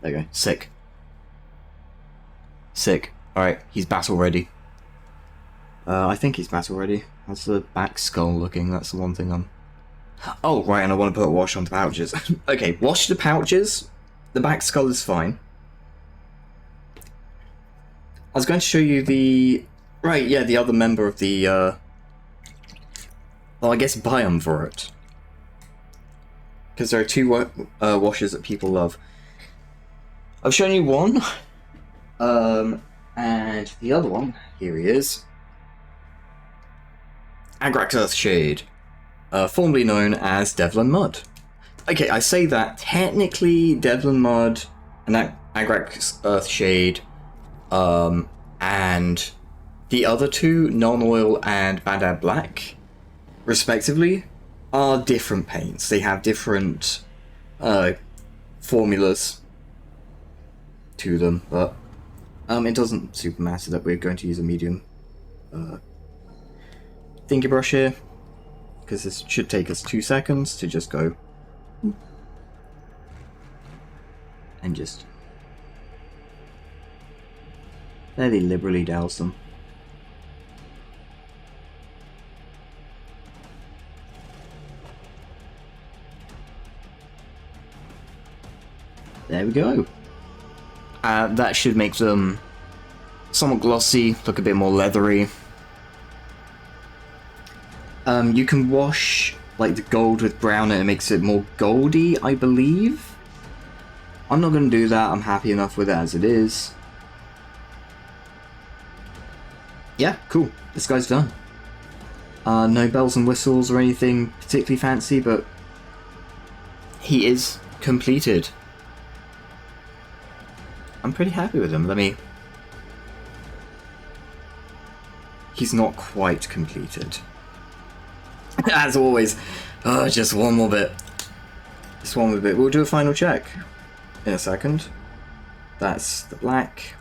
There you go. Sick. Sick. Alright, he's battle ready. I think he's battle ready. How's the back skull looking? That's the one thing I'm... Oh, right, and I want to put a wash on the pouches. Okay, wash the pouches. The back skull is fine. I was going to show you the... Right, yeah, the other member of the, well, I guess biome for it. Because there are two washes that people love. I've shown you one. And the other one, here he is. Agrax Earthshade, formerly known as Devlan Mud. Okay, I say that technically Devlan Mud and Agrax Earthshade, and the other two, Non-Oil and Bandad Black, respectively, are different paints. They have different formulas to them, but it doesn't super matter that we're going to use a medium thingy brush here, because this should take us 2 seconds to just go and just fairly liberally douse them. There we go. That should make them somewhat glossy, look a bit more leathery. You can wash like the gold with brown and it makes it more goldy, I believe. I'm not going to do that, I'm happy enough with it as it is. Yeah, cool. This guy's done. No bells and whistles or anything particularly fancy, but he is completed. I'm pretty happy with him. He's not quite completed. As always. Oh, just one more bit. Just one more bit. We'll do a final check in a second. That's the black.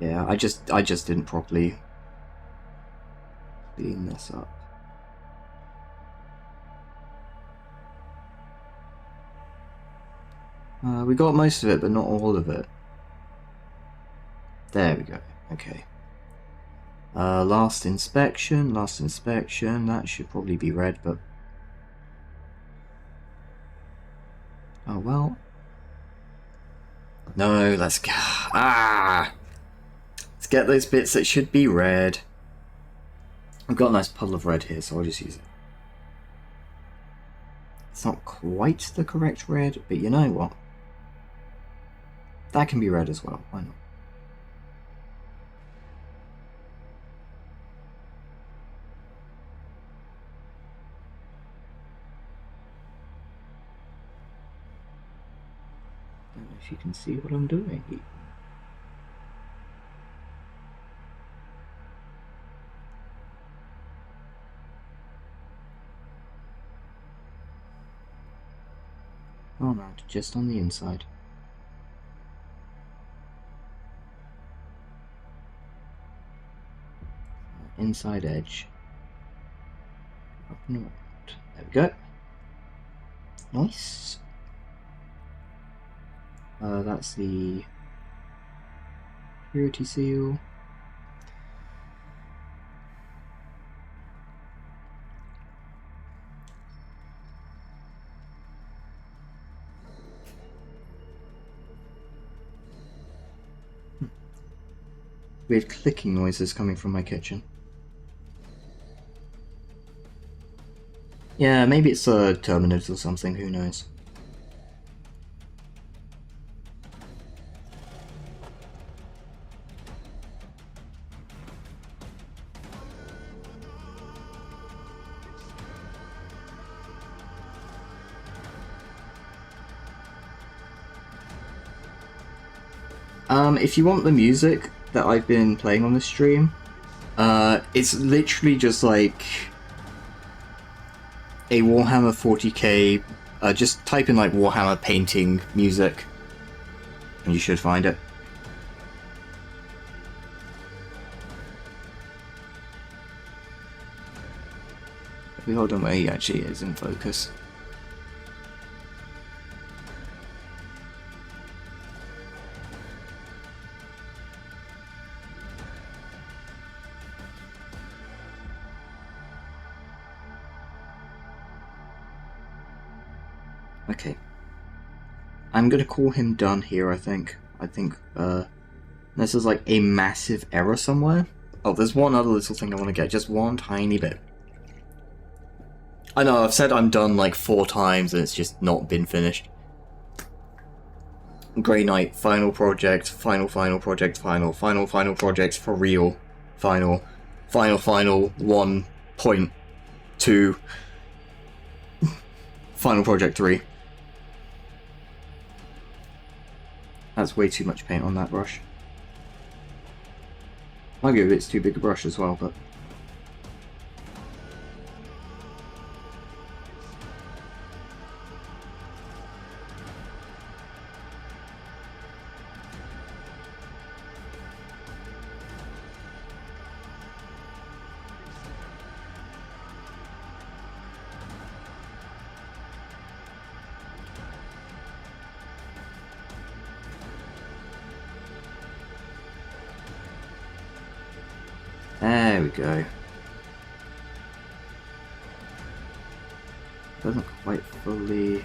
Yeah, I just didn't properly clean this up. We got most of it, but not all of it. There we go. Okay. Last inspection, that should probably be red, but... Oh, well. No, let's go. Ah! Let's get those bits that should be red. I've got a nice puddle of red here, so I'll just use it. It's not quite the correct red, but you know what? That can be red as well, why not? I don't know if you can see what I'm doing here. Oh no, just on the inside. Inside edge. Up and around. There we go. Nice. That's the purity seal. Weird clicking noises coming from my kitchen. Yeah, maybe it's a Terminus or something, who knows. If you want the music that I've been playing on the stream, it's literally just like a Warhammer 40k, just type in like Warhammer painting music, and you should find it. We hold on where he actually is in focus. Okay. I'm gonna call him done here, I think. This is like a massive error somewhere. Oh, there's one other little thing I want to get, just one tiny bit. I know, I've said I'm done like 4 times and it's just not been finished. Grey Knight, final project, final project, final project, for real, final 1.2, final project 3. That's way too much paint on that brush. Maybe it's too big a brush as well, but... There we go. Doesn't quite fully...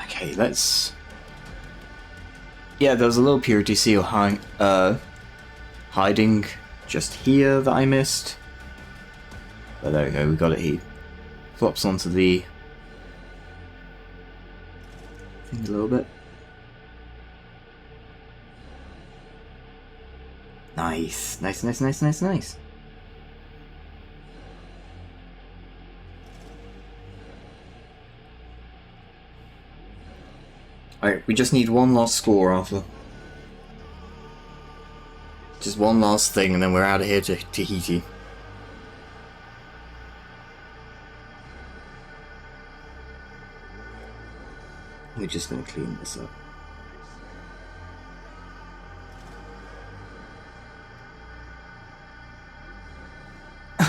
Okay, let's... Yeah, there's a little purity seal hiding just here that I missed. But there we go, we got it. He flops onto the thing a little bit. Nice. Nice. Alright, we just need one last score, Arthur. Just one last thing and then we're out of here to Tahiti. We're just gonna clean this up.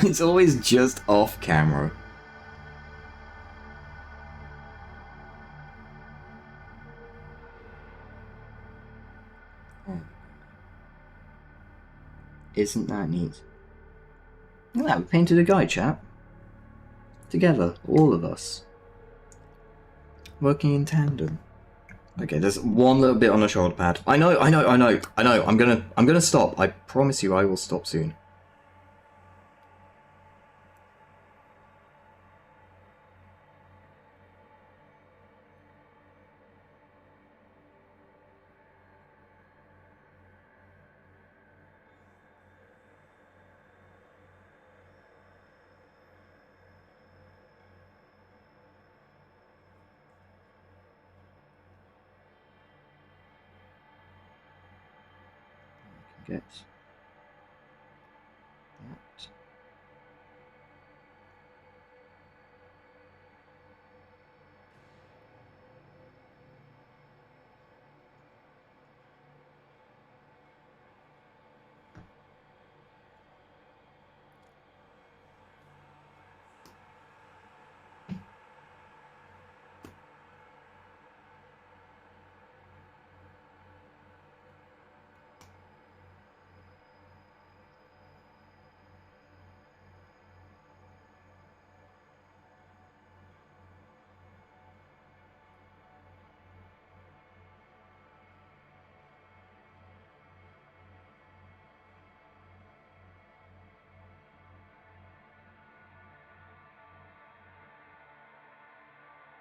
It's always just off camera. Isn't that neat? Look at that, we painted a guy, chap. Together, all of us. Working in tandem. Okay, there's one little bit on the shoulder pad. I know. I'm gonna stop. I promise you I will stop soon. Get that.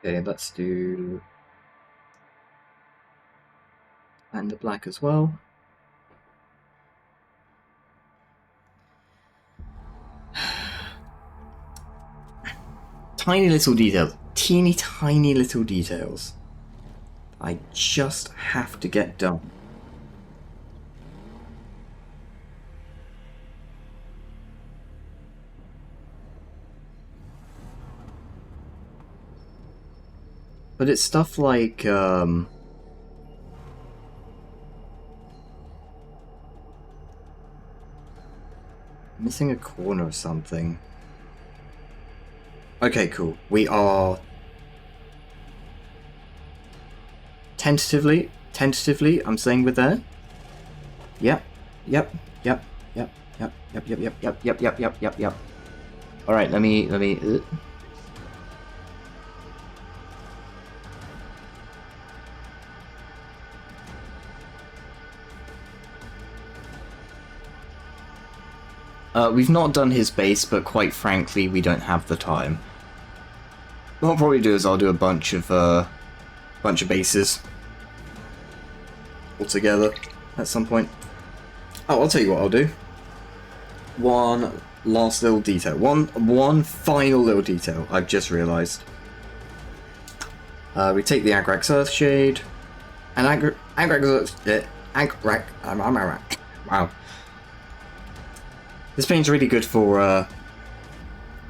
Okay, let's do... and the black as well. Tiny little details. Teeny tiny little details. I just have to get done. But it's stuff like, missing a corner or something. Okay, cool. We are... Tentatively, I'm saying we're there. Yep. Alright, let me... We've not done his base, but quite frankly, we don't have the time. What I'll probably do is I'll do a bunch of bases all together at some point. Oh, I'll tell you what I'll do. One last little detail. One final little detail I've just realised. We take the Agrax Earthshade, and wow. This paint's really good for,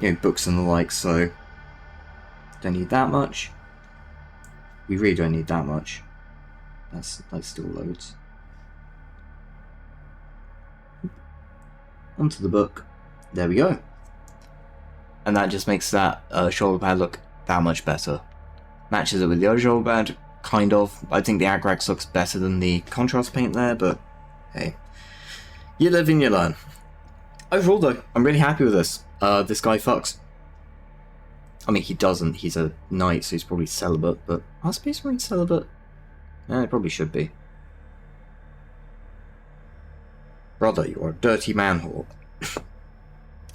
you know, books and the like, so don't need that much. We really don't need that much. That's still loads. Onto the book. There we go. And that just makes that shoulder pad look that much better. Matches it with the other shoulder pad, kind of. I think the Agrax looks better than the contrast paint there, but hey. You live and you learn. Overall though, I'm really happy with this. This guy fucks. I mean, he doesn't. He's a knight, so he's probably celibate, but are Space Marines celibate? Yeah, they probably should be. Brother, you're a dirty man-whore.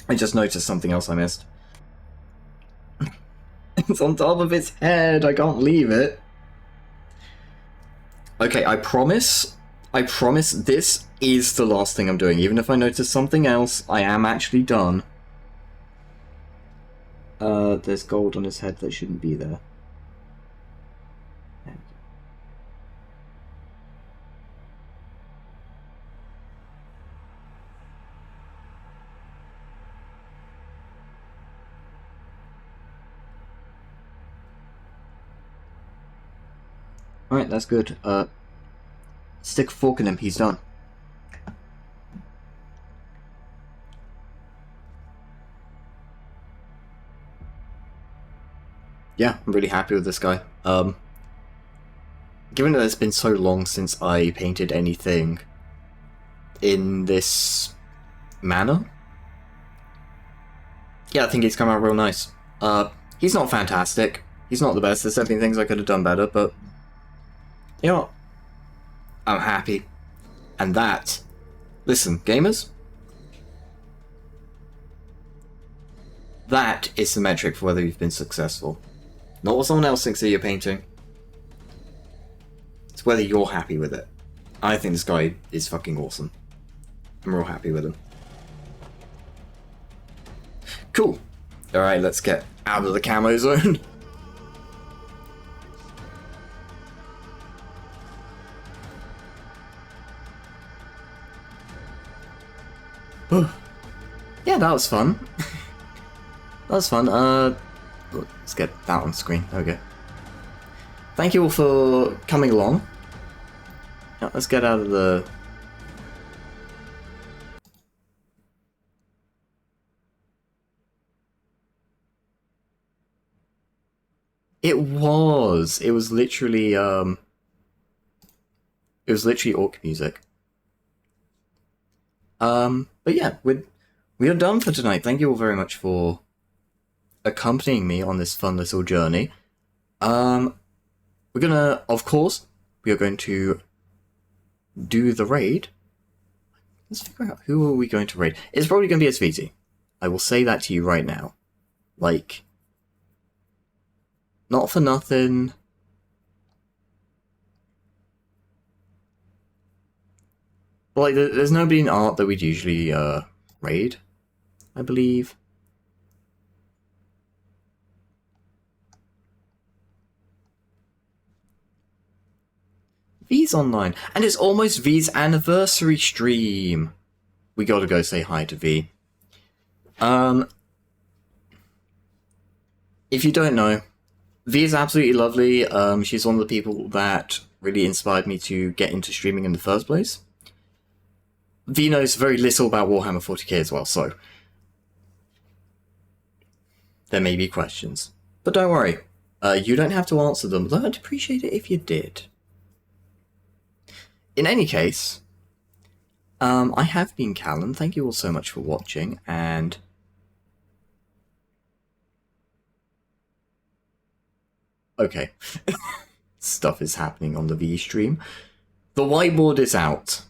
I just noticed something else I missed. It's on top of its head. I can't leave it. Okay, I promise this is the last thing I'm doing. Even if I notice something else, I am actually done. There's gold on his head that shouldn't be there. Alright, that's good. Stick a fork in him, he's done. Yeah, I'm really happy with this guy. Given that it's been so long since I painted anything in this manner, yeah, I think he's come out real nice. He's not fantastic. He's not the best. There's definitely things I could have done better, but you know what? I'm happy. And that, listen, gamers, that is the metric for whether you've been successful. Not what someone else thinks of your painting. It's whether you're happy with it. I think this guy is fucking awesome. I'm real happy with him. Cool. Alright, let's get out of the camo zone. Yeah, that was fun. That was fun. Let's get that on screen. Okay. Thank you all for coming along. Yeah, let's get out of the... It was literally, it was literally orc music. But yeah, we are done for tonight. Thank you all very much for accompanying me on this fun little journey. We're gonna, of course, we are going to do the raid. Let's figure out who are we going to raid. It's probably going to be SVT. I will say that to you right now. Like, Not for nothing. But, like, there's nobody in art that we'd usually, raid, I believe. V's online. And it's almost V's anniversary stream. We gotta go say hi to V. If you don't know, V is absolutely lovely. She's one of the people that really inspired me to get into streaming in the first place. V knows very little about Warhammer 40k as well, so there may be questions. But don't worry, you don't have to answer them, though I'd appreciate it if you did. In any case, I have been Callan. Thank you all so much for watching, and okay. Stuff is happening on the V stream. The whiteboard is out.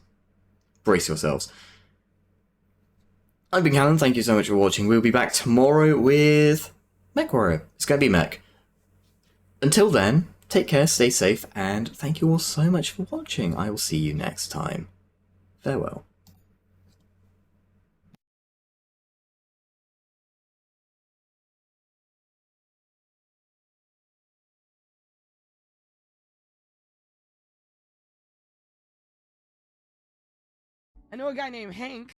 Brace yourselves. I've been Callan, thank you so much for watching. We'll be back tomorrow with Mech Warrior. It's gonna be Mech. Until then, take care, stay safe, and thank you all so much for watching. I will see you next time. Farewell. I know a guy named Hank